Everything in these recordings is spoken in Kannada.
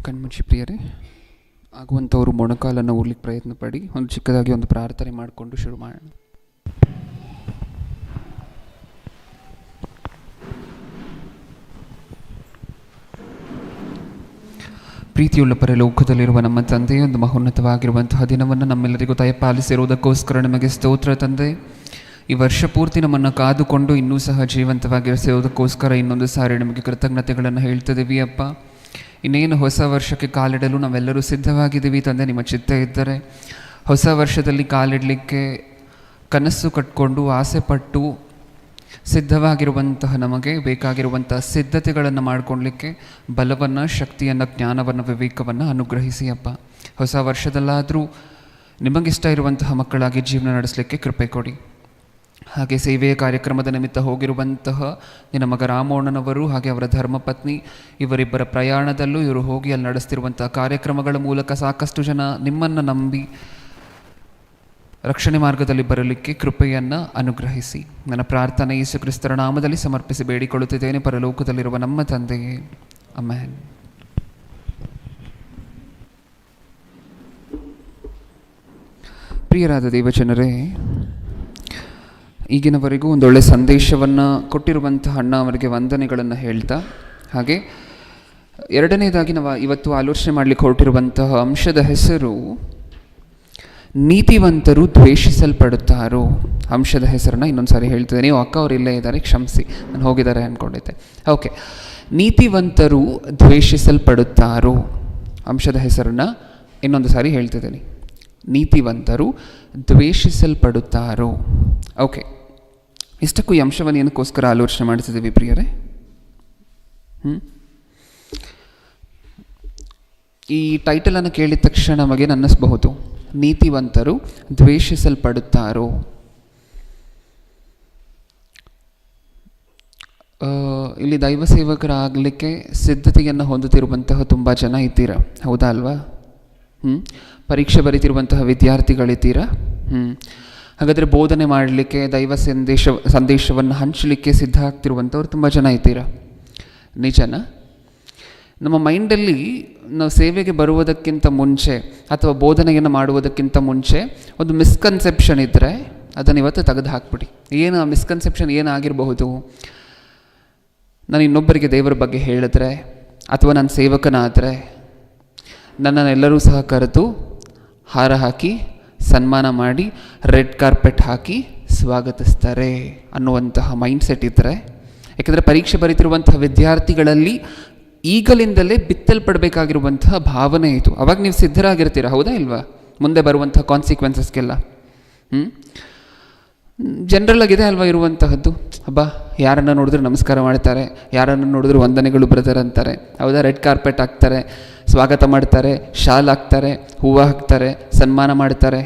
ಕಣ್ಮುಚ್ಚಿ ಪ್ರಿಯರೇ, ಆಗುವಂಥವರು ಮೊಣಕಾಲನ್ನು ಊರ್ಲಿಕ್ಕೆ ಪ್ರಯತ್ನ ಪಡಿ. ಒಂದು ಚಿಕ್ಕದಾಗಿ ಒಂದು ಪ್ರಾರ್ಥನೆ ಮಾಡಿಕೊಂಡು ಶುರು ಮಾಡೋಣ. ಪ್ರೀತಿಯುಳ್ಳ ಪರಲೋಕದಲ್ಲಿರುವ ನಮ್ಮ ತಂದೆ, ಒಂದು ಮಹೋನ್ನತವಾಗಿರುವಂತಹ ದಿನವನ್ನು ನಮ್ಮೆಲ್ಲರಿಗೂ ದಯಪಾಲಿಸಿರುವುದಕ್ಕೋಸ್ಕರ ನಮಗೆ ಸ್ತೋತ್ರ ತಂದೆ. ಈ ವರ್ಷ ಪೂರ್ತಿ ನಮ್ಮನ್ನು ಕಾದುಕೊಂಡು ಇನ್ನೂ ಸಹ ಜೀವಂತವಾಗಿರಿಸಿರುವುದಕ್ಕೋಸ್ಕರ ಇನ್ನೊಂದು ಸಾರಿ ನಮಗೆ ಕೃತಜ್ಞತೆಗಳನ್ನು ಹೇಳ್ತಿದ್ದೀವಿ ಅಪ್ಪ. ಇನ್ನೇನು ಹೊಸ ವರ್ಷಕ್ಕೆ ಕಾಲಿಡಲು ನಾವೆಲ್ಲರೂ ಸಿದ್ಧವಾಗಿದ್ದೀವಿ ತಂದೆ. ನಿಮ್ಮ ಚಿತ್ತ ಇದ್ದರೆ ಹೊಸ ವರ್ಷದಲ್ಲಿ ಕಾಲಿಡಲಿಕ್ಕೆ ಕನಸು ಕಟ್ಕೊಂಡು ಆಸೆ ಪಟ್ಟು ಸಿದ್ಧವಾಗಿರುವಂತಹ ನಮಗೆ ಬೇಕಾಗಿರುವಂತಹ ಸಿದ್ಧತೆಗಳನ್ನು ಮಾಡಿಕೊಳ್ಳಲಿಕ್ಕೆ ಬಲವನ್ನು, ಶಕ್ತಿಯನ್ನು, ಜ್ಞಾನವನ್ನು, ವಿವೇಕವನ್ನು ಅನುಗ್ರಹಿಸಿ ಅಪ್ಪ. ಹೊಸ ವರ್ಷದಲ್ಲಾದರೂ ನಿಮಗಿಷ್ಟ ಇರುವಂತಹ ಮಕ್ಕಳಾಗಿ ಜೀವನ ನಡೆಸಲಿಕ್ಕೆ ಕೃಪೆ ಕೊಡಿ. ಹಾಗೆ ಸೇವೆಯ ಕಾರ್ಯಕ್ರಮದ ನಿಮಿತ್ತ ಹೋಗಿರುವಂತಹ ನಿನ್ನ ಮಗ ರಾಮೋಣ್ಣನವರು ಹಾಗೆ ಅವರ ಧರ್ಮಪತ್ನಿ ಇವರಿಬ್ಬರ ಪ್ರಯಾಣದಲ್ಲೂ ಇವರು ಹೋಗಿ ಅಲ್ಲಿ ನಡೆಸ್ತಿರುವಂತಹ ಕಾರ್ಯಕ್ರಮಗಳ ಮೂಲಕ ಸಾಕಷ್ಟು ಜನ ನಿಮ್ಮನ್ನು ನಂಬಿ ರಕ್ಷಣೆ ಮಾರ್ಗದಲ್ಲಿ ಬರಲಿಕ್ಕೆ ಕೃಪೆಯನ್ನು ಅನುಗ್ರಹಿಸಿ. ನನ್ನ ಪ್ರಾರ್ಥನೆ ಯೇಸು ಕ್ರಿಸ್ತರ ನಾಮದಲ್ಲಿ ಸಮರ್ಪಿಸಿ ಬೇಡಿಕೊಳ್ಳುತ್ತಿದ್ದೇನೆ, ಪರಲೋಕದಲ್ಲಿರುವ ನಮ್ಮ ತಂದೆಯೇ, ಆಮೆನ್. ಪ್ರಿಯರಾದ ದೇವಜನರೇ, ಈಗಿನವರೆಗೂ ಒಂದೊಳ್ಳೆ ಸಂದೇಶವನ್ನು ಕೊಟ್ಟಿರುವಂತಹ ಅಣ್ಣ ಅವರಿಗೆ ವಂದನೆಗಳನ್ನು ಹೇಳ್ತಾ, ಹಾಗೆ ಎರಡನೇದಾಗಿ ನಾವು ಇವತ್ತು ಆಲೋಚನೆ ಮಾಡಲಿಕ್ಕೆ ಹೊರಟಿರುವಂತಹ ಅಂಶದ ಹೆಸರು ನೀತಿವಂತರು ದ್ವೇಷಿಸಲ್ಪಡುತ್ತಾರೋ. ಅಂಶದ ಹೆಸರನ್ನು ಇನ್ನೊಂದು ಸಾರಿ ಹೇಳ್ತಿದ್ದೆ. ನೀವು ಅಕ್ಕ ಅವರು ಇಲ್ಲೇ ಇದ್ದಾರೆ, ಕ್ಷಮಿಸಿ, ನಾನು ಹೋಗಿದ್ದಾರೆ ಅಂದ್ಕೊಂಡಿದ್ದೆ. ಓಕೆ, ನೀತಿವಂತರು ದ್ವೇಷಿಸಲ್ಪಡುತ್ತಾರೋ ಅಂಶದ ಹೆಸರನ್ನು ಇನ್ನೊಂದು ಸಾರಿ ಹೇಳ್ತಿದ್ದೀನಿ. ನೀತಿವಂತರು ದ್ವೇಷಿಸಲ್ಪಡುತ್ತಾರೋ. ಓಕೆ, ಇಷ್ಟಕ್ಕೂ ಈ ಅಂಶವನ್ನು ಏನಕ್ಕೋಸ್ಕರ ಆಲೋಚನೆ ಮಾಡ್ತಿದ್ದೀವಿ ಪ್ರಿಯರೇ? ಈ ಟೈಟಲನ್ನು ಕೇಳಿದ ತಕ್ಷಣ ನಮಗೆ ಅನ್ನಿಸ್ಬಹುದು, ನೀತಿವಂತರು ದ್ವೇಷಿಸಲ್ಪಡುತ್ತಾರೋ. ಇಲ್ಲಿ ದೈವ ಸೇವಕರಾಗಲಿಕ್ಕೆ ಸಿದ್ಧತೆಯನ್ನು ಹೊಂದುತ್ತಿರುವಂತಹ ತುಂಬ ಜನ ಇದ್ದೀರಾ, ಹೌದಾ ಅಲ್ವಾ? ಪರೀಕ್ಷೆ ಬರೀತಿರುವಂತಹ ವಿದ್ಯಾರ್ಥಿಗಳಿದ್ದೀರಾ. ಹಾಗಾದರೆ ಬೋಧನೆ ಮಾಡಲಿಕ್ಕೆ, ದೈವ ಸಂದೇಶವನ್ನು ಹಂಚಲಿಕ್ಕೆ ಸಿದ್ಧ ಆಗ್ತಿರುವಂಥವ್ರು ತುಂಬ ಜನ ಇದ್ದೀರಾ. ನಿಜನಾ? ನಮ್ಮ ಮೈಂಡಲ್ಲಿ ನಾವು ಸೇವೆಗೆ ಬರುವುದಕ್ಕಿಂತ ಮುಂಚೆ ಅಥವಾ ಬೋಧನೆಯನ್ನು ಮಾಡುವುದಕ್ಕಿಂತ ಮುಂಚೆ ಒಂದು ಮಿಸ್ಕನ್ಸೆಪ್ಷನ್ ಇದ್ದರೆ ಅದನ್ನು ಇವತ್ತು ತೆಗೆದು ಹಾಕ್ಬಿಡಿ. ಏನು ಆ ಮಿಸ್ಕನ್ಸೆಪ್ಷನ್ ಏನಾಗಿರಬಹುದು? ನಾನು ಇನ್ನೊಬ್ಬರಿಗೆ ದೇವರ ಬಗ್ಗೆ ಹೇಳಿದ್ರೆ ಅಥವಾ ನಾನು ಸೇವಕನಾದರೆ ನನ್ನನ್ನೆಲ್ಲರೂ ಸಹ ಕರೆದು ಹಾರ ಹಾಕಿ ಸನ್ಮಾನ ಮಾಡಿ ರೆಡ್ ಕಾರ್ಪೆಟ್ ಹಾಕಿ ಸ್ವಾಗತಿಸ್ತಾರೆ ಅನ್ನುವಂತಹ ಮೈಂಡ್ಸೆಟ್ ಇದ್ದರೆ, ಯಾಕೆಂದರೆ ಪರೀಕ್ಷೆ ಬರೀತಿರುವಂತಹ ವಿದ್ಯಾರ್ಥಿಗಳಲ್ಲಿ ಈಗಲಿಂದಲೇ ಬಿತ್ತಲ್ಪಡಬೇಕಾಗಿರುವಂತಹ ಭಾವನೆ ಇದು. ಅವಾಗ ನೀವು ಸಿದ್ಧರಾಗಿರ್ತೀರ, ಹೌದಾ ಇಲ್ವಾ? ಮುಂದೆ ಬರುವಂತಹ ಕಾನ್ಸಿಕ್ವೆನ್ಸಸ್ಗೆಲ್ಲ ಜನರಲ್ ಆಗಿದೆ ಅಲ್ವಾ ಇರುವಂತಹದ್ದು. ಹಬ್ಬ, ಯಾರನ್ನು ನೋಡಿದ್ರು ನಮಸ್ಕಾರ ಮಾಡ್ತಾರೆ, ಯಾರನ್ನು ನೋಡಿದ್ರು ವಂದನೆಗಳು ಬ್ರದರ್ ಅಂತಾರೆ, ಹೌದಾ? ರೆಡ್ ಕಾರ್ಪೆಟ್ ಹಾಕ್ತಾರೆ, ಸ್ವಾಗತ ಮಾಡ್ತಾರೆ, ಶಾಲ್ ಹಾಕ್ತಾರೆ, ಹೂವು ಹಾಕ್ತಾರೆ, ಸನ್ಮಾನ ಮಾಡ್ತಾರೆ.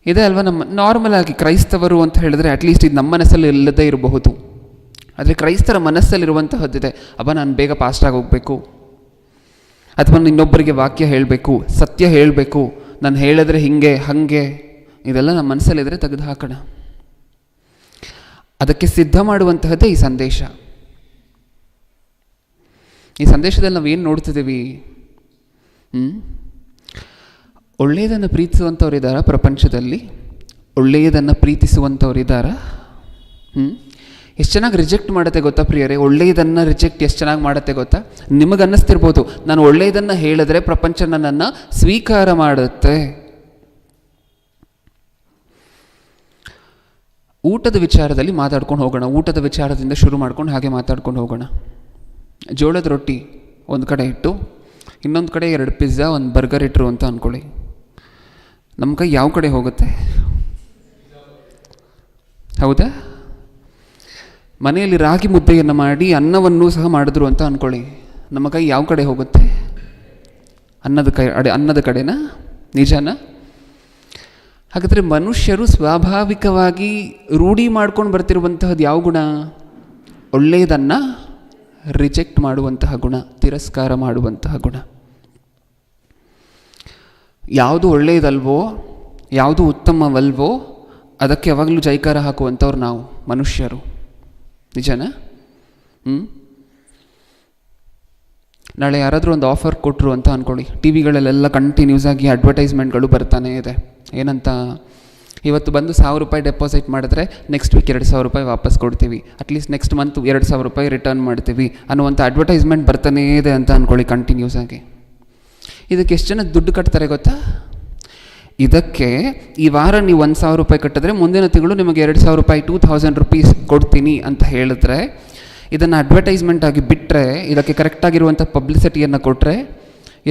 ಇದೆ ಅಲ್ವಾ ನಮ್ಮ ನಾರ್ಮಲ್ ಆಗಿ ಕ್ರೈಸ್ತವರು ಅಂತ ಹೇಳಿದ್ರೆ. ಅಟ್ಲೀಸ್ಟ್ ಇದು ನಮ್ಮ ಮನಸ್ಸಲ್ಲಿ ಇಲ್ಲದೇ ಇರಬಹುದು, ಆದರೆ ಕ್ರೈಸ್ತರ ಮನಸ್ಸಲ್ಲಿರುವಂತಹದ್ದಿದೆ. ಅಬ್ಬ, ನಾನು ಬೇಗ ಫಾಸ್ಟಾಗಿ ಹೋಗಬೇಕು, ಅಥವಾ ಇನ್ನೊಬ್ಬರಿಗೆ ವಾಕ್ಯ ಹೇಳಬೇಕು, ಸತ್ಯ ಹೇಳಬೇಕು, ನಾನು ಹೇಳಿದ್ರೆ ಹಿಂಗೆ ಹಾಗೆ, ಇದೆಲ್ಲ ನಮ್ಮ ಮನಸ್ಸಲ್ಲಿದ್ದರೆ ತೆಗೆದು ಹಾಕೋಣ. ಅದಕ್ಕೆ ಸಿದ್ಧ ಮಾಡುವಂತಹದ್ದೇ ಈ ಸಂದೇಶ. ಈ ಸಂದೇಶದಲ್ಲಿ ನಾವು ಏನು ನೋಡ್ತಿದ್ದೀವಿ? ಒಳ್ಳೆಯದನ್ನು ಪ್ರೀತಿಸುವಂಥವ್ರಿದ್ದಾರಾ ಪ್ರಪಂಚದಲ್ಲಿ? ಒಳ್ಳೆಯದನ್ನು ಪ್ರೀತಿಸುವಂಥವ್ರಿದ್ದಾರಾ? ಎಷ್ಟು ಚೆನ್ನಾಗಿ ರಿಜೆಕ್ಟ್ ಮಾಡುತ್ತೆ ಗೊತ್ತಾ ಪ್ರಿಯರೇ? ಒಳ್ಳೆಯದನ್ನು ರಿಜೆಕ್ಟ್ ಎಷ್ಟು ಚೆನ್ನಾಗಿ ಮಾಡುತ್ತೆ ಗೊತ್ತಾ? ನಿಮಗೆ ಅನ್ನಿಸ್ತಿರ್ಬೋದು, ನಾನು ಒಳ್ಳೆಯದನ್ನು ಹೇಳಿದ್ರೆ ಪ್ರಪಂಚ ನನ್ನನ್ನು ಸ್ವೀಕಾರ ಮಾಡುತ್ತೆ. ಊಟದ ವಿಚಾರದಲ್ಲಿ ಮಾತಾಡ್ಕೊಂಡು ಹೋಗೋಣ. ಊಟದ ವಿಚಾರದಿಂದ ಶುರು ಮಾಡ್ಕೊಂಡು ಹಾಗೆ ಮಾತಾಡ್ಕೊಂಡು ಹೋಗೋಣ. ಜೋಳದ ರೊಟ್ಟಿ ಒಂದು ಕಡೆ ಇಟ್ಟು, ಇನ್ನೊಂದು ಕಡೆ 2 ಪಿಜ್ಜಾ, 1 ಬರ್ಗರ್ ಇಟ್ಟರು ಅಂತ ಅಂದ್ಕೊಳ್ಳಿ. ನಮ್ಮ ಕೈ ಯಾವ ಕಡೆ ಹೋಗುತ್ತೆ? ಹೌದಾ? ಮನೆಯಲ್ಲಿ ರಾಗಿ ಮುದ್ದೆಯನ್ನು ಮಾಡಿ ಅನ್ನವನ್ನು ಸಹ ಮಾಡಿದ್ರು ಅಂತ ಅಂದ್ಕೊಳ್ಳಿ. ನಮ್ಮ ಕೈ ಯಾವ ಕಡೆ ಹೋಗುತ್ತೆ? ಅನ್ನದ ಕಡೆನಾ? ನಿಜನಾ? ಹಾಗಾದರೆ ಮನುಷ್ಯರು ಸ್ವಾಭಾವಿಕವಾಗಿ ರೂಢಿ ಮಾಡ್ಕೊಂಡು ಬರ್ತಿರುವಂತಹದ್ದು ಯಾವ ಗುಣ? ಒಳ್ಳೆಯದನ್ನು ರಿಜೆಕ್ಟ್ ಮಾಡುವಂತಹ ಗುಣ, ತಿರಸ್ಕಾರ ಮಾಡುವಂತಹ ಗುಣ. ಯಾವುದು ಒಳ್ಳೆಯದಲ್ವೋ, ಯಾವುದು ಉತ್ತಮವಲ್ವೋ ಅದಕ್ಕೆ ಯಾವಾಗಲೂ ಜೈಕಾರ ಹಾಕುವಂಥವ್ರು ನಾವು ಮನುಷ್ಯರು. ನಿಜನಾ? ನಾಳೆ ಯಾರಾದರೂ ಒಂದು ಆಫರ್ ಕೊಟ್ಟರು ಅಂತ ಅಂದ್ಕೊಳ್ಳಿ, ಟಿ ವಿಗಳಲ್ಲೆಲ್ಲ ಕಂಟಿನ್ಯೂಸ್ ಆಗಿ ಅಡ್ವರ್ಟೈಸ್ಮೆಂಟ್ಗಳು ಬರ್ತಾನೇ ಇದೆ. ಏನಂತ, ಇವತ್ತು ಬಂದು 1,000 ರೂಪಾಯಿ ಡೆಪಾಸಿಟ್ ಮಾಡಿದ್ರೆ ನೆಕ್ಸ್ಟ್ ವೀಕ್ 2,000 ರೂಪಾಯಿ ವಾಪಸ್ ಕೊಡ್ತೀವಿ, ಅಟ್ಲೀಸ್ಟ್ ನೆಕ್ಸ್ಟ್ ಮಂತ್ 2,000 ರೂಪಾಯಿ ರಿಟರ್ನ್ ಮಾಡ್ತೀವಿ ಅನ್ನುವಂಥ ಅಡ್ವರ್ಟೈಸ್ಮೆಂಟ್ ಬರ್ತಾನೇ ಇದೆ ಅಂತ ಅಂದ್ಕೊಳ್ಳಿ ಕಂಟಿನ್ಯೂಸ್ ಆಗಿ. ಇದಕ್ಕೆ ಎಷ್ಟು ಜನ ದುಡ್ಡು ಕಟ್ತಾರೆ ಗೊತ್ತಾ? ಇದಕ್ಕೆ ಈ ವಾರ ನೀವು 1,000 ರೂಪಾಯಿ ಕಟ್ಟಿದ್ರೆ ಮುಂದಿನ ತಿಂಗಳು ನಿಮಗೆ 2,000 ರೂಪಾಯಿ 2,000 ರುಪೀಸ್ ಕೊಡ್ತೀನಿ ಅಂತ ಹೇಳಿದ್ರೆ, ಇದನ್ನು ಅಡ್ವರ್ಟೈಸ್ಮೆಂಟ್ ಆಗಿ ಬಿಟ್ಟರೆ, ಇದಕ್ಕೆ ಕರೆಕ್ಟಾಗಿರುವಂಥ ಪಬ್ಲಿಸಿಟಿಯನ್ನು ಕೊಟ್ಟರೆ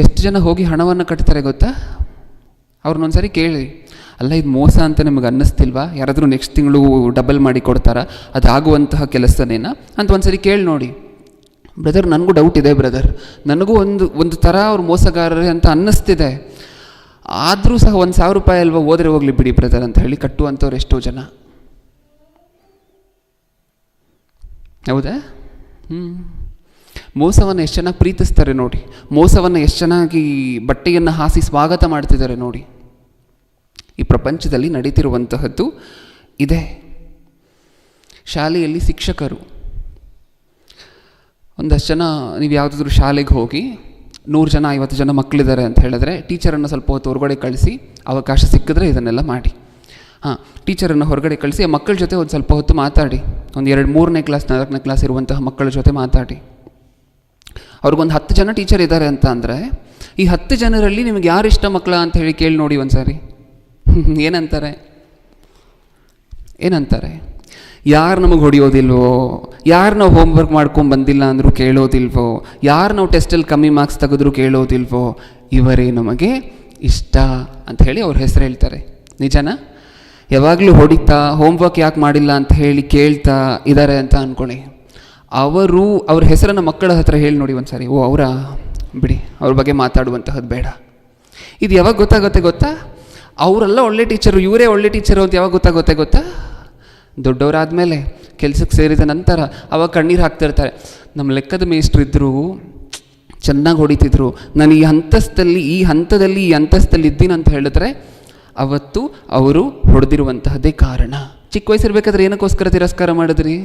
ಎಷ್ಟು ಜನ ಹೋಗಿ ಹಣವನ್ನು ಕಟ್ತಾರೆ ಗೊತ್ತಾ? ಅವ್ರನ್ನೊಂದ್ಸರಿ ಕೇಳಿ, ಅಲ್ಲ ಇದು ಮೋಸ ಅಂತ ನಿಮಗೆ ಅನ್ನಿಸ್ತಿಲ್ವಾ? ಯಾರಾದರೂ ನೆಕ್ಸ್ಟ್ ತಿಂಗಳು ಡಬಲ್ ಮಾಡಿ ಕೊಡ್ತಾರಾ? ಅದಾಗುವಂತಹ ಕೆಲಸನೇನಾ ಅಂತ ಒಂದ್ಸರಿ ಕೇಳಿ ನೋಡಿ. ಬ್ರದರ್ ನನಗೂ ಡೌಟ್ ಇದೆ ಬ್ರದರ್, ನನಗೂ ಒಂದು ಥರ ಅವ್ರು ಮೋಸಗಾರರೇ ಅಂತ ಅನ್ನಿಸ್ತಿದೆ, ಆದರೂ ಸಹ 1,000 ರೂಪಾಯಿ ಅಲ್ವಾ, ಹೋದರೆ ಹೋಗಲಿ ಬಿಡಿ ಬ್ರದರ್ ಅಂತ ಹೇಳಿ ಕಟ್ಟುವಂಥವ್ರು ಎಷ್ಟೋ ಜನ. ಹೌದಾ? ಮೋಸವನ್ನು ಎಷ್ಟು ಚೆನ್ನಾಗಿ ಪ್ರೀತಿಸ್ತಾರೆ ನೋಡಿ, ಮೋಸವನ್ನು ಎಷ್ಟು ಚೆನ್ನಾಗಿ ಬಟ್ಟೆಯನ್ನು ಹಾಸಿ ಸ್ವಾಗತ ಮಾಡ್ತಿದ್ದಾರೆ ನೋಡಿ. ಈ ಪ್ರಪಂಚದಲ್ಲಿ ನಡೀತಿರುವಂತಹದ್ದು ಇದೆ. ಶಾಲೆಯಲ್ಲಿ ಶಿಕ್ಷಕರು ಒಂದಷ್ಟು ಜನ, ನೀವು ಯಾವುದಾದ್ರೂ ಶಾಲೆಗೆ ಹೋಗಿ 100 ಜನ 50 ಜನ ಮಕ್ಕಳಿದ್ದಾರೆ ಅಂತ ಹೇಳಿದ್ರೆ, ಟೀಚರನ್ನು ಸ್ವಲ್ಪ ಹೊತ್ತು ಹೊರಗಡೆ ಕಳಿಸಿ, ಅವಕಾಶ ಸಿಕ್ಕಿದ್ರೆ ಇದನ್ನೆಲ್ಲ ಮಾಡಿ. ಟೀಚರನ್ನು ಹೊರಗಡೆ ಕಳಿಸಿ ಆ ಮಕ್ಕಳ ಜೊತೆ ಒಂದು ಸ್ವಲ್ಪ ಹೊತ್ತು ಮಾತಾಡಿ, ಒಂದು 2, 3ನೇ ಕ್ಲಾಸ್ 4ನೇ ಕ್ಲಾಸ್ ಇರುವಂತಹ ಮಕ್ಕಳ ಜೊತೆ ಮಾತಾಡಿ. ಅವ್ರಿಗೊಂದು 10 ಜನ ಟೀಚರ್ ಇದ್ದಾರೆ ಅಂತ ಅಂದರೆ, ಈ 10 ಜನರಲ್ಲಿ ನಿಮಗೆ ಯಾರು ಇಷ್ಟ ಮಕ್ಕಳ ಅಂತ ಹೇಳಿ ಕೇಳಿ ನೋಡಿ ಒಂದು ಸಾರಿ. ಏನಂತಾರೆ? ಯಾರು ನಮಗೆ ಹೊಡೆಯೋದಿಲ್ವೋ, ಯಾರು ನಾವು ಹೋಮ್ವರ್ಕ್ ಮಾಡ್ಕೊಂಡು ಬಂದಿಲ್ಲ ಅಂದರೂ ಕೇಳೋದಿಲ್ವೋ, ಯಾರು ನಾವು ಟೆಸ್ಟಲ್ಲಿ ಕಮ್ಮಿ ಮಾರ್ಕ್ಸ್ ತೆಗೆದ್ರೂ ಕೇಳೋದಿಲ್ವೋ, ಇವರೇ ನಮಗೆ ಇಷ್ಟ ಅಂತ ಹೇಳಿ ಅವ್ರ ಹೆಸರು ಹೇಳ್ತಾರೆ. ನಿಜನಾ? ಯಾವಾಗಲೂ ಹೊಡಿತಾ ಹೋಮ್ವರ್ಕ್ ಯಾಕೆ ಮಾಡಿಲ್ಲ ಅಂತ ಹೇಳಿ ಕೇಳ್ತಾ ಇದ್ದಾರೆ ಅಂತ ಅಂದ್ಕೊಳ್ಳಿ. ಅವ್ರ ಹೆಸರನ್ನು ಮಕ್ಕಳ ಹತ್ರ ಹೇಳಿ ನೋಡಿ ಒಂದು ಸಾರಿ. ಅವರ ಬಿಡಿ, ಅವ್ರ ಬಗ್ಗೆ ಮಾತಾಡುವಂತಹದ್ದು ಬೇಡ. ಇದು ಯಾವಾಗ ಗೊತ್ತಾಗುತ್ತೆ ಗೊತ್ತಾ? ಅವರೆಲ್ಲ ಒಳ್ಳೆ ಟೀಚರು, ಇವರೇ ಒಳ್ಳೆ ಟೀಚರು ಅಂತ ಯಾವಾಗ ಗೊತ್ತಾ? ದೊಡ್ಡವರಾದಮೇಲೆ, ಕೆಲಸಕ್ಕೆ ಸೇರಿದ ನಂತರ ಅವಾಗ ಕಣ್ಣೀರು ಹಾಕ್ತಿರ್ತಾರೆ. ನಮ್ಮ ಲೆಕ್ಕದ ಮೇಷ್ಟ್ರಿದ್ದರು, ಚೆನ್ನಾಗಿ ಹೊಡಿತಿದ್ರು, ನಾನು ಈ ಹಂತದಲ್ಲಿ ಇದ್ದೀನಿ ಅಂತ ಹೇಳಿದ್ರೆ ಅವತ್ತು ಅವರು ಹೊಡೆದಿರುವಂತಹದ್ದೇ ಕಾರಣ. ಚಿಕ್ಕ ವಯಸ್ಸಿರ್ಬೇಕಾದ್ರೆ ಏನಕ್ಕೋಸ್ಕರ ತಿರಸ್ಕಾರ ಮಾಡಿದ್ರಿ?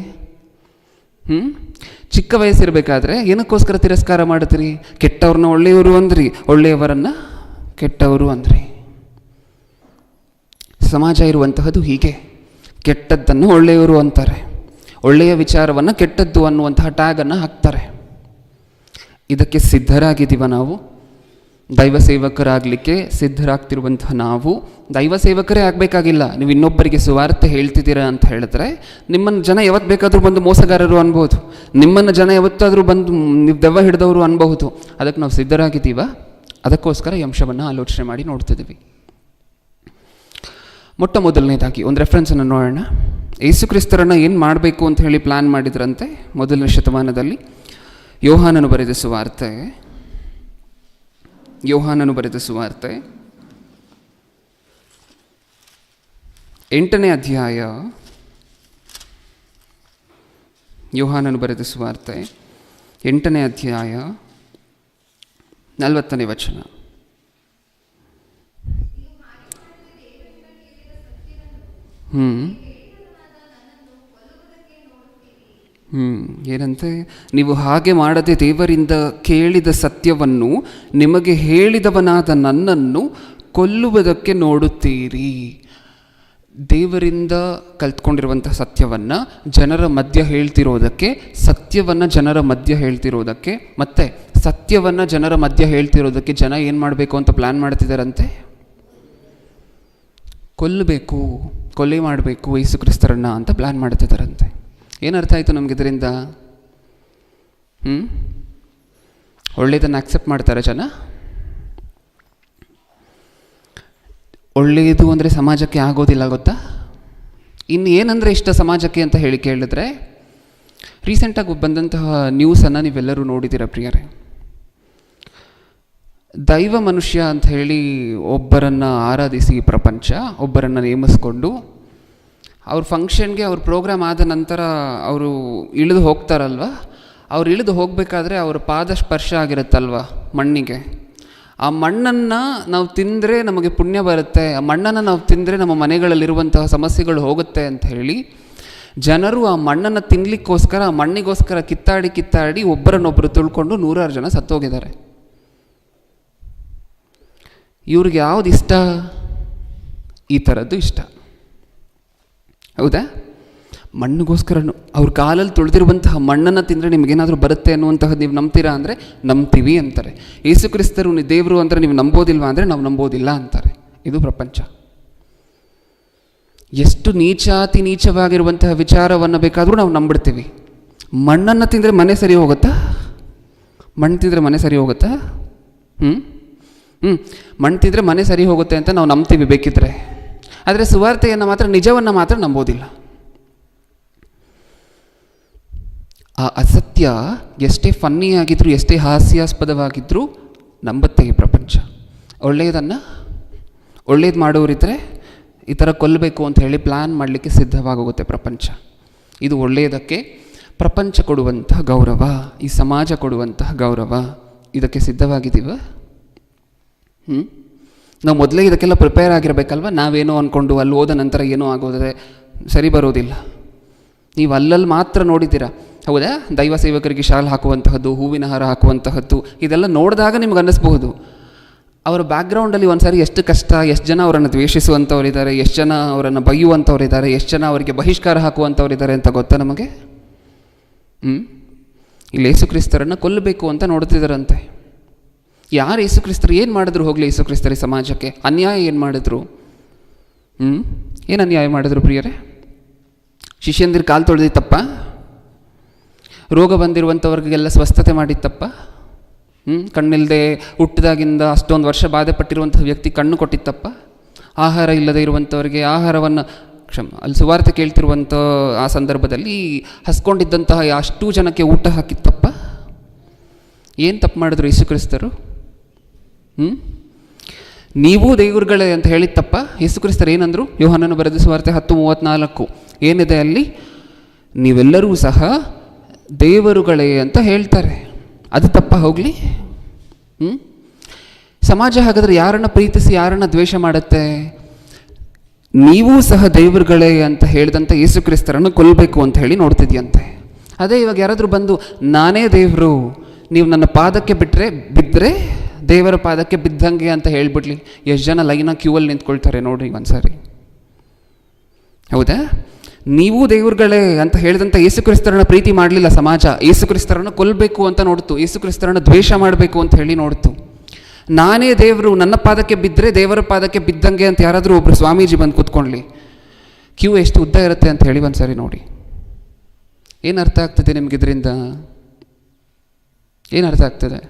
ಚಿಕ್ಕ ವಯಸ್ಸಿರಬೇಕಾದ್ರೆ ಏನಕ್ಕೋಸ್ಕರ ತಿರಸ್ಕಾರ ಮಾಡಿದ್ರಿ? ಕೆಟ್ಟವ್ರನ್ನ ಒಳ್ಳೆಯವರು ಅಂದ್ರಿ, ಒಳ್ಳೆಯವರನ್ನು ಕೆಟ್ಟವರು ಅಂದ್ರಿ. ಸಮಾಜ ಇರುವಂತಹದ್ದು ಹೀಗೆ, ಕೆಟ್ಟದ್ದನ್ನು ಒಳ್ಳೆಯವರು ಅಂತಾರೆ, ಒಳ್ಳೆಯ ವಿಚಾರವನ್ನು ಕೆಟ್ಟದ್ದು ಅನ್ನುವಂತಹ ಟ್ಯಾಗನ್ನು ಹಾಕ್ತಾರೆ. ಇದಕ್ಕೆ ಸಿದ್ಧರಾಗಿದ್ದೀವ ನಾವು? ದೈವ ಸೇವಕರಾಗಲಿಕ್ಕೆ ಸಿದ್ಧರಾಗ್ತಿರುವಂತಹ ನಾವು ದೈವ ಸೇವಕರೇ ಆಗಬೇಕಾಗಿಲ್ಲ. ನೀವು ಇನ್ನೊಬ್ಬರಿಗೆ ಸುವಾರ್ತೆ ಹೇಳ್ತಿದ್ದೀರಾ ಅಂತ ಹೇಳಿದ್ರೆ, ನಿಮ್ಮನ್ನು ಜನ ಯಾವತ್ತು ಬೇಕಾದರೂ ಬಂದು ಮೋಸಗಾರರು ಅನ್ಬೋದು, ನಿಮ್ಮನ್ನು ಜನ ಯಾವತ್ತಾದರೂ ಬಂದು ನೀವು ದೆವ್ವ ಹಿಡಿದವರು ಅನ್ಬಹುದು. ಅದಕ್ಕೆ ನಾವು ಸಿದ್ಧರಾಗಿದ್ದೀವ? ಅದಕ್ಕೋಸ್ಕರ ಈ ಅಂಶವನ್ನು ಆಲೋಚನೆ ಮಾಡಿ ನೋಡ್ತಿದ್ದೀವಿ. ಮೊಟ್ಟ ಮೊದಲನೇದಾಗಿ ಒಂದು ರೆಫರೆನ್ಸನ್ನು ನೋಡೋಣ. ಯೇಸು ಕ್ರಿಸ್ತರನ್ನು ಏನು ಮಾಡಬೇಕು ಅಂತ ಹೇಳಿ ಪ್ಲ್ಯಾನ್ ಮಾಡಿದ್ರಂತೆ ಮೊದಲನೇ ಶತಮಾನದಲ್ಲಿ. ಯೋಹಾನನು ಬರೆದ ಸುವಾರ್ತೆ 8ನೇ ಅಧ್ಯಾಯ, ಯೋಹಾನನು ಬರೆದ ಸುವಾರ್ತೆ 8ನೇ ಅಧ್ಯಾಯ 40ನೇ ವಚನ. ಏನಂತೆ? ನೀವು ಹಾಗೆ ಮಾಡದೆ ದೇವರಿಂದ ಕೇಳಿದ ಸತ್ಯವನ್ನು ನಿಮಗೆ ಹೇಳಿದವನಾದ ನನ್ನನ್ನು ಕೊಲ್ಲುವುದಕ್ಕೆ ನೋಡುತ್ತೀರಿ. ದೇವರಿಂದ ಕಲ್ತ್ಕೊಂಡಿರುವಂಥ ಸತ್ಯವನ್ನು ಜನರ ಮಧ್ಯ ಹೇಳ್ತಿರೋದಕ್ಕೆ, ಸತ್ಯವನ್ನು ಜನರ ಮಧ್ಯ ಹೇಳ್ತಿರೋದಕ್ಕೆ, ಮತ್ತು ಸತ್ಯವನ್ನು ಜನರ ಮಧ್ಯ ಹೇಳ್ತಿರೋದಕ್ಕೆ ಜನ ಏನು ಮಾಡಬೇಕು ಅಂತ ಪ್ಲ್ಯಾನ್ ಮಾಡ್ತಿದ್ದಾರಂತೆ? ಕೊಲೆ ಮಾಡಬೇಕು ಯೇಸು ಕ್ರಿಸ್ತರನ್ನು ಅಂತ ಪ್ಲ್ಯಾನ್ ಮಾಡ್ತಿದ್ದಾರಂತೆ. ಏನರ್ಥ ಆಯಿತು ನಮ್ಗೆ ಇದರಿಂದ? ಒಳ್ಳೆಯದನ್ನು ಆಕ್ಸೆಪ್ಟ್ ಮಾಡ್ತಾರೆ ಜನ? ಒಳ್ಳೆಯದು ಅಂದರೆ ಸಮಾಜಕ್ಕೆ ಆಗೋದಿಲ್ಲ ಗೊತ್ತಾ? ಇನ್ನು ಏನಂದರೆ ಇಷ್ಟ ಸಮಾಜಕ್ಕೆ ಅಂತ ಹೇಳಿ ಕೇಳಿದ್ರೆ, ರೀಸೆಂಟಾಗಿ ಬಂದಂತಹ ನ್ಯೂಸನ್ನು ನೀವೆಲ್ಲರೂ ನೋಡಿದ್ದೀರ ಪ್ರಿಯರೇ. ದೈವ ಮನುಷ್ಯ ಅಂತ ಹೇಳಿ ಒಬ್ಬರನ್ನು ಆರಾಧಿಸಿ ಪ್ರಪಂಚ ಒಬ್ಬರನ್ನು ನೇಮಿಸ್ಕೊಂಡು, ಅವ್ರ ಫಂಕ್ಷನ್ಗೆ ಅವ್ರ ಪ್ರೋಗ್ರಾಮ್ ಆದ ನಂತರ ಅವರು ಇಳಿದು ಹೋಗ್ತಾರಲ್ವ, ಅವ್ರು ಇಳಿದು ಹೋಗಬೇಕಾದ್ರೆ ಅವ್ರ ಪಾದ ಸ್ಪರ್ಶ ಆಗಿರುತ್ತಲ್ವ ಮಣ್ಣಿಗೆ, ಆ ಮಣ್ಣನ್ನು ನಾವು ತಿಂದರೆ ನಮಗೆ ಪುಣ್ಯ ಬರುತ್ತೆ, ಆ ಮಣ್ಣನ್ನು ನಾವು ತಿಂದರೆ ನಮ್ಮ ಮನೆಗಳಲ್ಲಿರುವಂತಹ ಸಮಸ್ಯೆಗಳು ಹೋಗುತ್ತೆ ಅಂತ ಹೇಳಿ ಜನರು ಆ ಮಣ್ಣನ್ನು ತಿನ್ನಲಿಕ್ಕೋಸ್ಕರ, ಆ ಮಣ್ಣಿಗೋಸ್ಕರ ಕಿತ್ತಾಡಿ ಒಬ್ಬರನ್ನೊಬ್ಬರು ತುಳ್ಕೊಂಡು 100 ಜನ ಸತ್ತೋಗಿದ್ದಾರೆ. ಇವ್ರಿಗೆ ಯಾವುದು ಇಷ್ಟ? ಈ ಥರದ್ದು ಇಷ್ಟ. ಹೌದಾ? ಮಣ್ಣಿಗೋಸ್ಕರ ಅವ್ರ ಕಾಲಲ್ಲಿ ತುಳಿದಿರುವಂತಹ ಮಣ್ಣನ್ನು ತಿಂದರೆ ನಿಮಗೇನಾದರೂ ಬರುತ್ತೆ ಅನ್ನುವಂತಹದ್ದು ನೀವು ನಂಬ್ತೀರಾ ಅಂದರೆ ನಂಬ್ತೀವಿ ಅಂತಾರೆ. ಯೇಸು ಕ್ರಿಸ್ತರು ದೇವರು ಅಂದರೆ ನೀವು ನಂಬೋದಿಲ್ವಾ ಅಂದರೆ ನಾವು ನಂಬೋದಿಲ್ಲ ಅಂತಾರೆ. ಇದು ಪ್ರಪಂಚ. ಎಷ್ಟು ನೀಚಾತಿ ನೀಚವಾಗಿರುವಂತಹ ವಿಚಾರವನ್ನು ಬೇಕಾದರೂ ನಾವು ನಂಬಿಡ್ತೀವಿ. ಮಣ್ಣನ್ನು ತಿಂದರೆ ಮನೆ ಸರಿ ಹೋಗುತ್ತಾ? ಮಣ್ಣು ತಿಂದರೆ ಮನೆ ಸರಿ ಹೋಗುತ್ತಾ? ಮಣ್ಣು ತಿಂದರೆ ಮನೆ ಸರಿ ಹೋಗುತ್ತೆ ಅಂತ ನಾವು ನಂಬ್ತೀವಿ ಬೇಕಿದ್ರೆ. ಆದರೆ ಸುವಾರ್ತೆಯನ್ನು ಮಾತ್ರ, ನಿಜವನ್ನು ಮಾತ್ರ ನಂಬೋದಿಲ್ಲ. ಆ ಅಸತ್ಯ ಎಷ್ಟೇ ಫನ್ನಿ ಆಗಿದ್ರೂ, ಎಷ್ಟೇ ಹಾಸ್ಯಾಸ್ಪದವಾಗಿದ್ದರೂ ನಂಬುತ್ತೆ ಈ ಪ್ರಪಂಚ. ಒಳ್ಳೇದು ಮಾಡೋರಿದ್ದರೆ ಈ ಥರ ಕೊಲ್ಲಬೇಕು ಅಂತ ಹೇಳಿ ಪ್ಲ್ಯಾನ್ ಮಾಡಲಿಕ್ಕೆ ಸಿದ್ಧವಾಗೋಗುತ್ತೆ ಪ್ರಪಂಚ. ಇದು ಒಳ್ಳೆಯದಕ್ಕೆ ಪ್ರಪಂಚ ಕೊಡುವಂತಹ ಗೌರವ, ಈ ಸಮಾಜ ಕೊಡುವಂತಹ ಗೌರವ. ಇದಕ್ಕೆ ಸಿದ್ಧವಾಗಿದ್ದೀವ? ನಾವು ಮೊದಲೇ ಇದಕ್ಕೆಲ್ಲ ಪ್ರಿಪೇರ್ ಆಗಿರಬೇಕಲ್ವ. ನಾವೇನೋ ಅಂದ್ಕೊಂಡು ಅಲ್ಲಿ ಹೋದ ನಂತರ ಏನೋ ಆಗೋದ್ರೆ ಸರಿ ಬರೋದಿಲ್ಲ. ನೀವು ಅಲ್ಲಲ್ಲಿ ಮಾತ್ರ ನೋಡಿದ್ದೀರಾ, ಹೌದಾ? ದೈವ ಸೇವಕರಿಗೆ ಶಾಲ್ ಹಾಕುವಂತಹದ್ದು, ಹೂವಿನ ಹಾರ ಹಾಕುವಂತಹದ್ದು, ಇದೆಲ್ಲ ನೋಡಿದಾಗ ನಿಮ್ಗೆ ಅನ್ನಿಸ್ಬಹುದು ಅವರ ಬ್ಯಾಕ್ಗ್ರೌಂಡಲ್ಲಿ ಒಂದು ಸಾರಿ ಎಷ್ಟು ಕಷ್ಟ, ಎಷ್ಟು ಜನ ಅವರನ್ನು ದ್ವೇಷಿಸುವಂಥವ್ರಿದ್ದಾರೆ, ಎಷ್ಟು ಜನ ಅವರನ್ನು ಬೈಯುವಂಥವ್ರಿದ್ದಾರೆ, ಎಷ್ಟು ಜನ ಅವರಿಗೆ ಬಹಿಷ್ಕಾರ ಹಾಕುವಂಥವ್ರಿದ್ದಾರೆ ಅಂತ ಗೊತ್ತಾ ನಮಗೆ? ಇಲ್ಲಿ ಯೇಸು ಕ್ರಿಸ್ತರನ್ನು ಕೊಲ್ಲಬೇಕು ಅಂತ ನೋಡ್ತಿದ್ದಾರಂತೆ. ಯಾರು ಯೇಸು ಕ್ರಿಸ್ತರು ಏನು ಮಾಡಿದ್ರು ಹೋಗಲಿ? ಯೇಸು ಕ್ರಿಸ್ತರಿ ಸಮಾಜಕ್ಕೆ ಅನ್ಯಾಯ ಏನು ಮಾಡಿದ್ರು? ಏನು ಅನ್ಯಾಯ ಮಾಡಿದ್ರು ಪ್ರಿಯರೇ? ಶಿಷ್ಯಂದಿರು ಕಾಲು ತೊಳೆದಿತ್ತಪ್ಪ? ರೋಗ ಬಂದಿರುವಂಥವ್ರಿಗೆಲ್ಲ ಸ್ವಸ್ಥತೆ ಮಾಡಿತ್ತಪ್ಪ? ಕಣ್ಣಿಲ್ಲದೆ ಹುಟ್ಟಿದಾಗಿಂದ ಅಷ್ಟೊಂದು ವರ್ಷ ಬಾಧೆ ಪಟ್ಟಿರುವಂಥ ವ್ಯಕ್ತಿ ಕಣ್ಣು ಕೊಟ್ಟಿತ್ತಪ್ಪ? ಆಹಾರ ಇಲ್ಲದೆ ಇರುವಂಥವ್ರಿಗೆ ಆಹಾರವನ್ನು, ಅಲ್ಲಿ ಸುವಾರ್ತೆ ಕೇಳ್ತಿರುವಂಥ ಆ ಸಂದರ್ಭದಲ್ಲಿ ಹಸ್ಕೊಂಡಿದ್ದಂತಹ ಅಷ್ಟೂ ಜನಕ್ಕೆ ಊಟ ಹಾಕಿತ್ತಪ್ಪ? ಏನು ತಪ್ಪು ಮಾಡಿದ್ರು ಯೇಸು ಕ್ರಿಸ್ತರು? ನೀವು ದೇವರುಗಳೇ ಅಂತ ಹೇಳಿತ್ತಪ್ಪ? ಯೇಸು ಕ್ರಿಸ್ತರು ಏನಂದರು? ಯೋಹಾನನು ಬರೆದ ಸುವಾರ್ತೆ 10:34 ಏನಿದೆ ಅಲ್ಲಿ? ನೀವೆಲ್ಲರೂ ಸಹ ದೇವರುಗಳೇ ಅಂತ ಹೇಳ್ತಾರೆ. ಅದು ತಪ್ಪ ಹೋಗಲಿ? ಸಮಾಜ ಹಾಗಾದರೆ ಯಾರನ್ನು ಪ್ರೀತಿಸಿ ಯಾರನ್ನು ದ್ವೇಷ ಮಾಡುತ್ತೆ? ನೀವೂ ಸಹ ದೇವರುಗಳೇ ಅಂತ ಹೇಳಿದಂಥ ಯೇಸು ಕ್ರಿಸ್ತರನ್ನು ಕೊಲ್ಲಬೇಕು ಅಂತ ಹೇಳಿ ನೋಡ್ತಿದ್ಯಂತೆ. ಅದೇ ಇವಾಗ ಯಾರಾದರೂ ಬಂದು ನಾನೇ ದೇವರು, ನೀವು ನನ್ನ ಪಾದಕ್ಕೆ ಬಿದ್ದರೆ ದೇವರ ಪಾದಕ್ಕೆ ಬಿದ್ದಂಗೆ ಅಂತ ಹೇಳ್ಬಿಡ್ಲಿ, ಎಷ್ಟು ಜನ ಲೈನ ಕ್ಯೂವಲ್ಲಿ ನಿಂತ್ಕೊಳ್ತಾರೆ ನೋಡ್ರಿ ಒಂದ್ಸಾರಿ. ಹೌದಾ? ನೀವು ದೇವರುಗಳೇ ಅಂತ ಹೇಳಿದಂಥ ಯೇಸು ಕ್ರಿಸ್ತರನ್ನ ಪ್ರೀತಿ ಮಾಡಲಿಲ್ಲ ಸಮಾಜ. ಯೇಸು ಕ್ರಿಸ್ತರನ್ನು ಕೊಲ್ಲಬೇಕು ಅಂತ ನೋಡ್ತು, ಯೇಸು ಕ್ರಿಸ್ತರನ್ನು ದ್ವೇಷ ಮಾಡಬೇಕು ಅಂತ ಹೇಳಿ ನೋಡ್ತು. ನಾನೇ ದೇವರು, ನನ್ನ ಪಾದಕ್ಕೆ ಬಿದ್ದರೆ ದೇವರ ಪಾದಕ್ಕೆ ಬಿದ್ದಂಗೆ ಅಂತ ಯಾರಾದರೂ ಒಬ್ಬರು ಸ್ವಾಮೀಜಿ ಬಂದು ಕೂತ್ಕೊಳ್ಳಿ, ಕ್ಯೂ ಎಷ್ಟು ಉದ್ದ ಇರುತ್ತೆ ಅಂತ ಹೇಳಿ ಒಂದ್ಸರಿ ನೋಡಿ. ಏನು ಅರ್ಥ ಆಗ್ತದೆ ನಿಮ್ಗೆ ಇದರಿಂದ? ಏನು ಅರ್ಥ ಆಗ್ತದೆ?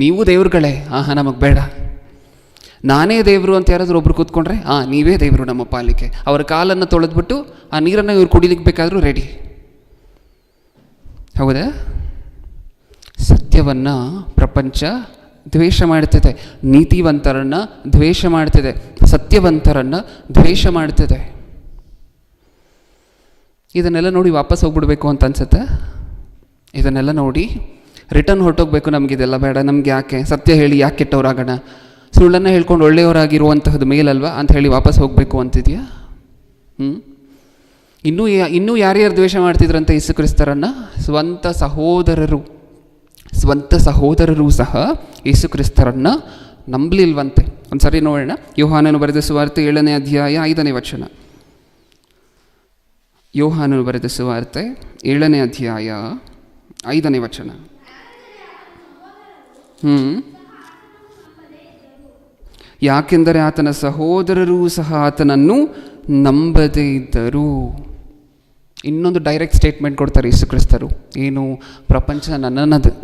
ನೀವು ದೇವರುಗಳೇ, ನಮಗೆ ಬೇಡ. ನಾನೇ ದೇವರು ಅಂತ ಯಾರಾದರೂ ಒಬ್ರು ಕೂತ್ಕೊಂಡ್ರೆ ನೀವೇ ದೇವರು ನಮ್ಮ ಪಾಲಿಕೆ. ಅವರ ಕಾಲನ್ನು ತೊಳೆದ್ಬಿಟ್ಟು ಆ ನೀರನ್ನು ಇವ್ರು ಕುಡಿಲಿಕ್ಕೆ ಬೇಕಾದರೂ ರೆಡಿ. ಹೌದಾ? ಸತ್ಯವನ್ನು ಪ್ರಪಂಚ ದ್ವೇಷ ಮಾಡ್ತಿದೆ, ನೀತಿವಂತರನ್ನು ದ್ವೇಷ ಮಾಡ್ತಿದೆ, ಸತ್ಯವಂತರನ್ನು ದ್ವೇಷ ಮಾಡ್ತಿದೆ. ಇದನ್ನೆಲ್ಲ ನೋಡಿ ವಾಪಸ್ ಹೋಗ್ಬಿಡ್ಬೇಕು ಅಂತ ಅನ್ಸುತ್ತೆ. ಇದನ್ನೆಲ್ಲ ನೋಡಿ ರಿಟರ್ನ್ ಹೊರಟೋಗ್ಬೇಕು. ನಮಗಿದೆಲ್ಲ ಬೇಡ, ನಮ್ಗೆ ಯಾಕೆ ಸತ್ಯ ಹೇಳಿ ಯಾಕೆ ಕೆಟ್ಟವರಾಗೋಣ, ಸುಳ್ಳನ್ನು ಹೇಳ್ಕೊಂಡು ಒಳ್ಳೆಯವರಾಗಿರುವಂತಹದ್ದು ಮೇಲಲ್ವಾ ಅಂತ ಹೇಳಿ ವಾಪಸ್ ಹೋಗಬೇಕು ಅಂತಿದೆಯಾ? ಇನ್ನೂ ಯಾರ್ಯಾರು ದ್ವೇಷ ಮಾಡ್ತಿದ್ರಂತೆ ಯೇಸು ಕ್ರಿಸ್ತರನ್ನು? ಸ್ವಂತ ಸಹೋದರರು ಸಹ ಯೇಸು ಕ್ರಿಸ್ತರನ್ನು ನಂಬಲಿಲ್ವಂತೆ. ಒಂದು ಸರಿ ನೋಡೋಣ. ಯೋಹಾನನು ಬರೆದ ಸುವಾರ್ತೆ 7ನೇ ಅಧ್ಯಾಯ 5ನೇ ವಚನ. ಯೋಹಾನನು ಬರೆದ ಸುವಾರ್ತೆ 7ನೇ ಅಧ್ಯಾಯ 5ನೇ ವಚನ. ಯಾಕೆಂದರೆ ಆತನ ಸಹೋದರರೂ ಸಹ ಆತನನ್ನು ನಂಬದೇ ಇದ್ದರು. ಇನ್ನೊಂದು ಡೈರೆಕ್ಟ್ ಸ್ಟೇಟ್ಮೆಂಟ್ ಕೊಡ್ತಾರೆ ಯೇಸು ಕ್ರಿಸ್ತರು. ಏನು? ಪ್ರಪಂಚ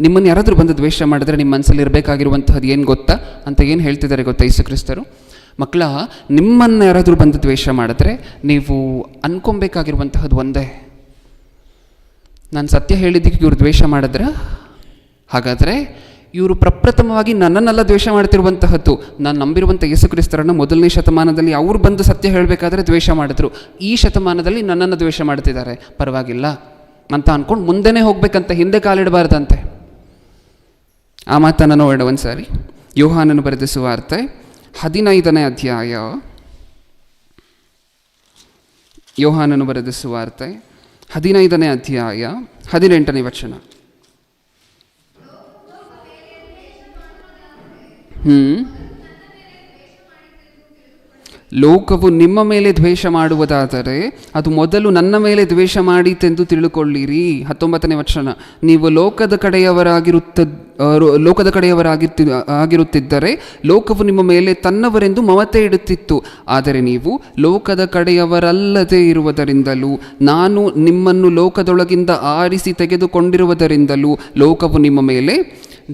ನಿಮ್ಮನ್ನು ಯಾರಾದರೂ ಬಂದು ದ್ವೇಷ ಮಾಡಿದ್ರೆ ನಿಮ್ಮ ಮನಸ್ಸಲ್ಲಿ ಇರಬೇಕಾಗಿರುವಂತಹದ್ದು ಏನು ಗೊತ್ತಾ ಅಂತ ಏನು ಹೇಳ್ತಿದ್ದಾರೆ ಗೊತ್ತಾ ಯೇಸು ಕ್ರಿಸ್ತರು? ಮಕ್ಕಳ, ನಿಮ್ಮನ್ನು ಯಾರಾದರೂ ಬಂದು ದ್ವೇಷ ಮಾಡಿದ್ರೆ ನೀವು ಅನ್ಕೊಬೇಕಾಗಿರುವಂತಹದ್ದು ಒಂದೇ, ನಾನು ಸತ್ಯ ಹೇಳಿದ್ದಕ್ಕೆ ಇವರು ದ್ವೇಷ ಮಾಡಿದ್ರೆ ಹಾಗಾದರೆ ಇವರು ಪ್ರಪ್ರಥಮವಾಗಿ ನನ್ನನ್ನೆಲ್ಲ ದ್ವೇಷ ಮಾಡ್ತಿರುವಂತಹದ್ದು. ನಾನು ನಂಬಿರುವಂಥ ಯೇಸು ಕ್ರಿಸ್ತರನ್ನು 1ನೇ ಶತಮಾನದಲ್ಲಿ ಅವರು ಬಂದು ಸತ್ಯ ಹೇಳಬೇಕಾದ್ರೆ ದ್ವೇಷ ಮಾಡಿದ್ರು. ಈ ಶತಮಾನದಲ್ಲಿ ನನ್ನನ್ನು ದ್ವೇಷ ಮಾಡ್ತಿದ್ದಾರೆ, ಪರವಾಗಿಲ್ಲ ಅಂತ ಅಂದ್ಕೊಂಡು ಮುಂದೆನೇ ಹೋಗ್ಬೇಕಂತ, ಹಿಂದೆ ಕಾಲಿಡಬಾರ್ದಂತೆ. ಆ ಮಾತನ್ನು ನೋಡೋಣ ಒಂದು ಸಾರಿ. ಯೋಹಾನನು ಬರೆದ ಸುವಾರ್ತೆ 15ನೇ ಅಧ್ಯಾಯ ಯೋಹಾನನು ಬರೆದ ಸುವಾರ್ತೆ 15ನೇ ಅಧ್ಯಾಯ 18ನೇ ವಚನ. ಲೋಕವು ನಿಮ್ಮ ಮೇಲೆ ದ್ವೇಷ ಮಾಡುವುದಾದರೆ ಅದು ಮೊದಲು ನನ್ನ ಮೇಲೆ ದ್ವೇಷ ಮಾಡಿತೆಂದು ತಿಳುಕೊಳ್ಳಿರಿ. 19ನೇ ವಚನ. ನೀವು ಲೋಕದ ಕಡೆಯವರಾಗಿರುತ್ತಿದ್ದರೆ ಲೋಕವು ನಿಮ್ಮ ಮೇಲೆ ತನ್ನವರೆಂದು ಮಮತೆ ಇಡುತ್ತಿತ್ತು. ಆದರೆ ನೀವು ಲೋಕದ ಕಡೆಯವರಲ್ಲದೆ ಇರುವುದರಿಂದಲೂ ನಾನು ನಿಮ್ಮನ್ನು ಲೋಕದೊಳಗಿಂದ ಆರಿಸಿ ತೆಗೆದುಕೊಂಡಿರುವುದರಿಂದಲೂ ಲೋಕವು ನಿಮ್ಮ ಮೇಲೆ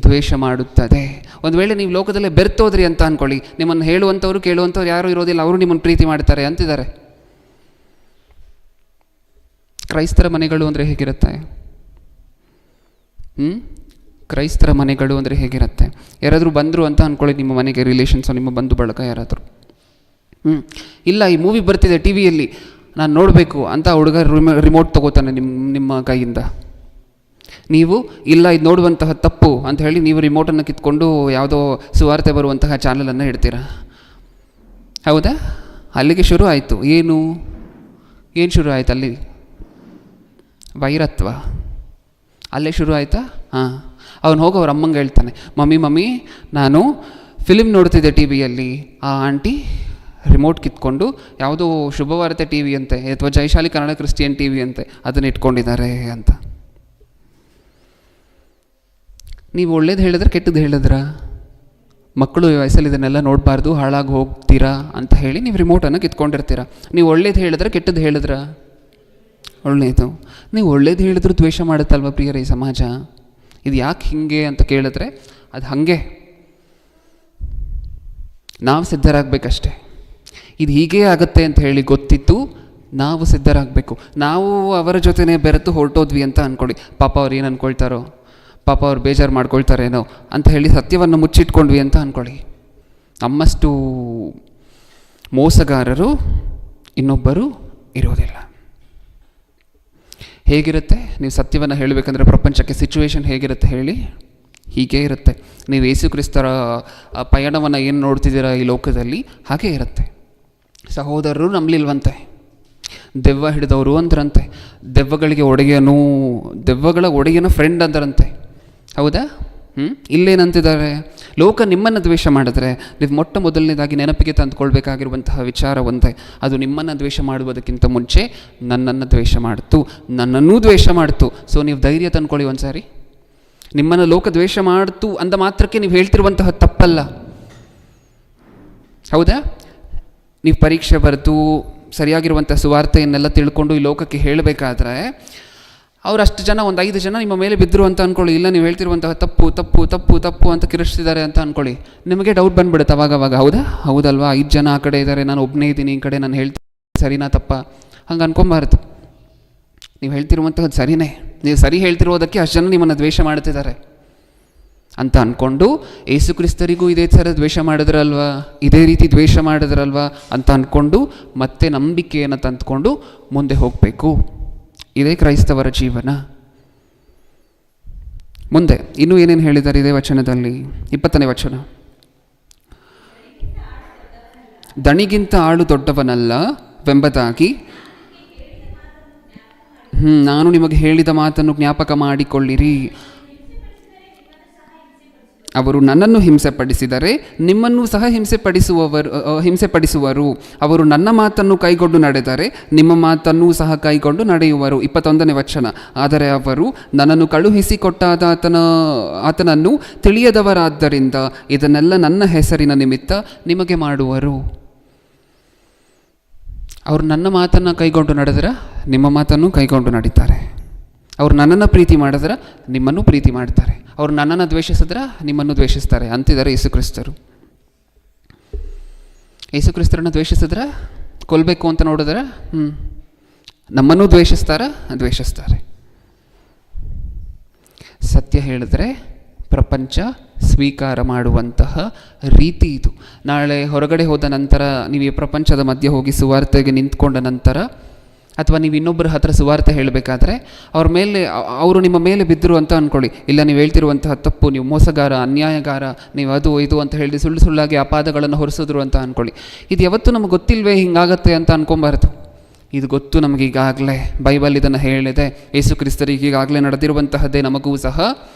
ದ್ವೇಷ ಮಾಡುತ್ತದೆ. ಒಂದು ವೇಳೆ ನೀವು ಲೋಕದಲ್ಲೇ ಬೆರ್ತೋದ್ರಿ ಅಂತ ಅಂದ್ಕೊಳ್ಳಿ, ನಿಮ್ಮನ್ನು ಹೇಳುವಂಥವ್ರು ಕೇಳುವಂಥವ್ರು ಯಾರೂ ಇರೋದಿಲ್ಲ, ಅವರು ನಿಮ್ಮನ್ನು ಪ್ರೀತಿ ಮಾಡ್ತಾರೆ ಅಂತಿದ್ದಾರೆ. ಕ್ರೈಸ್ತರ ಮನೆಗಳು ಅಂದರೆ ಹೇಗಿರುತ್ತೆ? ಕ್ರೈಸ್ತರ ಮನೆಗಳು ಅಂದರೆ ಹೇಗಿರುತ್ತೆ? ಯಾರಾದರೂ ಬಂದರು ಅಂತ ಅಂದ್ಕೊಳ್ಳಿ ನಿಮ್ಮ ಮನೆಗೆ, ರಿಲೇಷನ್ಸು, ನಿಮ್ಮ ಬಂಧು ಬಳಗ ಯಾರಾದರೂ. ಇಲ್ಲ, ಈ ಮೂವಿ ಬರ್ತಿದೆ ಟಿ ವಿಯಲ್ಲಿ, ನಾನು ನೋಡಬೇಕು ಅಂತ ಹುಡುಗ ರಿಮೋಟ್ ತೊಗೋತಾನೆ ನಿಮ್ಮ ಕೈಯಿಂದ. ನೀವು ಇಲ್ಲ, ಇದು ನೋಡುವಂತಹ ತಪ್ಪು ಅಂತ ಹೇಳಿ ನೀವು ರಿಮೋಟನ್ನು ಕಿತ್ಕೊಂಡು ಯಾವುದೋ ಸುವಾರ್ತೆ ಬರುವಂತಹ ಚಾನಲನ್ನು ಇಡ್ತೀರ. ಹೌದಾ? ಅಲ್ಲಿಗೆ ಶುರು ಆಯಿತು. ಏನು ಶುರು ಆಯಿತು ಅಲ್ಲಿ? ವೈರತ್ವ ಅಲ್ಲೇ ಶುರು ಆಯಿತಾ? ಅವನು ಹೋಗಿ ಅವ್ರ ಅಮ್ಮಂಗೆ ಹೇಳ್ತಾನೆ, ಮಮ್ಮಿ ನಾನು ಫಿಲಿಮ್ ನೋಡ್ತಿದ್ದೆ ಟಿ ವಿಯಲ್ಲಿ, ಆ ಆಂಟಿ ರಿಮೋಟ್ ಕಿತ್ಕೊಂಡು ಯಾವುದೋ ಶುಭವಾರ್ತೆ ಟಿ ವಿ ಅಂತೆ ಅಥವಾ ಜಯಶಾಲಿ ಕನ್ನಡ ಕ್ರಿಶ್ಚಿಯನ್ ಟಿ ವಿ ಅಂತೆ ಅದನ್ನು ಇಟ್ಕೊಂಡಿದ್ದಾರೆ ಅಂತ. ನೀವು ಒಳ್ಳೇದು ಹೇಳಿದ್ರೆ ಕೆಟ್ಟದ್ದು ಹೇಳಿದ್ರ? ಮಕ್ಕಳು ಈ ವಯಸ್ಸಲ್ಲಿ ಇದನ್ನೆಲ್ಲ ನೋಡಬಾರ್ದು, ಹಾಳಾಗಿ ಹೋಗ್ತೀರಾ ಅಂತ ಹೇಳಿ ನೀವು ರಿಮೋಟನ್ನು ಕಿತ್ಕೊಂಡಿರ್ತೀರ. ನೀವು ಒಳ್ಳೇದು ಹೇಳಿದ್ರೆ ಕೆಟ್ಟದ್ದು ಹೇಳಿದ್ರ? ಒಳ್ಳೆಯದು. ನೀವು ಒಳ್ಳೇದು ಹೇಳಿದ್ರು ದ್ವೇಷ ಮಾಡುತ್ತಲ್ವ ಪ್ರಿಯರೇ ಈ ಸಮಾಜ? ಇದು ಯಾಕೆ ಹೀಗೆ ಅಂತ ಕೇಳಿದ್ರೆ ಅದು ಹಾಗೆ. ನಾವು ಸಿದ್ಧರಾಗಬೇಕಷ್ಟೆ. ಇದು ಹೀಗೇ ಆಗುತ್ತೆ ಅಂತ ಹೇಳಿ ಗೊತ್ತಿತ್ತು, ನಾವು ಸಿದ್ಧರಾಗಬೇಕು. ನಾವು ಅವರ ಜೊತೆನೇ ಬೆರೆತು ಹೊರಟೋದ್ವಿ ಅಂತ ಅಂದ್ಕೊಳ್ಳಿ, ಪಾಪ ಅವ್ರು ಏನು ಅಂದ್ಕೊಳ್ತಾರೋ, ಪಾಪ ಅವ್ರು ಬೇಜಾರು ಮಾಡ್ಕೊಳ್ತಾರೇನೋ ಅಂತ ಹೇಳಿ ಸತ್ಯವನ್ನು ಮುಚ್ಚಿಟ್ಕೊಂಡ್ವಿ ಅಂತ ಅಂದ್ಕೊಳ್ಳಿ. ನಮ್ಮಷ್ಟು ಮೋಸಗಾರರು ಇನ್ನೊಬ್ಬರು ಇರೋದಿಲ್ಲ. ಹೇಗಿರುತ್ತೆ ನೀವು ಸತ್ಯವನ್ನು ಹೇಳಬೇಕಂದ್ರೆ ಪ್ರಪಂಚಕ್ಕೆ ಸಿಚುವೇಶನ್ ಹೇಗಿರುತ್ತೆ ಹೇಳಿ? ಹೀಗೇ ಇರುತ್ತೆ. ನೀವು ಯೇಸು ಕ್ರಿಸ್ತರ ಪಯಣವನ್ನು ಏನು ನೋಡ್ತಿದ್ದೀರಾ ಈ ಲೋಕದಲ್ಲಿ, ಹಾಗೇ ಇರುತ್ತೆ. ಸಹೋದರರು ನಂಬಲಿಲ್ವಂತೆ, ದೆವ್ವ ಹಿಡಿದವರು ಅಂದ್ರಂತೆ, ದೆವ್ವಗಳ ಒಡೆಯನ ಫ್ರೆಂಡ್ ಅಂದರಂತೆ. ಹೌದಾ? ಇಲ್ಲೇನಂತಿದ್ದಾರೆ? ಲೋಕ ನಿಮ್ಮನ್ನು ದ್ವೇಷ ಮಾಡಿದ್ರೆ ನೀವು ಮೊದಲನೇದಾಗಿ ನೆನಪಿಗೆ ತಂದುಕೊಳ್ಬೇಕಾಗಿರುವಂತಹ ವಿಚಾರ ಒಂದೇ, ಅದು ನಿಮ್ಮನ್ನು ದ್ವೇಷ ಮಾಡುವುದಕ್ಕಿಂತ ಮುಂಚೆ ನನ್ನನ್ನು ದ್ವೇಷ ಮಾಡ್ತು, ನನ್ನನ್ನೂ ದ್ವೇಷ ಮಾಡ್ತು. ಸೊ ನೀವು ಧೈರ್ಯ ತಂದ್ಕೊಳ್ಳಿ ಒಂದು ಸಾರಿ. ನಿಮ್ಮನ್ನು ಲೋಕ ದ್ವೇಷ ಮಾಡ್ತು ಅಂದ ಮಾತ್ರಕ್ಕೆ ನೀವು ಹೇಳ್ತಿರುವಂತಹ ತಪ್ಪಲ್ಲ. ಹೌದಾ? ನೀವು ಪರೀಕ್ಷೆ ಬರೆದು ಸರಿಯಾಗಿರುವಂಥ ಸುವಾರ್ತೆಯನ್ನೆಲ್ಲ ತಿಳ್ಕೊಂಡು ಈ ಲೋಕಕ್ಕೆ ಹೇಳಬೇಕಾದ್ರೆ ಅವ್ರು ಅಷ್ಟು ಜನ, ಒಂದು 5 ಜನ ನಿಮ್ಮ ಮೇಲೆ ಬಿದ್ದರು ಅಂತ ಅಂದ್ಕೊಳ್ಳಿ. ಇಲ್ಲ, ನೀವು ಹೇಳ್ತಿರುವಂತಹ ತಪ್ಪು ತಪ್ಪು ತಪ್ಪು ತಪ್ಪು ಅಂತ ಕಿರಿಸ್ತಿದ್ದಾರೆ ಅಂತ ಅಂದ್ಕೊಳ್ಳಿ. ನಿಮಗೆ ಡೌಟ್ ಬಂದುಬಿಡುತ್ತೆ ಅವಾಗವಾಗ. ಹೌದಲ್ವಾ, 5 ಜನ ಆ ಕಡೆ ಇದ್ದಾರೆ, ನಾನು ಒಬ್ಬನೇ ಇದ್ದೀನಿ ಈ ಕಡೆ, ನಾನು ಹೇಳ್ತೀನಿ ಸರಿನಾ ತಪ್ಪ, ಹಂಗೆ ಅನ್ಕೊಬಾರ್ದು. ನೀವು ಹೇಳ್ತಿರುವಂತಹದ್ದು ಸರಿನೇ, ನೀವು ಸರಿ ಹೇಳ್ತಿರೋದಕ್ಕೆ ಅಷ್ಟು ಜನ ನಿಮ್ಮನ್ನು ದ್ವೇಷ ಮಾಡ್ತಿದ್ದಾರೆ ಅಂತ ಅಂದ್ಕೊಂಡು ಯೇಸು ಕ್ರಿಸ್ತರಿಗೂ ಇದೇ ಥರ ದ್ವೇಷ ಮಾಡಿದ್ರಲ್ವಾ, ಇದೇ ರೀತಿ ದ್ವೇಷ ಮಾಡಿದ್ರಲ್ವಾ ಅಂತ ಅಂದ್ಕೊಂಡು ಮತ್ತೆ ನಂಬಿಕೆಯನ್ನು ತಂದುಕೊಂಡು ಮುಂದೆ ಹೋಗಬೇಕು. ಇದೇ ಕ್ರೈಸ್ತವರ ಜೀವನ. ಮುಂದೆ ಇನ್ನೂ ಏನೇನು ಹೇಳಿದ್ದಾರೆ ಇದೇ ವಚನದಲ್ಲಿ? 20ನೇ ವಚನ. ದಣಿಗಿಂತ ಆಳು ದೊಡ್ಡವನಲ್ಲವೆಂಬುದಾಗಿ ನಾನು ನಿಮಗೆ ಹೇಳಿದ ಮಾತನ್ನು ಜ್ಞಾಪಕ ಮಾಡಿಕೊಳ್ಳಿರಿ. ಅವರು ನನ್ನನ್ನು ಹಿಂಸೆಪಡಿಸಿದರೆ ನಿಮ್ಮನ್ನೂ ಸಹ ಹಿಂಸೆಪಡಿಸುವರು. ಅವರು ನನ್ನ ಮಾತನ್ನು ಕೈಗೊಂಡು ನಡೆದರೆ ನಿಮ್ಮ ಮಾತನ್ನೂ ಸಹ ಕೈಗೊಂಡು ನಡೆಯುವರು. 21ನೇ ವಚನ. ಆದರೆ ಅವರು ನನ್ನನ್ನು ಕಳುಹಿಸಿಕೊಟ್ಟಾದ ಆತನನ್ನು ತಿಳಿಯದವರಾದ್ದರಿಂದ ಇದನ್ನೆಲ್ಲ ನನ್ನ ಹೆಸರಿನ ನಿಮಿತ್ತ ನಿಮಗೆ ಮಾಡುವರು. ಅವರು ನನ್ನ ಮಾತನ್ನು ಕೈಗೊಂಡು ನಡೆದರೆ ನಿಮ್ಮ ಮಾತನ್ನು ಕೈಗೊಂಡು ನಡೀತಾರೆ. ಅವ್ರು ನನ್ನನ್ನು ಪ್ರೀತಿ ಮಾಡಿದ್ರೆ ನಿಮ್ಮನ್ನು ಪ್ರೀತಿ ಮಾಡ್ತಾರೆ. ಅವ್ರು ನನ್ನನ್ನು ದ್ವೇಷಿಸಿದ್ರೆ ನಿಮ್ಮನ್ನು ದ್ವೇಷಿಸ್ತಾರೆ ಅಂತಿದ್ದಾರೆ ಯೇಸು ಕ್ರಿಸ್ತರು. ಯೇಸು ಕ್ರಿಸ್ತರನ್ನು ದ್ವೇಷಿಸಿದ್ರೆ ಕೊಲ್ಲಬೇಕು ಅಂತ ನೋಡಿದ್ರೆ ನಮ್ಮನ್ನು ದ್ವೇಷಿಸ್ತಾರೆ. ಸತ್ಯ ಹೇಳಿದ್ರೆ ಪ್ರಪಂಚ ಸ್ವೀಕಾರ ಮಾಡುವಂತಹ ರೀತಿ ಇದು. ನಾಳೆ ಹೊರಗಡೆ ಹೋದ ನಂತರ ನೀವು ಈ ಪ್ರಪಂಚದ ಮಧ್ಯೆ ಹೋಗಿ ಸುವಾರ್ತೆಗೆ ನಿಂತ್ಕೊಂಡ ನಂತರ, ಅಥವಾ ನೀವು ಇನ್ನೊಬ್ಬರ ಹತ್ರ ಸುವಾರ್ತೆ ಹೇಳಬೇಕಾದ್ರೆ ಅವರು ನಿಮ್ಮ ಮೇಲೆ ಬಿದ್ದರು ಅಂತ ಅಂದ್ಕೊಳ್ಳಿ. ಇಲ್ಲ, ನೀವು ಹೇಳ್ತಿರುವಂತಹ ತಪ್ಪು, ನೀವು ಮೋಸಗಾರ, ಅನ್ಯಾಯಗಾರ, ನೀವು ಅದು ಇದು ಅಂತ ಹೇಳಿ ಸುಳ್ಳಾಗಿ ಅಪಾದಗಳನ್ನು ಹೊರಿಸಿದ್ರು ಅಂತ ಅಂದ್ಕೊಳ್ಳಿ. ಇದು ಯಾವತ್ತೂ ನಮಗೆ ಗೊತ್ತಿಲ್ವೇ ಹಿಂಗಾಗತ್ತೆ ಅಂತ ಅನ್ಕೊಬಾರ್ದು. ಇದು ಗೊತ್ತು ನಮಗೆ ಈಗಾಗಲೇ, ಬೈಬಲ್ ಇದನ್ನು ಹೇಳಿದೆ. ಯೇಸು ಕ್ರಿಸ್ತರಿಗೆ ಈಗಾಗಲೇ ನಡೆದಿರುವಂತಹದ್ದೇ ನಮಗೂ ಸಹ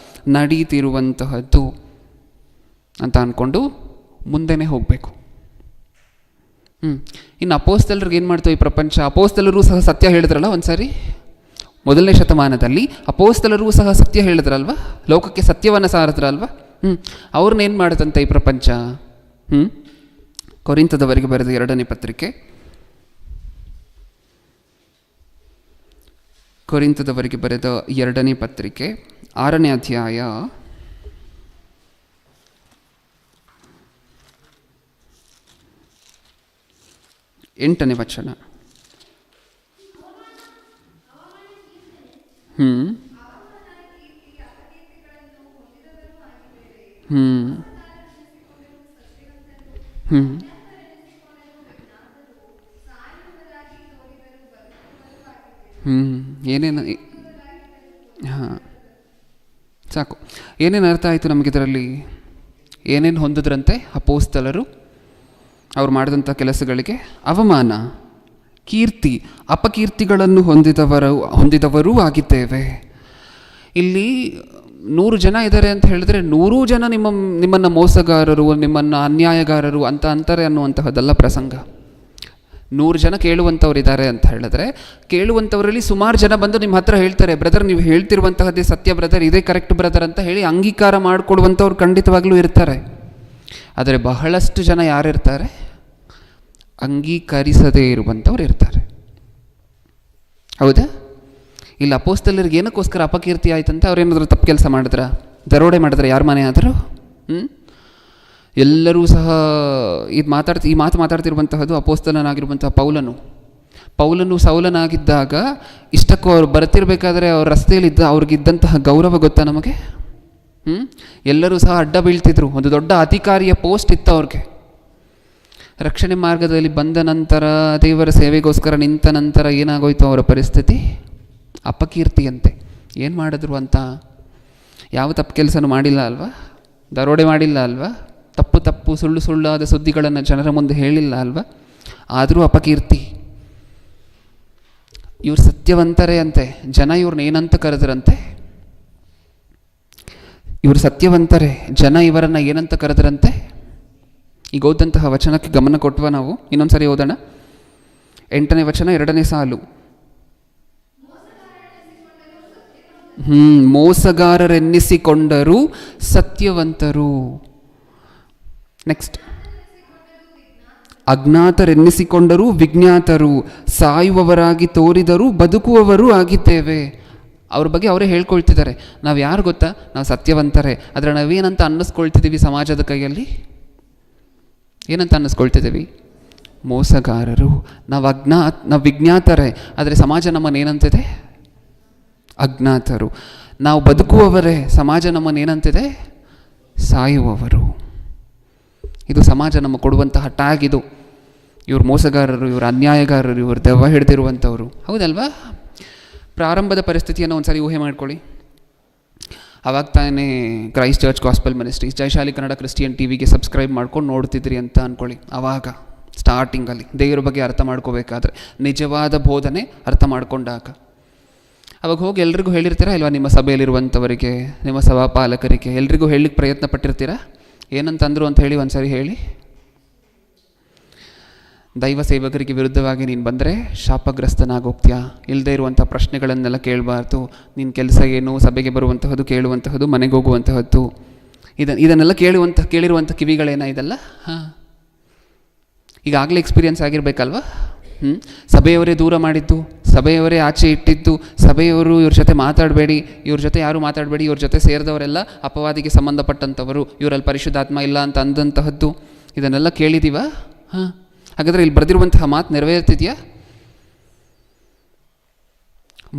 ನಡೀತಿರುವಂತಹದ್ದು ಅಂತ ಅಂದ್ಕೊಂಡು ಮುಂದೆನೇ ಹೋಗಬೇಕು. ಇನ್ನು ಅಪೋಸ್ತಲರಿಗೆ ಏನು ಮಾಡ್ತೇವೆ ಈ ಪ್ರಪಂಚ? ಅಪೋಸ್ತಲರು ಸಹ ಸತ್ಯ ಹೇಳಿದ್ರಲ್ಲ ಒಂದು ಸಾರಿ, ಮೊದಲನೇ ಶತಮಾನದಲ್ಲಿ ಅಪೋಸ್ತಲರು ಸಹ ಸತ್ಯ ಹೇಳಿದ್ರಲ್ವ, ಲೋಕಕ್ಕೆ ಸತ್ಯವನ್ನು ಸಾರಿದ್ರಲ್ವ. ಅವ್ರನ್ನೇನು ಮಾಡುತ್ತಂತೆ ಈ ಪ್ರಪಂಚ? ಕೊರಿಂಥದವರಿಗೆ ಬರೆದ 2ನೇ ಪತ್ರಿಕೆ, ಕೊರಿಂಥದವರಿಗೆ ಬರೆದ 2ನೇ ಪತ್ರಿಕೆ 6ನೇ ಅಧ್ಯಾಯ 8ನೇ ವಚನ. ಏನೇನು ಹಾಂ ಸಾಕು. ಏನೇನು ಅರ್ಥ ಆಯಿತು ನಮಗಿದರಲ್ಲಿ? ಏನೇನು ಹೊಂದಿದ್ರಂತೆ ಅಪೋಸ್ತಲರು? ಅವ್ರು ಮಾಡಿದಂಥ ಕೆಲಸಗಳಿಗೆ ಅವಮಾನ, ಕೀರ್ತಿ, ಅಪಕೀರ್ತಿಗಳನ್ನು ಹೊಂದಿದವರೂ ಆಗಿದ್ದೇವೆ. ಇಲ್ಲಿ 100 ಜನ ಇದ್ದಾರೆ ಅಂತ ಹೇಳಿದ್ರೆ 100 ಜನ ನಿಮ್ಮನ್ನು ಮೋಸಗಾರರು, ನಿಮ್ಮನ್ನು ಅನ್ಯಾಯಗಾರರು ಅಂತ ಅಂತಾರೆ ಅನ್ನುವಂತಹದ್ದಲ್ಲ ಪ್ರಸಂಗ. 100 ಜನ ಕೇಳುವಂಥವ್ರಿದ್ದಾರೆ ಅಂತ ಹೇಳಿದ್ರೆ, ಕೇಳುವಂಥವರಲ್ಲಿ ಸುಮಾರು ಜನ ಬಂದು ನಿಮ್ಮ ಹತ್ರ ಹೇಳ್ತಾರೆ, ಬ್ರದರ್ ನೀವು ಹೇಳ್ತಿರುವಂತಹದ್ದೇ ಸತ್ಯ ಬ್ರದರ್, ಇದೇ ಕರೆಕ್ಟ್ ಬ್ರದರ್ ಅಂತ ಹೇಳಿ ಅಂಗೀಕಾರ ಮಾಡಿಕೊಡುವಂಥವ್ರು ಖಂಡಿತವಾಗ್ಲೂ ಇರ್ತಾರೆ. ಆದರೆ ಬಹಳಷ್ಟು ಜನ ಯಾರಿರ್ತಾರೆ? ಅಂಗೀಕರಿಸದೇ ಇರುವಂಥವ್ರು ಇರ್ತಾರೆ. ಹೌದಾ? ಇಲ್ಲಿ ಅಪೋಸ್ತಲರಿಗೆ ಏನಕ್ಕೋಸ್ಕರ ಅಪಕೀರ್ತಿ ಆಯ್ತಂತೆ? ಅವ್ರೇನಾದರೂ ತಪ್ಪು ಕೆಲಸ ಮಾಡಿದ್ರ? ದರೋಡೆ ಮಾಡಿದ್ರೆ? ಯಾರ ಮನೆ ಆದರೂ? ಎಲ್ಲರೂ ಸಹ ಈ ಮಾತು ಮಾತಾಡ್ತಿರುವಂತಹದ್ದು ಅಪೋಸ್ತಲನಾಗಿರುವಂತಹ ಪೌಲನು ಸೌಲನಾಗಿದ್ದಾಗ ಇಷ್ಟಕ್ಕೂ ಅವ್ರು ಬರ್ತಿರ್ಬೇಕಾದ್ರೆ ಅವ್ರ ರಸ್ತೆಯಲ್ಲಿದ್ದ ಅವ್ರಿಗಿದ್ದಂತಹ ಗೌರವ ಗೊತ್ತಾ ನಮಗೆ? ಎಲ್ಲರೂ ಸಹ ಅಡ್ಡ ಬೀಳ್ತಿದ್ರು. ಒಂದು ದೊಡ್ಡ ಅಧಿಕಾರಿಯ ಪೋಸ್ಟ್ ಇತ್ತು ಅವ್ರಿಗೆ. ರಕ್ಷಣೆ ಮಾರ್ಗದಲ್ಲಿ ಬಂದ ನಂತರ, ದೇವರ ಸೇವೆಗೋಸ್ಕರ ನಿಂತ ನಂತರ ಏನಾಗೋಯ್ತು ಅವರ ಪರಿಸ್ಥಿತಿ? ಅಪಕೀರ್ತಿಯಂತೆ. ಏನು ಮಾಡಿದ್ರು ಅಂತ? ಯಾವ ತಪ್ಪು ಕೆಲಸನೂ ಮಾಡಿಲ್ಲ ಅಲ್ವಾ? ದರೋಡೆ ಮಾಡಿಲ್ಲ ಅಲ್ವಾ? ತಪ್ಪು ಸುಳ್ಳಾದ ಸುದ್ದಿಗಳನ್ನು ಜನರ ಮುಂದೆ ಹೇಳಿಲ್ಲ ಅಲ್ವಾ? ಆದರೂ ಅಪಕೀರ್ತಿ. ಇವ್ರು ಸತ್ಯವಂತರೇ ಅಂತೆ. ಜನ ಇವ್ರನ್ನ ಏನಂತ ಕರೆದ್ರಂತೆ? ಇವರು ಸತ್ಯವಂತರೇ. ಜನ ಇವರನ್ನು ಏನಂತ ಕರೆದ್ರಂತೆ? ಈಗ ಓದಂತಹ ವಚನಕ್ಕೆ ಗಮನ ಕೊಟ್ಟವ ನಾವು. ಇನ್ನೊಂದು ಸರಿ ಓದೋಣ. 8ನೇ ವಚನ 2ನೇ ಸಾಲು. ಮೋಸಗಾರರೆನ್ನಿಸಿಕೊಂಡರೂ ಸತ್ಯವಂತರು. ನೆಕ್ಸ್ಟ್, ಅಜ್ಞಾತರೆನ್ನಿಸಿಕೊಂಡರೂ ವಿಜ್ಞಾತರು, ಸಾಯುವವರಾಗಿ ತೋರಿದರೂ ಬದುಕುವವರು ಆಗಿದ್ದೇವೆ. ಅವ್ರ ಬಗ್ಗೆ ಅವರೇ ಹೇಳ್ಕೊಳ್ತಿದ್ದಾರೆ. ನಾವು ಯಾರು ಗೊತ್ತಾ? ನಾವು ಸತ್ಯವಂತರೇ. ಆದರೆ ನಾವೇನಂತ ಅನ್ನಿಸ್ಕೊಳ್ತಿದ್ದೀವಿ ಸಮಾಜದ ಕೈಯಲ್ಲಿ? ಏನಂತ ಅನ್ನಿಸ್ಕೊಳ್ತಿದ್ದೀವಿ? ಮೋಸಗಾರರು. ನಾವು ವಿಜ್ಞಾತರೇ, ಆದರೆ ಸಮಾಜ ನಮ್ಮನ್ನೇನಂತಿದೆ? ಅಜ್ಞಾತರು. ನಾವು ಬದುಕುವವರೇ, ಸಮಾಜ ನಮ್ಮನ್ನೇನಂತಿದೆ? ಸಾಯುವವರು. ಇದು ಸಮಾಜ ನಮ್ಮ ಕೊಡುವಂತಹ ಟ್ಯಾಗ್. ಇದು ಇವ್ರು ಮೋಸಗಾರರು, ಇವರು ಅನ್ಯಾಯಗಾರರು, ಇವರು ದೆವ್ವ ಹಿಡಿದಿರುವಂಥವ್ರು. ಹೌದಲ್ವಾ? ಪ್ರಾರಂಭದ ಪರಿಸ್ಥಿತಿಯನ್ನು ಒಂದು ಸಾರಿ ಊಹೆ ಮಾಡ್ಕೊಳ್ಳಿ. ಆವಾಗ ತಾನೇ ಕ್ರೈಸ್ಟ್ ಚರ್ಚ್ ಗಾಸ್ಪಲ್ ಮಿನಿಸ್ಟ್ರೀಸ್, ಜಯಶಾಲಿ ಕನ್ನಡ ಕ್ರಿಸ್ಟಿಯನ್ ಟಿವಿಗೆ ಸಬ್ಸ್ಕ್ರೈಬ್ ಮಾಡ್ಕೊಂಡು ನೋಡ್ತಿದ್ರಿ ಅಂತ ಅಂದ್ಕೊಳ್ಳಿ. ಆವಾಗ ಸ್ಟಾರ್ಟಿಂಗಲ್ಲಿ ದೇವರ ಬಗ್ಗೆ ಅರ್ಥ ಮಾಡ್ಕೋಬೇಕಾದ್ರೆ, ನಿಜವಾದ ಬೋಧನೆ ಅರ್ಥ ಮಾಡ್ಕೊಂಡಾಗ ಅವಾಗ ಹೋಗಿ ಎಲ್ರಿಗೂ ಹೇಳಿರ್ತೀರಾ ಇಲ್ವಾ? ನಿಮ್ಮ ಸಭೆಯಲ್ಲಿರುವಂಥವರಿಗೆ, ನಿಮ್ಮ ಸಭಾಪಾಲಕರಿಗೆ ಎಲ್ರಿಗೂ ಹೇಳಲಿಕ್ಕೆ ಪ್ರಯತ್ನ ಪಟ್ಟಿರ್ತೀರಾ? ಏನಂತಂದರು ಅಂತ ಹೇಳಿ ಒಂದು ಸಾರಿ ಹೇಳಿ. ದೈವ ಸೇವಕರಿಗೆ ವಿರುದ್ಧವಾಗಿ ನೀನು ಬಂದರೆ ಶಾಪಗ್ರಸ್ತನಾಗೋಗ್ತೀಯಾ? ಇಲ್ಲದೇ ಇರುವಂಥ ಪ್ರಶ್ನೆಗಳನ್ನೆಲ್ಲ ಕೇಳಬಾರ್ದು. ನಿನ್ನ ಕೆಲಸ ಏನು? ಸಭೆಗೆ ಬರುವಂತಹದ್ದು, ಕೇಳುವಂತಹದ್ದು, ಮನೆಗೆ ಹೋಗುವಂತಹದ್ದು, ಇದನ್ನೆಲ್ಲ ಕೇಳಿರುವಂಥ ಕಿವಿಗಳೇನ ಇದೆಲ್ಲ? ಹಾಂ, ಈಗಾಗಲೇ ಎಕ್ಸ್ಪೀರಿಯನ್ಸ್ ಆಗಿರಬೇಕಲ್ವ? ಸಭೆಯವರೇ ದೂರ ಮಾಡಿದ್ದು, ಸಭೆಯವರೇ ಆಚೆ ಇಟ್ಟಿದ್ದು, ಸಭೆಯವರು ಇವ್ರ ಜೊತೆ ಮಾತಾಡಬೇಡಿ, ಇವ್ರ ಜೊತೆ ಯಾರೂ ಮಾತಾಡಬೇಡಿ, ಇವ್ರ ಜೊತೆ ಸೇರಿದವರೆಲ್ಲ ಅಪವಾದಿಗೆ ಸಂಬಂಧಪಟ್ಟಂಥವರು, ಇವರಲ್ಲಿ ಪರಿಶುದ್ಧಾತ್ಮ ಇಲ್ಲ ಅಂತ ಅಂದಂತಹದ್ದು, ಇದನ್ನೆಲ್ಲ ಕೇಳಿದ್ದೀವ? ಹಾಂ, ಹಾಗಾದರೆ ಇಲ್ಲಿ ಬರೆದಿರುವಂತಹ ಮಾತು ನೆರವೇರ್ತಿದೆಯಾ?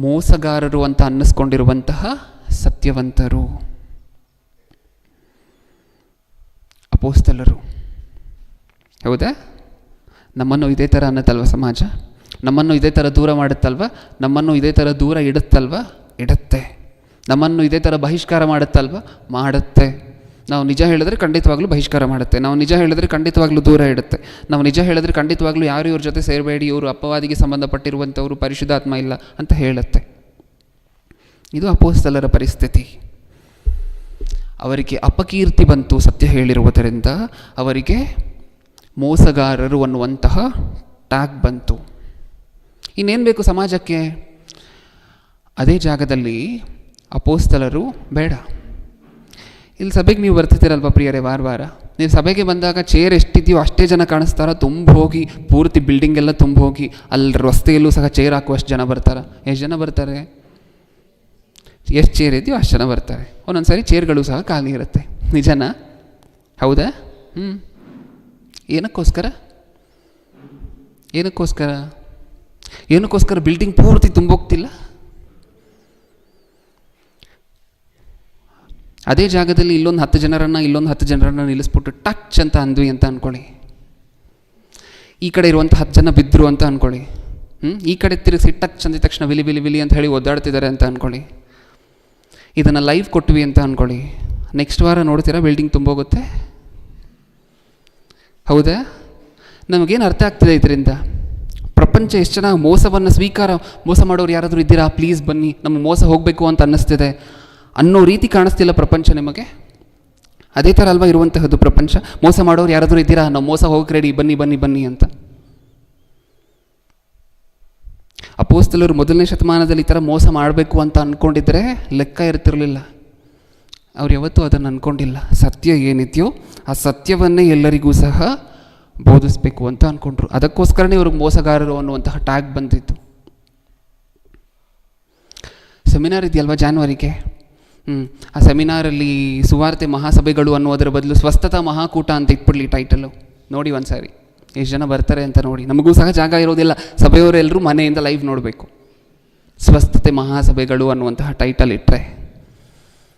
ಮೋಸಗಾರರು ಅಂತ ಅನ್ನಿಸ್ಕೊಂಡಿರುವಂತಹ ಸತ್ಯವಂತರು ಅಪೋಸ್ತಲರು. ಹೌದಾ? ನಮ್ಮನ್ನು ಇದೇ ಥರ ಅನ್ನತ್ತಲ್ವ ಸಮಾಜ? ನಮ್ಮನ್ನು ಇದೇ ಥರ ದೂರ ಮಾಡುತ್ತಲ್ವ? ನಮ್ಮನ್ನು ಇದೇ ಥರ ದೂರ ಇಡುತ್ತಲ್ವ? ಇಡುತ್ತೆ. ನಮ್ಮನ್ನು ಇದೇ ಥರ ಬಹಿಷ್ಕಾರ ಮಾಡುತ್ತಲ್ವ? ಮಾಡುತ್ತೆ. ನಾವು ನಿಜ ಹೇಳಿದ್ರೆ ಖಂಡಿತವಾಗ್ಲೂ ಬಹಿಷ್ಕಾರ ಮಾಡುತ್ತೆ, ನಾವು ನಿಜ ಹೇಳಿದ್ರೆ ಖಂಡಿತವಾಗ್ಲೂ ದೂರ ಇಡುತ್ತೆ, ನಾವು ನಿಜ ಹೇಳಿದ್ರೆ ಖಂಡಿತವಾಗ್ಲೂ ಯಾರು ಇವ್ರ ಜೊತೆ ಸೇರಬೇಡಿ, ಇವರು ಅಪವಾದಿಗೆ ಸಂಬಂಧಪಟ್ಟಿರುವಂಥವರು, ಪರಿಶುದ್ಧಾತ್ಮ ಇಲ್ಲ ಅಂತ ಹೇಳುತ್ತೆ. ಇದು ಅಪೊಸ್ತಲರ ಪರಿಸ್ಥಿತಿ. ಅವರಿಗೆ ಅಪಕೀರ್ತಿ ಬಂತು ಸತ್ಯ ಹೇಳಿರುವುದರಿಂದ, ಅವರಿಗೆ ಮೋಸಗಾರರು ಅನ್ನುವಂತಹ ಟ್ಯಾಗ್ ಬಂತು. ಇನ್ನೇನು ಬೇಕು ಸಮಾಜಕ್ಕೆ? ಅದೇ ಜಾಗದಲ್ಲಿ ಅಪೊಸ್ತಲರು ಬೇಡ. ಇಲ್ಲಿ ಸಭೆಗೆ ನೀವು ಬರ್ತಿದ್ದೀರಲ್ವ ಪ್ರಿಯರೇ, ವಾರ ನೀವು ಸಭೆಗೆ ಬಂದಾಗ ಚೇರ್ ಎಷ್ಟಿದೆಯೋ ಅಷ್ಟೇ ಜನ ಕಾಣಿಸ್ತಾರ, ತುಂಬ ಹೋಗಿ ಪೂರ್ತಿ ಬಿಲ್ಡಿಂಗ್ ಎಲ್ಲ ತುಂಬ ಹೋಗಿ ಅಲ್ಲಿ ರಸ್ತೆಯಲ್ಲೂ ಸಹ ಚೇರ್ ಹಾಕುವಷ್ಟು ಜನ ಬರ್ತಾರೆ. ಎಷ್ಟು ಜನ ಬರ್ತಾರೆ? ಎಷ್ಟು ಚೇರ್ ಇದೆಯೋ ಅಷ್ಟು ಜನ ಬರ್ತಾರೆ. ಒಂದೊಂದು ಸಾರಿ ಚೇರ್ಗಳು ಸಹ ಖಾಲಿ ಇರುತ್ತೆ. ನಿಜನಾ? ಹೌದಾ? ಏನಕ್ಕೋಸ್ಕರ ಬಿಲ್ಡಿಂಗ್ ಪೂರ್ತಿ ತುಂಬೋಗ್ತಿಲ್ಲ? ಅದೇ ಜಾಗದಲ್ಲಿ ಇಲ್ಲೊಂದು 10 ಜನರನ್ನು ನಿಲ್ಲಿಸ್ಬಿಟ್ಟು ಟಚ್ ಅಂತ ಅಂದ್ವಿ ಅಂತ ಅಂದ್ಕೊಳ್ಳಿ. ಈ ಕಡೆ ಇರುವಂಥ 10 ಜನ ಬಿದ್ದರು ಅಂತ ಅಂದ್ಕೊಳ್ಳಿ. ಈ ಕಡೆ ತಿರುಗಿಸಿ ಟಚ್ ಅಂದಿದ ತಕ್ಷಣ ವಿಲಿ ಅಂತ ಹೇಳಿ ಒದ್ದಾಡ್ತಿದ್ದಾರೆ ಅಂತ ಅಂದ್ಕೊಳ್ಳಿ. ಇದನ್ನು ಲೈವ್ ಕೊಟ್ವಿ ಅಂತ ಅಂದ್ಕೊಳ್ಳಿ. ನೆಕ್ಸ್ಟ್ ವಾರ ನೋಡ್ತೀರಾ ಬಿಲ್ಡಿಂಗ್ ತುಂಬೋಗುತ್ತೆ? ಹೌದಾ? ನಮಗೇನು ಅರ್ಥ ಆಗ್ತಿದೆ ಇದರಿಂದ? ಪ್ರಪಂಚ ಎಷ್ಟು ಚೆನ್ನಾಗಿ ಮೋಸ ಮಾಡೋರು ಯಾರಾದರೂ ಇದ್ದೀರಾ? ಪ್ಲೀಸ್ ಬನ್ನಿ, ನಮಗೆ ಮೋಸ ಹೋಗಬೇಕು ಅಂತ ಅನ್ನಿಸ್ತಿದೆ ಅನ್ನೋ ರೀತಿ ಕಾಣಿಸ್ತಿಲ್ಲ ಪ್ರಪಂಚ ನಿಮಗೆ? ಅದೇ ಥರ ಅಲ್ವಾ ಇರುವಂತಹದ್ದು ಪ್ರಪಂಚ? ಮೋಸ ಮಾಡೋರು ಯಾರಾದರೂ ಇದ್ದೀರಾ? ನಾವು ಮೋಸ ಹೋಗಕ್ಕೆ ರೆಡಿ, ಬನ್ನಿ ಅಂತ. ಅಪೊಸ್ತಲರು ಮೊದಲನೇ ಶತಮಾನದಲ್ಲಿ ಈ ಥರ ಮೋಸ ಮಾಡಬೇಕು ಅಂತ ಅಂದ್ಕೊಂಡಿದ್ರೆ ಲೆಕ್ಕ ಇರ್ತಿರಲಿಲ್ಲ. ಅವ್ರು ಯಾವತ್ತೂ ಅದನ್ನು ಅಂದ್ಕೊಂಡಿಲ್ಲ. ಸತ್ಯ ಏನಿದೆಯೋ ಆ ಸತ್ಯವನ್ನೇ ಎಲ್ಲರಿಗೂ ಸಹ ಬೋಧಿಸಬೇಕು ಅಂತ ಅಂದ್ಕೊಂಡ್ರು. ಅದಕ್ಕೋಸ್ಕರನೇ ಇವ್ರಿಗೆ ಮೋಸಗಾರರು ಅನ್ನುವಂತಹ ಟ್ಯಾಗ್ ಬಂದಿತ್ತು. ಸೆಮಿನಾರ್ ಇದೆಯಲ್ವ ಜಾನ್ವರಿಗೆ, ಆ ಸೆಮಿನಾರಲ್ಲಿ ಸುವಾರ್ತೆ ಮಹಾಸಭೆಗಳು ಅನ್ನೋದರ ಬದಲು ಸ್ವಸ್ಥತಾ ಮಹಾಕೂಟ ಅಂತ ಇಟ್ಬಿಡ್ಲಿ ಟೈಟಲ್ಲು. ನೋಡಿ ಒಂದು ಸಾರಿ ಎಷ್ಟು ಜನ ಬರ್ತಾರೆ ಅಂತ ನೋಡಿ. ನಮಗೂ ಸಹ ಜಾಗ ಇರೋದಿಲ್ಲ, ಸಭೆಯವರೆಲ್ಲರೂ ಮನೆಯಿಂದ ಲೈವ್ ನೋಡಬೇಕು. ಸ್ವಸ್ಥತೆ ಮಹಾಸಭೆಗಳು ಅನ್ನುವಂತಹ ಟೈಟಲ್ ಇಟ್ಟರೆ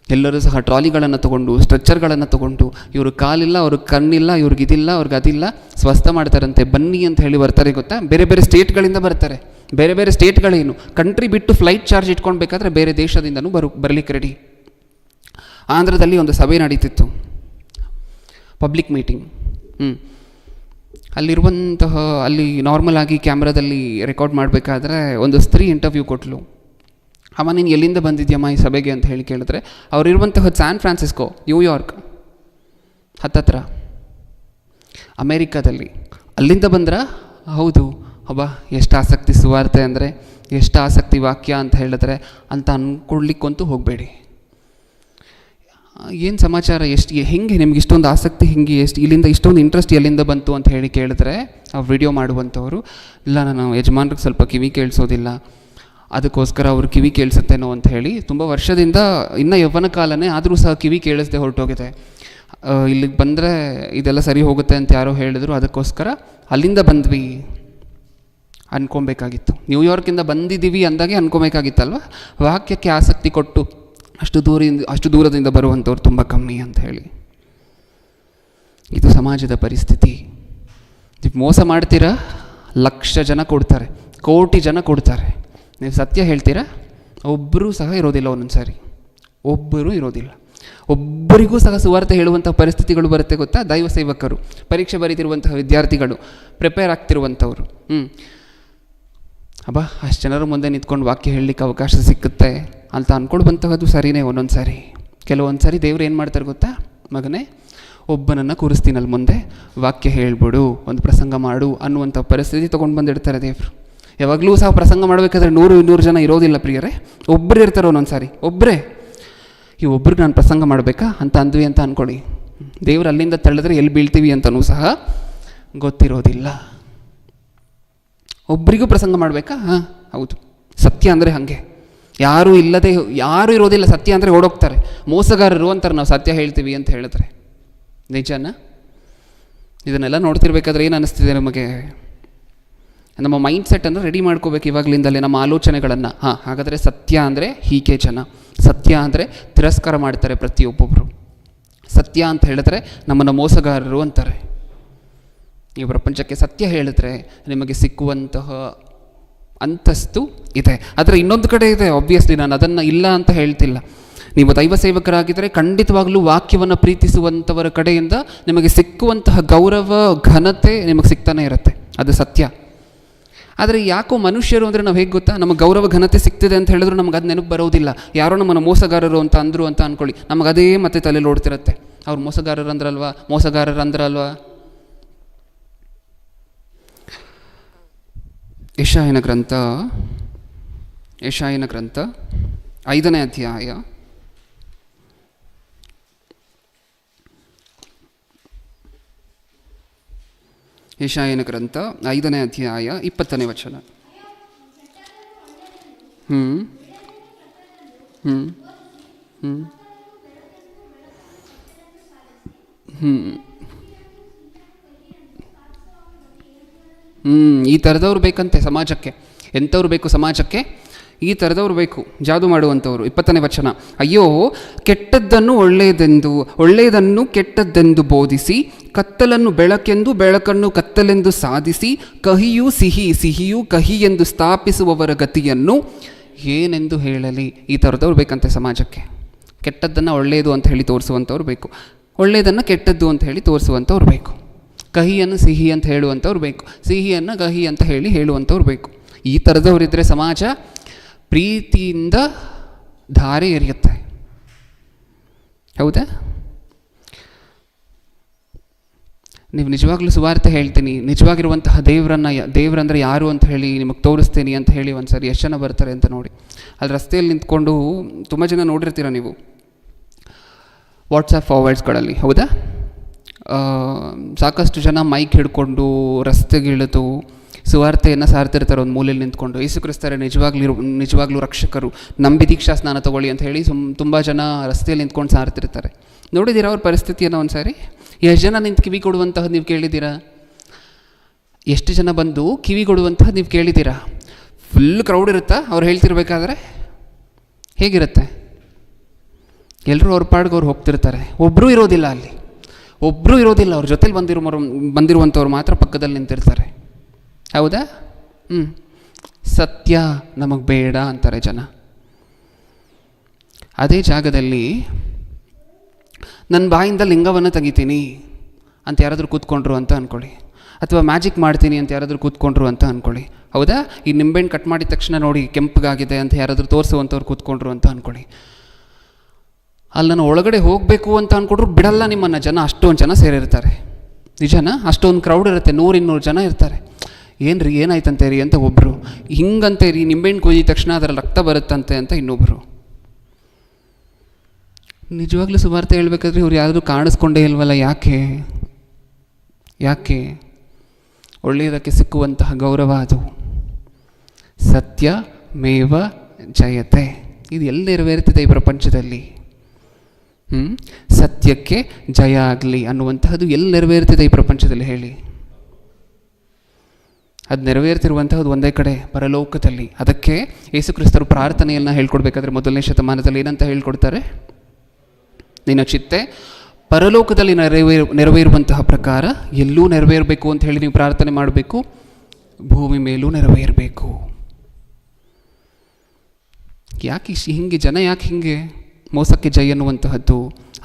ಎಲ್ಲರೂ ಸಹ ಟ್ರಾಲಿಗಳನ್ನು ತೊಗೊಂಡು, ಸ್ಟ್ರೆಚ್ಚರ್ಗಳನ್ನು ತೊಗೊಂಡು, ಇವರು ಕಾಲಿಲ್ಲ, ಅವ್ರಿಗೆ ಕಣ್ಣಿಲ್ಲ, ಇದಿಲ್ಲ, ಅವ್ರಿಗೆ ಅದಿಲ್ಲ, ಸ್ವಸ್ಥ ಮಾಡ್ತಾರಂತೆ, ಬನ್ನಿ ಅಂತ ಹೇಳಿ ಬರ್ತಾರೆ. ಗೊತ್ತಾ? ಬೇರೆ ಬೇರೆ ಸ್ಟೇಟ್ಗಳಿಂದ ಬರ್ತಾರೆ. ಬೇರೆ ಸ್ಟೇಟ್ಗಳೇನು, ಕಂಟ್ರಿ ಬಿಟ್ಟು ಫ್ಲೈಟ್ ಚಾರ್ಜ್ ಇಟ್ಕೊಳ್ಬೇಕಾದ್ರೆ ಬೇರೆ ದೇಶದಿಂದನೂ ಬರಲಿಕ್ಕೆ ರೆಡಿ. ಆಂಧ್ರದಲ್ಲಿ ಒಂದು ಸಭೆ ನಡೀತಿತ್ತು, ಪಬ್ಲಿಕ್ ಮೀಟಿಂಗ್. ಅಲ್ಲಿ ನಾರ್ಮಲ್ ಆಗಿ ಕ್ಯಾಮ್ರಾದಲ್ಲಿ ರೆಕಾರ್ಡ್ ಮಾಡಬೇಕಾದ್ರೆ ಒಂದು ಸ್ತ್ರೀ ಇಂಟರ್ವ್ಯೂ ಕೊಟ್ಟಳು. ಅಮ್ಮ, ನೀನು ಎಲ್ಲಿಂದ ಬಂದಿದ್ಯಮ್ಮ ಈ ಸಭೆಗೆ ಅಂತ ಹೇಳಿ ಕೇಳಿದ್ರೆ, ಅವರಿರುವಂತಹ ಸ್ಯಾನ್ ಫ್ರಾನ್ಸಿಸ್ಕೋ, ನ್ಯೂಯಾರ್ಕ್ ಹತ್ತತ್ರ ಅಮೇರಿಕಾದಲ್ಲಿ. ಅಲ್ಲಿಂದ ಬಂದ್ರ? ಹೌದು. ಅಬ್ಬಾ, ಎಷ್ಟು ಆಸಕ್ತಿ ಸುವಾರ್ತೆ ಅಂದರೆ, ಎಷ್ಟು ಆಸಕ್ತಿ ವಾಕ್ಯ ಅಂತ ಹೇಳಿದ್ರೆ ಅಂತ ಅಂದ್ಕೊಡ್ಲಿಕ್ಕಂತೂ ಹೋಗಬೇಡಿ. ಏನು ಸಮಾಚಾರ, ಹೆಂಗೆ ನಿಮ್ಗೆ ಇಷ್ಟೊಂದು ಆಸಕ್ತಿ, ಇಲ್ಲಿಂದ ಇಷ್ಟೊಂದು ಇಂಟ್ರೆಸ್ಟ್ ಎಲ್ಲಿಂದ ಬಂತು ಅಂತ ಹೇಳಿ ಕೇಳಿದ್ರೆ, ಆ ವಿಡಿಯೋ ಮಾಡುವಂಥವ್ರು, ಇಲ್ಲ ನಾನು ಯಜಮಾನ್ರಿಗೆ ಸ್ವಲ್ಪ ಕಿವಿ ಕೇಳಿಸೋದಿಲ್ಲ, ಅದಕ್ಕೋಸ್ಕರ ಅವ್ರು ಕಿವಿ ಕೇಳಿಸುತ್ತೇನೋ ಅಂತ ಹೇಳಿ ತುಂಬ ವರ್ಷದಿಂದ, ಇನ್ನೂ ಯೌವನ ಕಾಲನೇ ಆದರೂ ಸಹ ಕಿವಿ ಕೇಳಿಸ್ದೆ ಹೊರಟೋಗಿದೆ. ಇಲ್ಲಿಗೆ ಬಂದರೆ ಇದೆಲ್ಲ ಸರಿ ಹೋಗುತ್ತೆ ಅಂತ ಯಾರೋ ಹೇಳಿದ್ರು, ಅದಕ್ಕೋಸ್ಕರ ಅಲ್ಲಿಂದ ಬಂದ್ವಿ ಅನ್ಕೊಬೇಕಾಗಿತ್ತು. ನ್ಯೂಯಾರ್ಕಿಂದ ಬಂದಿದ್ದೀವಿ ಅಂದಾಗೆ ಅನ್ಕೊಬೇಕಾಗಿತ್ತಲ್ವ. ವಾಕ್ಯಕ್ಕೆ ಆಸಕ್ತಿ ಕೊಟ್ಟು ಅಷ್ಟು ದೂರದಿಂದ ಬರುವಂಥವ್ರು ತುಂಬ ಕಮ್ಮಿ ಅಂತ ಹೇಳಿ. ಇದು ಸಮಾಜದ ಪರಿಸ್ಥಿತಿ. ನೀವು ಮೋಸ ಮಾಡ್ತೀರಾ, 1,00,000 ಜನ ಕೊಡ್ತಾರೆ, 1,000,000 ಜನ ಕೊಡ್ತಾರೆ. ನೀವು ಸತ್ಯ ಹೇಳ್ತೀರಾ, ಒಬ್ಬರೂ ಸಹ ಇರೋದಿಲ್ಲ. ಒಂದೊಂದು ಸಾರಿ ಒಬ್ಬರೂ ಇರೋದಿಲ್ಲ. ಒಬ್ಬರಿಗೂ ಸಹ ಸುವಾರ್ತೆ ಹೇಳುವಂಥ ಪರಿಸ್ಥಿತಿಗಳು ಬರುತ್ತೆ. ಗೊತ್ತಾ? ದೈವ ಸೇವಕರು, ಪರೀಕ್ಷೆ ಬರೀತಿರುವಂತಹ ವಿದ್ಯಾರ್ಥಿಗಳು, ಪ್ರಿಪೇರ್ ಆಗ್ತಿರುವಂಥವ್ರು, ಅಬ್ಬಾ ಅಷ್ಟು ಜನರ ಮುಂದೆ ನಿಂತ್ಕೊಂಡು ವಾಕ್ಯ ಹೇಳಲಿಕ್ಕೆ ಅವಕಾಶ ಸಿಕ್ಕುತ್ತೆ ಅಂತ ಅಂದ್ಕೊಳ್ಬಂತಹದ್ದು ಸರಿಯೇ. ಒಂದೊಂದು ಸಾರಿ ಕೆಲವೊಂದು ಸಾರಿ ದೇವ್ರು ಏನು ಮಾಡ್ತಾರೆ ಗೊತ್ತಾ? ಮಗನೇ, ಒಬ್ಬನನ್ನು ಕೂರಿಸ್ತೀನಲ್ಲಿ ಮುಂದೆ, ವಾಕ್ಯ ಹೇಳ್ಬಿಡು, ಒಂದು ಪ್ರಸಂಗ ಮಾಡು ಅನ್ನುವಂಥ ಪರಿಸ್ಥಿತಿ ತೊಗೊಂಡು ಬಂದಿಡ್ತಾರೆ ದೇವರು. ಯಾವಾಗಲೂ ಸಹ ಪ್ರಸಂಗ ಮಾಡಬೇಕಾದ್ರೆ 100-200 ಜನ ಇರೋದಿಲ್ಲ ಪ್ರಿಯರೇ, ಒಬ್ಬರು ಇರ್ತಾರೆ ಒಂದೊಂದು ಸಾರಿ. ಒಬ್ಬರೇ, ಈ ಒಬ್ರಿಗೆ ನಾನು ಪ್ರಸಂಗ ಮಾಡಬೇಕಾ ಅಂತ ಅಂದ್ವಿ ಅಂತ ಅಂದ್ಕೊಳ್ಳಿ, ದೇವ್ರು ಅಲ್ಲಿಂದ ತಳ್ಳಿದ್ರೆ ಎಲ್ಲಿ ಬೀಳ್ತೀವಿ ಅಂತಲೂ ಸಹ ಗೊತ್ತಿರೋದಿಲ್ಲ. ಒಬ್ಬರಿಗೂ ಪ್ರಸಂಗ ಮಾಡಬೇಕಾ? ಹೌದು. ಸತ್ಯ ಅಂದರೆ ಹಾಗೆ, ಯಾರೂ ಇರೋದಿಲ್ಲ. ಸತ್ಯ ಅಂದರೆ ಓಡೋಗ್ತಾರೆ. ಮೋಸಗಾರರು ಅಂತಾರೆ ನಾವು ಸತ್ಯ ಹೇಳ್ತೀವಿ ಅಂತ ಹೇಳಿದ್ರೆ. ನಿಜನಾ? ಇದನ್ನೆಲ್ಲ ನೋಡ್ತಿರ್ಬೇಕಾದ್ರೆ ಏನು ಅನ್ನಿಸ್ತಿದೆ ನಮಗೆ? ನಮ್ಮ ಮೈಂಡ್ ಸೆಟ್ಟನ್ನು ರೆಡಿ ಮಾಡ್ಕೋಬೇಕು ಇವಾಗಲಿಂದಲೇ, ನಮ್ಮ ಆಲೋಚನೆಗಳನ್ನು. ಹಾಗಾದರೆ ಸತ್ಯ ಅಂದರೆ ಹೀಗೆ ಜನ, ಸತ್ಯ ಅಂದರೆ ತಿರಸ್ಕಾರ ಮಾಡ್ತಾರೆ ಪ್ರತಿಯೊಬ್ಬೊಬ್ಬರು. ಸತ್ಯ ಅಂತ ಹೇಳಿದ್ರೆ ನಮ್ಮನ್ನು ಮೋಸಗಾರರು ಅಂತಾರೆ. ನೀವು ಪ್ರಪಂಚಕ್ಕೆ ಸತ್ಯ ಹೇಳಿದ್ರೆ ನಿಮಗೆ ಸಿಕ್ಕುವಂತಹ ಅಂತಸ್ತು ಇದೆ. ಆದರೆ ಇನ್ನೊಂದು ಕಡೆ ಇದೆ, ಆಬ್ವಿಯಸ್ಲಿ ನಾನು ಅದನ್ನು ಇಲ್ಲ ಅಂತ ಹೇಳ್ತಿಲ್ಲ. ನೀವು ದೈವ ಸೇವಕರಾಗಿದ್ದರೆ ಖಂಡಿತವಾಗಲೂ ವಾಕ್ಯವನ್ನು ಪ್ರೀತಿಸುವಂಥವರ ಕಡೆಯಿಂದ ನಿಮಗೆ ಸಿಕ್ಕುವಂತಹ ಗೌರವ ಘನತೆ ನಿಮಗೆ ಸಿಗ್ತಾನೆ ಇರುತ್ತೆ, ಅದು ಸತ್ಯ. ಆದರೆ ಯಾಕೋ ಮನುಷ್ಯರು ಅಂದರೆ ನಾವು ಹೇಗೆ ಗೊತ್ತಾ, ನಮಗೆ ಗೌರವ ಘನತೆ ಸಿಗ್ತಿದೆ ಅಂತ ಹೇಳಿದ್ರು ನಮ್ಗೆ ಅದು ನೆನಪು ಬರೋದಿಲ್ಲ. ಯಾರೋ ನಮ್ಮನ್ನು ಮೋಸಗಾರರು ಅಂತ ಅಂದರು ಅಂತ ಅಂದ್ಕೊಳ್ಳಿ, ನಮಗೆ ಅದೇ ಮತ್ತೆ ತಲೆಯಲ್ಲಿ ಓಡ್ತಿರುತ್ತೆ, ಅವ್ರು ಮೋಸಗಾರರಂದ್ರಲ್ವಾ. ಯೆಶಾಯನ ಗ್ರಂಥ 5ನೇ ಅಧ್ಯಾಯ 5ನೇ ಅಧ್ಯಾಯ 20ನೇ ವಚನ. ಈ ಥರದವ್ರು ಬೇಕಂತೆ ಸಮಾಜಕ್ಕೆ. ಎಂಥವ್ರು ಬೇಕು ಸಮಾಜಕ್ಕೆ? ಈ ಥರದವ್ರು ಬೇಕು, ಜಾದು ಮಾಡುವಂಥವ್ರು. 20ನೇ ವಚನ. ಅಯ್ಯೋ, ಕೆಟ್ಟದ್ದನ್ನು ಒಳ್ಳೆಯದನ್ನು ಕೆಟ್ಟದ್ದೆಂದು ಬೋಧಿಸಿ, ಕತ್ತಲನ್ನು ಬೆಳಕೆಂದು ಬೆಳಕನ್ನು ಕತ್ತಲೆಂದು ಸಾಧಿಸಿ, ಕಹಿಯೂ ಸಿಹಿ ಸಿಹಿಯೂ ಕಹಿ ಎಂದು ಸ್ಥಾಪಿಸುವವರ ಗತಿಯನ್ನು ಏನೆಂದು ಹೇಳಲಿ. ಈ ಥರದವ್ರು ಬೇಕಂತೆ ಸಮಾಜಕ್ಕೆ. ಕೆಟ್ಟದ್ದನ್ನು ಒಳ್ಳೆಯದು ಅಂತ ಹೇಳಿ ತೋರಿಸುವಂಥವ್ರು ಬೇಕು, ಒಳ್ಳೆಯದನ್ನು ಕೆಟ್ಟದ್ದು ಅಂತ ಹೇಳಿ ತೋರಿಸುವಂಥವ್ರು ಬೇಕು, ಕಹಿಯನ್ನು ಸಿಹಿ ಅಂತ ಹೇಳುವಂಥವ್ರು ಬೇಕು, ಸಿಹಿಯನ್ನು ಕಹಿ ಅಂತ ಹೇಳುವಂಥವ್ರು ಬೇಕು. ಈ ಥರದವರಿದ್ದರೆ ಸಮಾಜ ಪ್ರೀತಿಯಿಂದ ಧಾರೆ ಎರೆಯುತ್ತೆ. ಹೌದಾ? ನೀವು ನಿಜವಾಗ್ಲೂ ಸುವಾರ್ತೆ ಹೇಳ್ತೀನಿ, ನಿಜವಾಗಿರುವಂತಹ ದೇವರಂದರೆ ಯಾರು ಅಂತ ಹೇಳಿ ನಿಮಗೆ ತೋರಿಸ್ತೀನಿ ಅಂತ ಹೇಳಿ ಒಂದು ಸರಿ ಎಷ್ಟು ಜನ ಬರ್ತಾರೆ ಅಂತ ನೋಡಿ. ಅಲ್ಲಿ ರಸ್ತೆಯಲ್ಲಿ ನಿಂತ್ಕೊಂಡು ತುಂಬ ಜನ ನೋಡಿರ್ತೀರ ನೀವು ವಾಟ್ಸಪ್ ಫಾರ್ವರ್ಡ್ಸ್ಗಳಲ್ಲಿ. ಹೌದಾ? ಸಾಕಷ್ಟು ಜನ ಮೈಕ್ ಹಿಡ್ಕೊಂಡು ರಸ್ತೆಗಿಳಿದು ಸುವಾರ್ತೆಯನ್ನು ಸಾರ್ತಿರ್ತಾರೆ ಒಂದು ಮೂಲೆಯಲ್ಲಿ ನಿಂತ್ಕೊಂಡು. ಯೇಸು ಕ್ರಿಸ್ತರೇ ನಿಜವಾಗ್ಲೂ ರಕ್ಷಕರು, ನಂಬಿ ದೀಕ್ಷಾ ಸ್ನಾನ ತಗೊಳ್ಳಿ ಅಂತ ಹೇಳಿ ತುಂಬ ಜನ ರಸ್ತೆಯಲ್ಲಿ ನಿಂತ್ಕೊಂಡು ಸಾರ್ತಿರ್ತಾರೆ. ನೋಡಿದ್ದೀರಾ ಅವ್ರ ಪರಿಸ್ಥಿತಿಯನ್ನು ಒಂದು ಸಾರಿ? ಎಷ್ಟು ಜನ ನಿಂತು ಕಿವಿ ಕೊಡುವಂತಹದ್ದು ನೀವು ಕೇಳಿದ್ದೀರಾ? ಎಷ್ಟು ಜನ ಬಂದು ಕಿವಿ ಕೊಡುವಂತಹದ್ದು ನೀವು ಕೇಳಿದ್ದೀರಾ? ಫುಲ್ ಕ್ರೌಡ್ ಇರುತ್ತಾ ಅವ್ರು ಹೇಳ್ತಿರ್ಬೇಕಾದ್ರೆ? ಹೇಗಿರುತ್ತೆ? ಎಲ್ಲರೂ ಅವ್ರ ಪಾಡ್ಗೆ ಅವ್ರು ಹೋಗ್ತಿರ್ತಾರೆ, ಒಬ್ಬರೂ ಇರೋದಿಲ್ಲ ಅಲ್ಲಿ, ಅವ್ರ ಜೊತೆಲಿ ಬಂದಿರುವಂಥವ್ರು ಮಾತ್ರ ಪಕ್ಕದಲ್ಲಿ ನಿಂತಿರ್ತಾರೆ. ಹೌದಾ? ಸತ್ಯ ನಮಗೆ ಬೇಡ ಅಂತಾರೆ ಜನ. ಅದೇ ಜಾಗದಲ್ಲಿ ನನ್ನ ಬಾಯಿಂದ ಲಿಂಗವನ್ನು ತೆಗಿತೀನಿ ಅಂತ ಯಾರಾದರೂ ಕೂತ್ಕೊಂಡ್ರು ಅಂತ ಅಂದ್ಕೊಳ್ಳಿ, ಅಥವಾ ಮ್ಯಾಜಿಕ್ ಮಾಡ್ತೀನಿ ಅಂತ ಯಾರಾದರೂ ಕೂತ್ಕೊಂಡ್ರು ಅಂತ ಅಂದ್ಕೊಳ್ಳಿ. ಹೌದಾ? ಈ ನಿಂಬೆಹಣ್ಣು ಕಟ್ ಮಾಡಿದ ತಕ್ಷಣ ನೋಡಿ ಕೆಂಪಗಾಗಿದೆ ಅಂತ ಯಾರಾದರೂ ತೋರಿಸುವಂಥವ್ರು ಕೂತ್ಕೊಂಡ್ರು ಅಂತ ಅಂದ್ಕೊಳ್ಳಿ. ಅಲ್ಲಿ ನಾನು ಒಳಗಡೆ ಹೋಗಬೇಕು ಅಂತ ಅಂದ್ಕೊಂಡ್ರು ಬಿಡಲ್ಲ ನಿಮ್ಮನ್ನು ಜನ. ಅಷ್ಟೊಂದು ಜನ ಸೇರಿರ್ತಾರೆ. ನಿಜನಾ? ಅಷ್ಟೊಂದು ಕ್ರೌಡ್ ಇರುತ್ತೆ, 100-200 ಜನ ಇರ್ತಾರೆ. ಏನ್ರಿ ಏನಾಯ್ತಂತೆ ರೀ ಅಂತ ಒಬ್ಬರು, ಹಿಂಗಂತೆ ರೀ ನಿಂಬೆಹಣ್ಣು ಕೊಯ್ದಿದ ತಕ್ಷಣ ಅದರಲ್ಲಿ ರಕ್ತ ಬರುತ್ತಂತೆ ಅಂತ ಇನ್ನೊಬ್ಬರು. ನಿಜವಾಗ್ಲೂ ಸುವಾರ್ತೆ ಹೇಳ್ಬೇಕಾದ್ರೆ ಇವ್ರು ಯಾರಾದರೂ ಕಾಣಿಸ್ಕೊಂಡೇ ಇಲ್ವಲ್ಲ? ಯಾಕೆ? ಒಳ್ಳೆಯದಕ್ಕೆ ಸಿಕ್ಕುವಂತಹ ಗೌರವ ಅದು. ಸತ್ಯ ಮೇವ ಜಯತೆ. ಇದು ಎಲ್ಲಿ ನೆರವೇರ್ತಿದೆ ಈ ಪ್ರಪಂಚದಲ್ಲಿ? ಸತ್ಯಕ್ಕೆ ಜಯ ಆಗಲಿ ಅನ್ನುವಂತಹದ್ದು ಎಲ್ಲಿ ನೆರವೇರ್ತಿದೆ ಈ ಪ್ರಪಂಚದಲ್ಲಿ ಹೇಳಿ? ಅದು ನೆರವೇರ್ತಿರುವಂತಹದ್ದು ಒಂದೇ ಕಡೆ, ಪರಲೋಕದಲ್ಲಿ. ಅದಕ್ಕೆ ಯೇಸು ಕ್ರಿಸ್ತರು ಪ್ರಾರ್ಥನೆಯನ್ನು ಹೇಳ್ಕೊಡ್ಬೇಕಾದ್ರೆ ಮೊದಲನೇ ಶತಮಾನದಲ್ಲಿ ಏನಂತ ಹೇಳ್ಕೊಡ್ತಾರೆ? ನಿನ್ನ ಚಿತ್ತೆ ಪರಲೋಕದಲ್ಲಿ ನೆರವೇರುವಂತಹ ಪ್ರಕಾರ ಎಲ್ಲೂ ನೆರವೇರಬೇಕು ಅಂತ ಹೇಳಿ ನೀವು ಪ್ರಾರ್ಥನೆ ಮಾಡಬೇಕು, ಭೂಮಿ ಮೇಲೂ ನೆರವೇರಬೇಕು. ಯಾಕೆ ಹಿಂಗೆ ಜನ? ಯಾಕೆ ಹಿಂಗೆ? ಮೋಸಕ್ಕೆ ಜೈ ಅನ್ನುವಂತಹದ್ದು,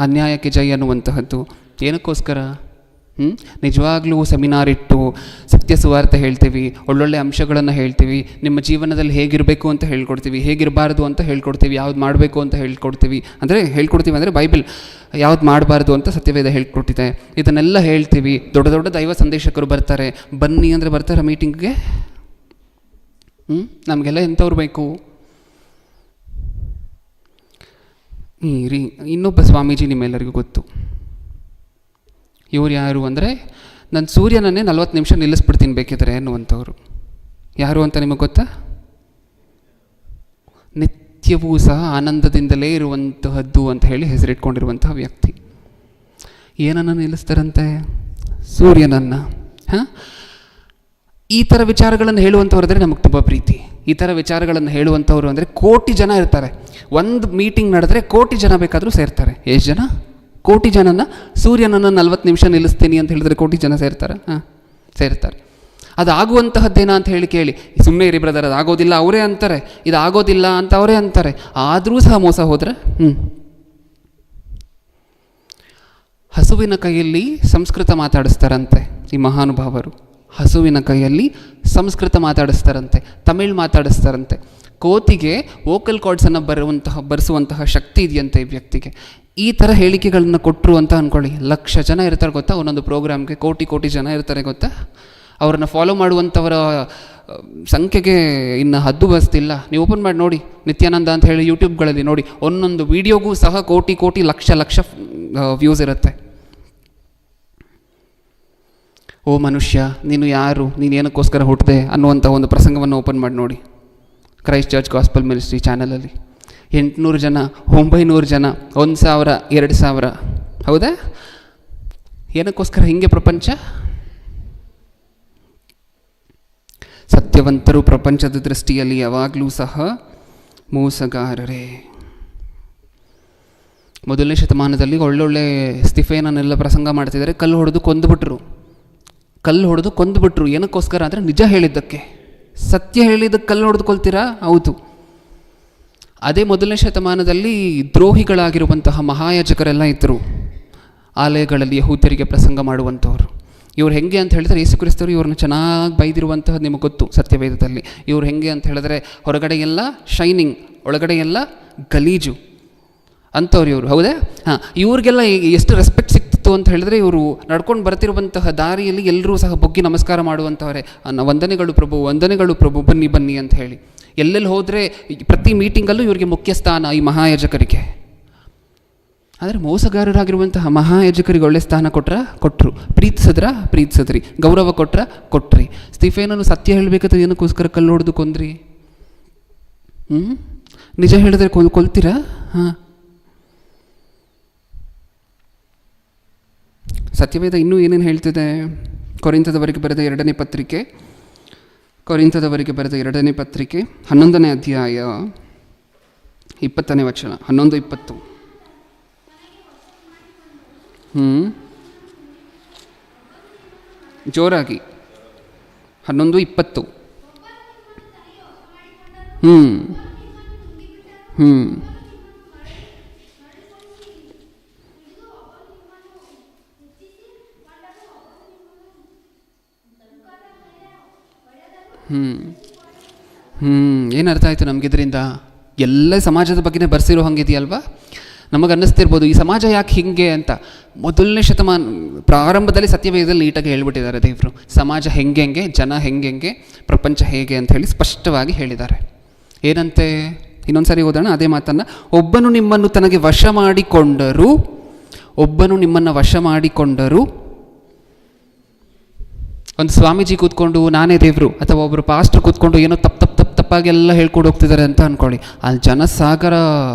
ಅನ್ಯಾಯಕ್ಕೆ ಜೈ ಅನ್ನುವಂತಹದ್ದು ಏನಕ್ಕೋಸ್ಕರ? ನಿಜವಾಗ್ಲೂ ಸೆಮಿನಾರ್ ಇಟ್ಟು ಸತ್ಯ ಸುವಾರ್ತೆ ಹೇಳ್ತೀವಿ, ಒಳ್ಳೊಳ್ಳೆ ಅಂಶಗಳನ್ನು ಹೇಳ್ತೀವಿ, ನಿಮ್ಮ ಜೀವನದಲ್ಲಿ ಹೇಗಿರಬೇಕು ಅಂತ ಹೇಳ್ಕೊಡ್ತೀವಿ, ಹೇಗಿರಬಾರ್ದು ಅಂತ ಹೇಳ್ಕೊಡ್ತೀವಿ, ಯಾವ್ದು ಮಾಡಬೇಕು ಅಂತ ಹೇಳ್ಕೊಡ್ತೀವಿ. ಅಂದರೆ ಬೈಬಲ್ ಯಾವ್ದು ಮಾಡಬಾರ್ದು ಅಂತ ಸತ್ಯವೇದ ಹೇಳ್ಕೊಟ್ಟಿದೆ. ಇದನ್ನೆಲ್ಲ ಹೇಳ್ತೀವಿ. ದೊಡ್ಡ ದೊಡ್ಡ ದೈವ ಸಂದೇಶಕರು ಬರ್ತಾರೆ, ಬನ್ನಿ ಅಂದರೆ ಬರ್ತಾರೆ ಮೀಟಿಂಗ್ಗೆ. ನಮಗೆಲ್ಲ ಎಂಥವ್ರು ಬೇಕು? ಇನ್ನೊಬ್ಬ ಸ್ವಾಮೀಜಿ ನಿಮ್ಮೆಲ್ಲರಿಗೂ ಗೊತ್ತು. ಇವ್ರು ಯಾರು ಅಂದರೆ, ನಾನು ಸೂರ್ಯನನ್ನೇ 40 ನಿಮಿಷ ನಿಲ್ಲಿಸ್ಬಿಡ್ತೀನಿ ಬೇಕಿದ್ರೆ ಅನ್ನುವಂಥವ್ರು. ಯಾರು ಅಂತ ನಿಮಗೆ ಗೊತ್ತಾ? ನಿತ್ಯವೂ ಸಹ ಆನಂದದಿಂದಲೇ ಇರುವಂತಹದ್ದು ಅಂತ ಹೇಳಿ ಹೆಸರಿಟ್ಕೊಂಡಿರುವಂತಹ ವ್ಯಕ್ತಿ. ಏನನ್ನು ನಿಲ್ಲಿಸ್ತಾರಂತೆ? ಸೂರ್ಯನನ್ನು. ಈ ಥರ ವಿಚಾರಗಳನ್ನು ಹೇಳುವಂಥವ್ರಂದರೆ ನಮಗೆ ತುಂಬ ಪ್ರೀತಿ. ಈ ಥರ ವಿಚಾರಗಳನ್ನು ಹೇಳುವಂಥವ್ರು ಅಂದರೆ ಕೋಟಿ ಜನ ಇರ್ತಾರೆ. ಒಂದು ಮೀಟಿಂಗ್ ನಡೆದ್ರೆ ಕೋಟಿ ಜನ ಬೇಕಾದರೂ ಸೇರ್ತಾರೆ. ಎಷ್ಟು ಜನ? ಕೋಟಿ ಜನನ ಸೂರ್ಯನನ್ನು 40 ನಿಮಿಷ ನಿಲ್ಲಿಸ್ತೀನಿ ಅಂತ ಹೇಳಿದ್ರೆ ಕೋಟಿ ಜನ ಸೇರ್ತಾರೆ. ಸೇರ್ತಾರೆ. ಅದು ಆಗುವಂತಹದ್ದೇನ ಅಂತ ಹೇಳಿ ಕೇಳಿ, ಸುಮ್ಮನೆ ಇರಿ ಬ್ರದರ್, ಅದು ಆಗೋದಿಲ್ಲ ಅವರೇ ಅಂತಾರೆ, ಇದು ಆಗೋದಿಲ್ಲ ಅಂತ ಅವರೇ ಅಂತಾರೆ. ಆದರೂ ಸಹ ಮೋಸ ಹೋದರೆ ಹಸುವಿನ ಕೈಯಲ್ಲಿ ಸಂಸ್ಕೃತ ಮಾತಾಡಿಸ್ತಾರಂತೆ ಈ ಮಹಾನುಭಾವರು. ಹಸುವಿನ ಕೈಯಲ್ಲಿ ಸಂಸ್ಕೃತ ಮಾತಾಡಿಸ್ತಾರಂತೆ, ತಮಿಳ್ ಮಾತಾಡಿಸ್ತಾರಂತೆ. ಕೋತಿಗೆ ವೋಕಲ್ ಕಾರ್ಡ್ಸನ್ನು ಬರೆಸುವಂತಹ ಶಕ್ತಿ ಇದೆಯಂತೆ ಈ ವ್ಯಕ್ತಿಗೆ. ಈ ಥರ ಹೇಳಿಕೆಗಳನ್ನ ಕೊಟ್ಟರು ಅಂತ ಅಂದ್ಕೊಳ್ಳಿ, ಲಕ್ಷ ಜನ ಇರ್ತಾರೆ ಗೊತ್ತಾ ಒಂದೊಂದು ಪ್ರೋಗ್ರಾಮ್ಗೆ, ಕೋಟಿ ಜನ ಇರ್ತಾರೆ ಗೊತ್ತಾ. ಅವ್ರನ್ನ ಫಾಲೋ ಮಾಡುವಂಥವರ ಸಂಖ್ಯೆಗೆ ಇನ್ನು ಹದ್ದು ಬಸ್ತಿಲ್ಲ. ನೀವು ಓಪನ್ ಮಾಡಿ ನೋಡಿ, ನಿತ್ಯಾನಂದ ಅಂತ ಹೇಳಿ ಯೂಟ್ಯೂಬ್ಗಳಲ್ಲಿ ನೋಡಿ, ಒಂದೊಂದು ವೀಡಿಯೋಗೂ ಸಹ ಕೋಟಿ ಲಕ್ಷ ವ್ಯೂಸ್ ಇರುತ್ತೆ. ಓ ಮನುಷ್ಯ, ನೀನು ಯಾರು, ನೀನು ಏನಕ್ಕೋಸ್ಕರ ಹುಟ್ಟಿದೆ ಅನ್ನುವಂಥ ಒಂದು ಪ್ರಸಂಗವನ್ನು ಓಪನ್ ಮಾಡಿ ನೋಡಿ ಕ್ರೈಸ್ಟ್ ಚರ್ಚ್ ಗಾಸ್ಪಲ್ ಮಿನಿಸ್ಟ್ರಿ ಚಾನಲಲ್ಲಿ. 800 ಜನ, 900 ಜನ, 1000, 2000. ಹೌದಾ? ಏನಕ್ಕೋಸ್ಕರ ಹಿಂಗೆ ಪ್ರಪಂಚ? ಸತ್ಯವಂತರು ಪ್ರಪಂಚದ ದೃಷ್ಟಿಯಲ್ಲಿ ಯಾವಾಗಲೂ ಸಹ ಮೋಸಗಾರರೇ. ಮೊದಲನೇ ಶತಮಾನದಲ್ಲಿ ಒಳ್ಳೊಳ್ಳೆ ಸ್ಟಿಫೇನನ್ನೆಲ್ಲ ಪ್ರಸಂಗ ಮಾಡ್ತಿದ್ದಾರೆ. ಕಲ್ಲು ಹೊಡೆದು ಕೊಂದುಬಿಟ್ರು. ಏನಕ್ಕೋಸ್ಕರ ಅಂದರೆ ನಿಜ ಹೇಳಿದ್ದಕ್ಕೆ. ಸತ್ಯ ಹೇಳಿದ್ದಕ್ಕೆ ಕಲ್ಲು ಹೊಡೆದು ಕೊಲ್ತೀರಾ? ಹೌದು. ಅದೇ ಮೊದಲನೇ ಶತಮಾನದಲ್ಲಿ ದ್ರೋಹಿಗಳಾಗಿರುವಂತಹ ಮಹಾಯಾಜಕರೆಲ್ಲ ಇದ್ದರು, ಆಲಯಗಳಲ್ಲಿ ಯಹೂದ್ಯರಿಗೆ ಪ್ರಸಂಗ ಮಾಡುವಂಥವ್ರು. ಇವ್ರು ಹೆಂಗೆ ಅಂತ ಹೇಳಿದ್ರೆ, ಯೇಸು ಕ್ರಿಸ್ತರು ಇವ್ರನ್ನ ಚೆನ್ನಾಗಿ ಬೈದಿರುವಂತಹದ್ದು ನಿಮಗೆ ಗೊತ್ತು ಸತ್ಯವೇದದಲ್ಲಿ. ಇವ್ರು ಹೆಂಗೆ ಅಂತ ಹೇಳಿದ್ರೆ, ಹೊರಗಡೆ ಎಲ್ಲ ಶೈನಿಂಗ್, ಒಳಗಡೆ ಎಲ್ಲ ಗಲೀಜು ಅಂಥವ್ರು ಇವರು. ಹೌದಾ? ಹಾಂ, ಇವ್ರಿಗೆಲ್ಲ ಎಷ್ಟು ರೆಸ್ಪೆಕ್ಟ್ ಸಿಕ್ತಿತ್ತು ಅಂತ ಹೇಳಿದ್ರೆ, ಇವರು ನಡ್ಕೊಂಡು ಬರ್ತಿರುವಂತಹ ದಾರಿಯಲ್ಲಿ ಎಲ್ಲರೂ ಸಹ ಬೊಗ್ಗಿ ನಮಸ್ಕಾರ ಮಾಡುವಂಥವರೇ. ವಂದನೆಗಳು ಪ್ರಭು, ಬನ್ನಿ ಅಂತ ಹೇಳಿ. ಎಲ್ಲೆಲ್ಲಿ ಹೋದರೆ ಪ್ರತಿ ಮೀಟಿಂಗಲ್ಲೂ ಇವರಿಗೆ ಮುಖ್ಯ ಸ್ಥಾನ, ಈ ಮಹಾಯಾಜಕರಿಗೆ. ಆದರೆ ಮೋಸಗಾರರಾಗಿರುವಂತಹ ಮಹಾಯಾಜಕರಿಗೆ ಒಳ್ಳೆ ಸ್ಥಾನ ಕೊಟ್ಟರು. ಪ್ರೀತಿಸಿದ್ರಿ, ಗೌರವ ಕೊಟ್ರಿ. ಸ್ಟಿಫೇನನು ಸತ್ಯ ಹೇಳಬೇಕಾದ್ರೆ ಏನಕ್ಕೋಸ್ಕರ ಕಲ್ಲು ಹೊಡೆದು ಕೊಂದ್ರಿ? ನಿಜ ಹೇಳಿದ್ರೆ ಕೊಲ್ತೀರಾ? ಹಾಂ. ಸತ್ಯವೇದ ಇನ್ನೂ ಏನೇನು ಹೇಳ್ತಿದೆ? ಕೊರಿಂಥದವರಿಗೆ ಬರೆದ ಎರಡನೇ ಪತ್ರಿಕೆ 11ನೇ ಅಧ್ಯಾಯ 20ನೇ ವಚನ, 11-20. ಜೋರಾಗಿ 11-20. ಏನರ್ಥ ಆಯಿತು ನಮಗಿದ್ರಿಂದ? ಎಲ್ಲ ಸಮಾಜದ ಬಗ್ಗೆನೇ ಬರ್ಸಿರೋ ಹಂಗಿದೆಯಲ್ವಾ? ನಮಗೆ ಅನ್ನಿಸ್ತಿರ್ಬೋದು ಈ ಸಮಾಜ ಯಾಕೆ ಹಿಂಗೆ ಅಂತ. ಮೊದಲನೇ ಶತಮಾನ ಪ್ರಾರಂಭದಲ್ಲಿ ಸತ್ಯವೇದದಲ್ಲಿ ನೀಟಾಗಿ ಹೇಳ್ಬಿಟ್ಟಿದ್ದಾರೆ ದೇವರು. ಸಮಾಜ ಹೆಂಗೆ, ಜನ ಹೆಂಗೆ, ಪ್ರಪಂಚ ಹೇಗೆ ಅಂತ ಹೇಳಿ ಸ್ಪಷ್ಟವಾಗಿ ಹೇಳಿದ್ದಾರೆ. ಏನಂತೆ? ಇನ್ನೊಂದು ಸಾರಿ ಓದೋಣ ಅದೇ ಮಾತನ್ನು. ಒಬ್ಬನು ನಿಮ್ಮನ್ನು ತನಗೆ ವಶ ಮಾಡಿಕೊಂಡರು. ಒಂದು ಸ್ವಾಮೀಜಿ ಕೂತ್ಕೊಂಡು ನಾನೇ ದೇವರು, ಅಥವಾ ಒಬ್ಬರು ಪಾಸ್ಟರ್ ಕೂತ್ಕೊಂಡು ಏನೋ ತಪ್ಪಾಗೆಲ್ಲ ಹೇಳ್ಕೊಂಡು ಹೋಗ್ತಿದ್ದಾರೆ ಅಂತ ಅಂದ್ಕೊಳ್ಳಿ. ಅಲ್ಲಿ ಜನಸಾಗರ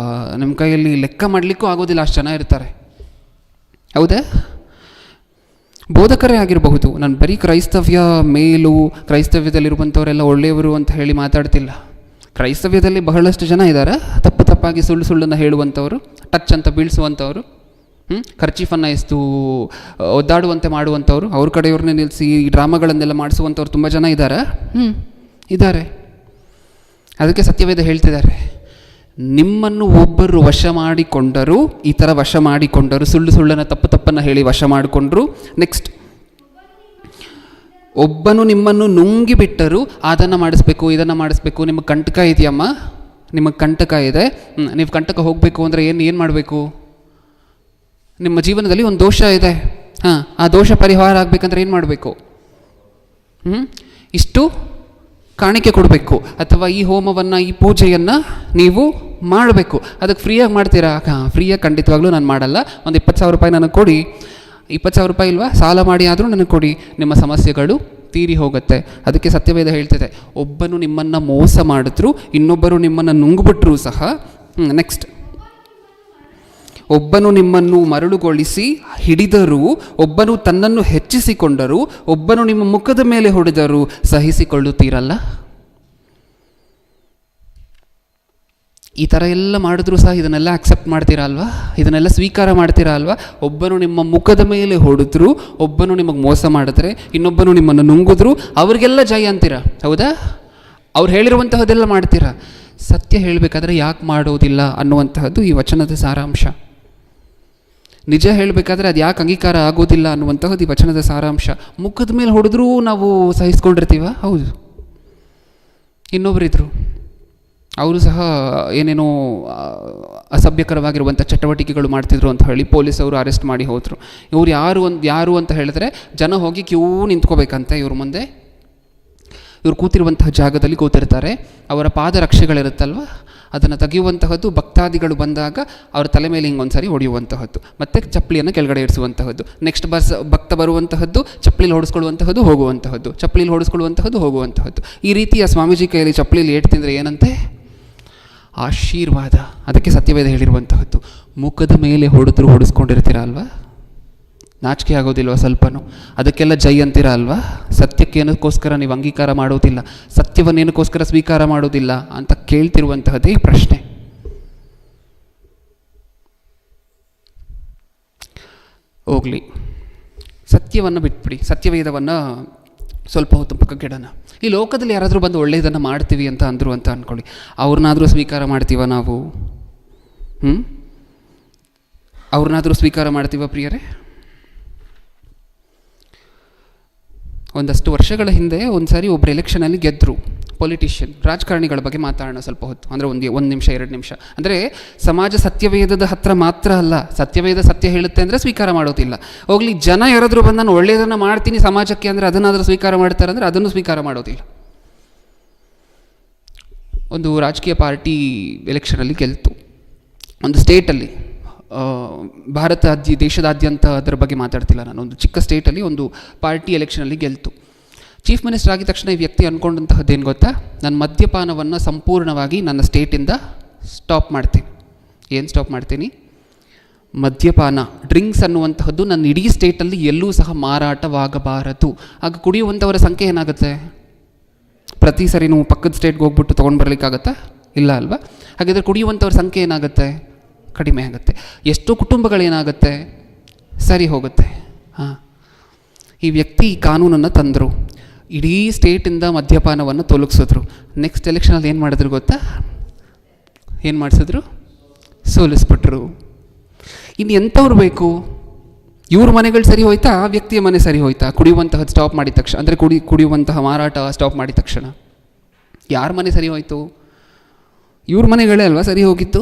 ನಿಮ್ಮ ಕೈಯಲ್ಲಿ ಲೆಕ್ಕ ಮಾಡಲಿಕ್ಕೂ ಆಗೋದಿಲ್ಲ, ಅಷ್ಟು ಜನ ಇರ್ತಾರೆ. ಹೌದಾ? ಬೋಧಕರೇ ಆಗಿರಬಹುದು. ನಾನು ಬರೀ ಕ್ರೈಸ್ತವ್ಯದಲ್ಲಿರುವಂಥವರೆಲ್ಲ ಒಳ್ಳೆಯವರು ಅಂತ ಹೇಳಿ ಮಾತಾಡ್ತಿಲ್ಲ. ಕ್ರೈಸ್ತವ್ಯದಲ್ಲಿ ಬಹಳಷ್ಟು ಜನ ಇದ್ದಾರೆ ತಪ್ಪಾಗಿ ಸುಳ್ಳನ್ನು ಹೇಳುವಂಥವ್ರು, ಟಚ್ ಅಂತ ಬೀಳಿಸುವಂಥವ್ರು, ಖರ್ಚೀಫನ್ನು ಎಷ್ಟು ಒದ್ದಾಡುವಂತೆ ಮಾಡುವಂಥವ್ರು, ಅವ್ರ ಕಡೆಯವ್ರನ್ನೇ ನಿಲ್ಲಿಸಿ ಈ ಡ್ರಾಮಾಗಳನ್ನೆಲ್ಲ ಮಾಡಿಸುವಂಥವ್ರು ತುಂಬ ಜನ ಇದ್ದಾರೆ. ಅದಕ್ಕೆ ಸತ್ಯವೇದ ಹೇಳ್ತಿದ್ದಾರೆ, ನಿಮ್ಮನ್ನು ಒಬ್ಬರು ವಶ ಮಾಡಿಕೊಂಡರು, ಈ ಥರ ವಶ ಮಾಡಿಕೊಂಡರು, ಸುಳ್ಳನ್ನು ತಪ್ಪನ್ನು ಹೇಳಿ ವಶ ಮಾಡಿಕೊಂಡ್ರು. ನೆಕ್ಸ್ಟ್, ಒಬ್ಬನು ನಿಮ್ಮನ್ನು ನುಂಗಿಬಿಟ್ಟರು, ಅದನ್ನು ಮಾಡಿಸ್ಬೇಕು, ಇದನ್ನು ಮಾಡಿಸ್ಬೇಕು. ನಿಮಗೆ ಕಂಟಕ ಇದೆಯಮ್ಮ, ನಿಮಗೆ ಕಂಟಕ ಇದೆ, ನೀವು ಕಂಟಕ ಹೋಗಬೇಕು ಅಂದರೆ ಏನು ಮಾಡಬೇಕು? ನಿಮ್ಮ ಜೀವನದಲ್ಲಿ ಒಂದು ದೋಷ ಇದೆ, ಆ ದೋಷ ಪರಿಹಾರ ಆಗಬೇಕಂದ್ರೆ ಏನು ಮಾಡಬೇಕು? ಇಷ್ಟು ಕಾಣಿಕೆ ಕೊಡಬೇಕು, ಅಥವಾ ಈ ಹೋಮವನ್ನು, ಈ ಪೂಜೆಯನ್ನು ನೀವು ಮಾಡಬೇಕು. ಅದಕ್ಕೆ ಫ್ರೀಯಾಗಿ ಮಾಡ್ತೀರಾ? ಫ್ರೀಯಾಗಿ ಖಂಡಿತವಾಗ್ಲೂ ನಾನು ಮಾಡಲ್ಲ. ಒಂದು 20,000 ರೂಪಾಯಿ ನನಗೆ ಕೊಡಿ. 20,000 ರೂಪಾಯಿ ಇಲ್ವಾ? ಸಾಲ ಮಾಡಿ ಆದರೂ ನನಗೆ ಕೊಡಿ, ನಿಮ್ಮ ಸಮಸ್ಯೆಗಳು ತೀರಿ ಹೋಗುತ್ತೆ. ಅದಕ್ಕೆ ಸತ್ಯವೇದ ಹೇಳ್ತಿದೆ, ಒಬ್ಬನು ನಿಮ್ಮನ್ನು ಮೋಸ ಮಾಡಿದ್ರು, ಇನ್ನೊಬ್ಬರು ನಿಮ್ಮನ್ನು ನುಂಗ್ಬಿಟ್ರೂ ಸಹ. ನೆಕ್ಸ್ಟ್, ಒಬ್ಬನು ನಿಮ್ಮನ್ನು ಮರಳುಗೊಳಿಸಿ ಹಿಡಿದರೂ, ಒಬ್ಬನು ತನ್ನನ್ನು ಹೆಚ್ಚಿಸಿಕೊಂಡರೂ, ಒಬ್ಬನು ನಿಮ್ಮ ಮುಖದ ಮೇಲೆ ಹೊಡೆದರೂ ಸಹಿಸಿಕೊಳ್ಳುತ್ತೀರಲ್ಲ? ಈ ಥರ ಎಲ್ಲ ಮಾಡಿದ್ರೂ ಸಹ ಇದನ್ನೆಲ್ಲ ಅಕ್ಸೆಪ್ಟ್ ಮಾಡ್ತೀರಾ ಅಲ್ವಾ? ಇದನ್ನೆಲ್ಲ ಸ್ವೀಕಾರ ಮಾಡ್ತೀರಾ ಅಲ್ವಾ? ಒಬ್ಬನು ನಿಮ್ಮ ಮುಖದ ಮೇಲೆ ಹೊಡೆದ್ರು, ಒಬ್ಬನು ನಿಮಗೆ ಮೋಸ ಮಾಡಿದ್ರೆ, ಇನ್ನೊಬ್ಬನು ನಿಮ್ಮನ್ನು ನುಂಗಿದ್ರು, ಅವ್ರಿಗೆಲ್ಲ ಜಯ ಅಂತೀರಾ. ಹೌದಾ? ಅವ್ರು ಹೇಳಿರುವಂತಹದ್ದೆಲ್ಲ ಮಾಡ್ತೀರಾ. ಸತ್ಯ ಹೇಳಬೇಕಾದ್ರೆ ಯಾಕೆ ಮಾಡೋದಿಲ್ಲ ಅನ್ನುವಂತಹದ್ದು ಈ ವಚನದ ಸಾರಾಂಶ. ನಿಜ ಹೇಳಬೇಕಾದ್ರೆ ಅದು ಯಾಕೆ ಅಂಗೀಕಾರ ಆಗೋದಿಲ್ಲ ಅನ್ನುವಂತಹದ್ದು ಈ ವಚನದ ಸಾರಾಂಶ. ಮುಖದ ಮೇಲೆ ಹೊಡೆದ್ರೂ ನಾವು ಸಹಿಸ್ಕೊಂಡಿರ್ತೀವ? ಹೌದು. ಇನ್ನೊಬ್ಬರಿದ್ದರು, ಅವರು ಸಹ ಏನೇನೋ ಅಸಭ್ಯಕರವಾಗಿರುವಂಥ ಚಟುವಟಿಕೆಗಳು ಮಾಡ್ತಿದ್ರು ಅಂತ ಹೇಳಿ ಪೊಲೀಸವರು ಅರೆಸ್ಟ್ ಮಾಡಿ ಹೋದರು. ಇವ್ರು ಯಾರು ಅಂತ ಹೇಳಿದ್ರೆ ಜನ ಹೋಗಿ ಕ್ಯೂ ನಿಂತ್ಕೋಬೇಕಂತೆ ಇವ್ರ ಮುಂದೆ. ಇವ್ರು ಕೂತಿರುವಂತಹ ಜಾಗದಲ್ಲಿ ಕೂತಿರ್ತಾರೆ. ಅವರ ಪಾದರಕ್ಷೆಗಳಿರುತ್ತಲ್ವ, ಅದನ್ನು ತೆಗೆಯುವಂತಹದ್ದು ಭಕ್ತಾದಿಗಳು ಬಂದಾಗ ಅವರ ತಲೆ ಮೇಲೆ ಹಿಂಗೊಂದ್ಸರಿ ಹೊಡೆಯುವಂತಹದ್ದು, ಮತ್ತು ಚಪ್ಪಲಿಯನ್ನು ಕೆಳಗಡೆ ಇರಿಸುವಂತಹದ್ದು. ನೆಕ್ಸ್ಟ್ ಭಕ್ತ ಬರುವಂತಹದ್ದು ಚಪ್ಪಲಿಲಿ ಹೊಡೆಸ್ಕೊಳ್ಳುವಂತಹದ್ದು, ಹೋಗುವಂತಹದ್ದು, ಚಪ್ಪಲಿಲಿ ಹೊಡೆಸ್ಕೊಳ್ಳುವಂತಹದ್ದು, ಹೋಗುವಂತಹದ್ದು. ಈ ರೀತಿಯ ಸ್ವಾಮೀಜಿ ಕೈಯಲ್ಲಿ ಚಪ್ಪಲಿಲಿ ಏಟು ತಿಂದರೆ ಏನಂತೆ? ಆಶೀರ್ವಾದ. ಅದಕ್ಕೆ ಸತ್ಯವೇದ ಹೇಳಿರುವಂತಹದ್ದು. ಮುಖದ ಮೇಲೆ ಹೊಡೆಸ್ಕೊಂಡಿರ್ತೀರ ಅಲ್ವಾ? ನಾಚಿಕೆ ಆಗೋದಿಲ್ವ ಸ್ವಲ್ಪನೂ? ಅದಕ್ಕೆಲ್ಲ ಜೈ ಅಂತೀರ ಅಲ್ವಾ? ಸತ್ಯಕ್ಕೇನಕ್ಕೋಸ್ಕರ ನೀವು ಅಂಗೀಕಾರ ಮಾಡೋದಿಲ್ಲ, ಸತ್ಯವನ್ನೇನಕ್ಕೋಸ್ಕರ ಸ್ವೀಕಾರ ಮಾಡೋದಿಲ್ಲ ಅಂತ ಕೇಳ್ತಿರುವಂತಹದ್ದೇ ಈ ಪ್ರಶ್ನೆ. ಹೋಗಲಿ, ಸತ್ಯವನ್ನು ಬಿಟ್ಬಿಡಿ, ಸತ್ಯವೇದವನ್ನು ಸ್ವಲ್ಪ ಹೊತ್ತು ಪಕ್ಕಕ್ಕಿಡೋಣ. ಈ ಲೋಕದಲ್ಲಿ ಯಾರಾದರೂ ಬಂದು ಒಳ್ಳೆಯದನ್ನು ಮಾಡ್ತೀವಿ ಅಂತ ಅಂದರು ಅಂತ ಅಂದ್ಕೊಳ್ಳಿ, ಅವ್ರನ್ನಾದರೂ ಸ್ವೀಕಾರ ಮಾಡ್ತೀವ ನಾವು? ಅವ್ರನ್ನಾದರೂ ಸ್ವೀಕಾರ ಮಾಡ್ತೀವ ಪ್ರಿಯರೇ? ಒಂದಷ್ಟು ವರ್ಷಗಳ ಹಿಂದೆ ಒಂದು ಸಾರಿ ಒಬ್ಬರು ಎಲೆಕ್ಷನಲ್ಲಿ ಗೆದ್ದರು, ಪೊಲಿಟಿಷಿಯನ್. ರಾಜಕಾರಣಿಗಳ ಬಗ್ಗೆ ಮಾತಾಡೋಣ ಸ್ವಲ್ಪ ಹೊತ್ತು, ಅಂದರೆ ಒಂದು ನಿಮಿಷ 2 ನಿಮಿಷ. ಅಂದರೆ ಸಮಾಜ ಸತ್ಯವೇದದ ಹತ್ರ ಮಾತ್ರ ಅಲ್ಲ, ಸತ್ಯವೇದ ಸತ್ಯ ಹೇಳುತ್ತೆ ಅಂದರೆ ಸ್ವೀಕಾರ ಮಾಡೋದಿಲ್ಲ. ಹೋಗ್ಲಿ, ಜನ ಯಾರಾದರೂ ಬಂದು ನಾನು ಒಳ್ಳೆಯದನ್ನು ಮಾಡ್ತೀನಿ ಸಮಾಜಕ್ಕೆ ಅಂದರೆ ಅದನ್ನಾದರೂ ಸ್ವೀಕಾರ ಮಾಡ್ತಾರೆ ಅಂದರೆ ಅದನ್ನು ಸ್ವೀಕಾರ ಮಾಡೋದಿಲ್ಲ. ಒಂದು ರಾಜಕೀಯ ಪಾರ್ಟಿ ಎಲೆಕ್ಷನಲ್ಲಿ ಗೆಲ್ತು ಒಂದು ಸ್ಟೇಟಲ್ಲಿ, ದೇಶದಾದ್ಯಂತ ಅದರ ಬಗ್ಗೆ ಮಾತಾಡ್ತಿಲ್ಲ ನಾನು, ಒಂದು ಚಿಕ್ಕ ಸ್ಟೇಟಲ್ಲಿ ಒಂದು ಪಾರ್ಟಿ ಎಲೆಕ್ಷನಲ್ಲಿ ಗೆಲ್ತು. ಚೀಫ್ ಮಿನಿಸ್ಟರ್ ಆಗಿದ ತಕ್ಷಣ ಈ ವ್ಯಕ್ತಿ ಅಂದ್ಕೊಂಡಂತಹದ್ದೇನು ಗೊತ್ತಾ? ನಾನು ಮದ್ಯಪಾನವನ್ನು ಸಂಪೂರ್ಣವಾಗಿ ನನ್ನ ಸ್ಟೇಟಿಂದ ಸ್ಟಾಪ್ ಮಾಡ್ತೀನಿ. ಏನು ಸ್ಟಾಪ್ ಮಾಡ್ತೀನಿ? ಮದ್ಯಪಾನ, ಡ್ರಿಂಕ್ಸ್ ಅನ್ನುವಂತಹದ್ದು ನನ್ನ ಇಡೀ ಸ್ಟೇಟಲ್ಲಿ ಎಲ್ಲೂ ಸಹ ಮಾರಾಟವಾಗಬಾರದು. ಆಗ ಕುಡಿಯುವಂಥವರ ಸಂಖ್ಯೆ ಏನಾಗುತ್ತೆ? ಪ್ರತಿ ಸರಿ ನೀವು ಪಕ್ಕದ ಸ್ಟೇಟ್ಗೆ ಹೋಗ್ಬಿಟ್ಟು ತೊಗೊಂಡು ಬರಲಿಕ್ಕಾಗತ್ತಾ? ಇಲ್ಲ ಅಲ್ವಾ? ಹಾಗಾದರೆ ಕುಡಿಯುವಂಥವ್ರ ಸಂಖ್ಯೆ ಏನಾಗುತ್ತೆ? ಕಡಿಮೆ ಆಗುತ್ತೆ. ಎಷ್ಟೋ ಕುಟುಂಬಗಳೇನಾಗುತ್ತೆ? ಸರಿ ಹೋಗುತ್ತೆ. ಈ ವ್ಯಕ್ತಿ ಈ ಕಾನೂನನ್ನು ತಂದರು, ಇಡೀ ಸ್ಟೇಟಿಂದ ಮದ್ಯಪಾನವನ್ನು ತೊಲಗಿಸಿದ್ರು. ನೆಕ್ಸ್ಟ್ ಎಲೆಕ್ಷನಲ್ಲಿ ಏನು ಮಾಡಿದ್ರು ಗೊತ್ತಾ? ಏನು ಮಾಡಿಸಿದ್ರು? ಸೋಲಿಸ್ಬಿಟ್ರು. ಇನ್ನು ಎಂಥವ್ರು ಬೇಕು? ಇವ್ರ ಮನೆಗಳು ಸರಿ ಹೋಯ್ತಾ? ಆ ವ್ಯಕ್ತಿಯ ಮನೆ ಸರಿ ಹೋಯ್ತಾ? ಕುಡಿಯುವಂತಹ ಸ್ಟಾಪ್ ಮಾಡಿದ ತಕ್ಷಣ, ಅಂದರೆ ಕುಡಿಯುವಂತಹ ಮಾರಾಟ ಸ್ಟಾಪ್ ಮಾಡಿದ ತಕ್ಷಣ ಯಾರ ಮನೆ ಸರಿ ಹೋಯಿತು? ಇವ್ರ ಮನೆಗಳೇ ಅಲ್ವಾ ಸರಿ ಹೋಗಿತ್ತು.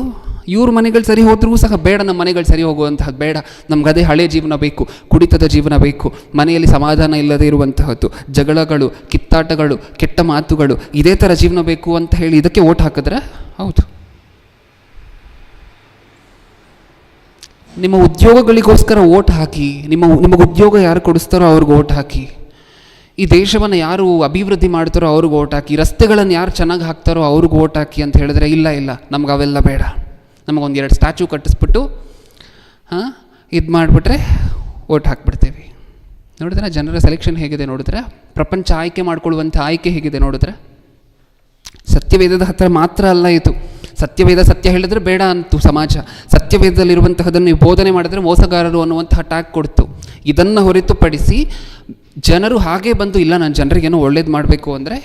ಇವ್ರ ಮನೆಗಳು ಸರಿ ಹೋದ್ರೂ ಸಹ ಬೇಡ, ನಮ್ಮ ಮನೆಗಳು ಸರಿ ಹೋಗುವಂತಹದ್ದು ಬೇಡ, ನಮ್ಗೆ ಅದೇ ಹಳೆ ಜೀವನ ಬೇಕು, ಕುಡಿತದ ಜೀವನ ಬೇಕು, ಮನೆಯಲ್ಲಿ ಸಮಾಧಾನ ಇಲ್ಲದೇ ಇರುವಂತಹದ್ದು, ಜಗಳಗಳು, ಕಿತ್ತಾಟಗಳು, ಕೆಟ್ಟ ಮಾತುಗಳು, ಇದೇ ಥರ ಜೀವನ ಬೇಕು ಅಂತ ಹೇಳಿ ಇದಕ್ಕೆ ಓಟ್ ಹಾಕಿದ್ರೆ? ಹೌದು. ನಿಮ್ಮ ಉದ್ಯೋಗಗಳಿಗೋಸ್ಕರ ಓಟ್ ಹಾಕಿ, ನಿಮಗೆ ಉದ್ಯೋಗ ಯಾರು ಕೊಡಿಸ್ತಾರೋ ಅವ್ರಿಗೆ ಓಟ್ ಹಾಕಿ, ಈ ದೇಶವನ್ನು ಯಾರು ಅಭಿವೃದ್ಧಿ ಮಾಡ್ತಾರೋ ಅವ್ರಿಗೆ ಓಟ್ ಹಾಕಿ, ರಸ್ತೆಗಳನ್ನು ಯಾರು ಚೆನ್ನಾಗಿ ಹಾಕ್ತಾರೋ ಅವ್ರಿಗೆ ಓಟ್ ಹಾಕಿ ಅಂತ ಹೇಳಿದ್ರೆ ಇಲ್ಲ ನಮ್ಗೆ ಅವೆಲ್ಲ ಬೇಡ, ನಮಗೊಂದು 2 ಸ್ಟ್ಯಾಚ್ಯೂ ಕಟ್ಟಿಸ್ಬಿಟ್ಟು ಇದು ಮಾಡಿಬಿಟ್ರೆ ಓಟ್ ಹಾಕ್ಬಿಡ್ತೇವೆ. ನೋಡಿದ್ರೆ ಜನರ ಸೆಲೆಕ್ಷನ್ ಹೇಗಿದೆ ನೋಡಿದ್ರೆ, ಪ್ರಪಂಚ ಆಯ್ಕೆ ಮಾಡ್ಕೊಳ್ಳುವಂಥ ಆಯ್ಕೆ ಹೇಗಿದೆ ನೋಡಿದ್ರೆ. ಸತ್ಯವೇದದ ಹತ್ರ ಮಾತ್ರ ಅಲ್ಲ ಇದು. ಸತ್ಯವೇದ ಸತ್ಯ ಹೇಳಿದ್ರೆ ಬೇಡ ಅಂತು ಸಮಾಜ, ಸತ್ಯವೇದದಲ್ಲಿರುವಂತಹದನ್ನು ನೀವು ಬೋಧನೆ ಮಾಡಿದ್ರೆ ಮೋಸಗಾರರು ಅನ್ನುವಂತಹ ಟ್ಯಾಗ್ ಕೊಡ್ತು. ಇದನ್ನು ಹೊರತುಪಡಿಸಿ ಜನರು ಹಾಗೆ ಬಂದು ಇಲ್ಲ ನಾನು ಜನರಿಗೇನೋ ಒಳ್ಳೇದು ಮಾಡಬೇಕು ಅಂದರೆ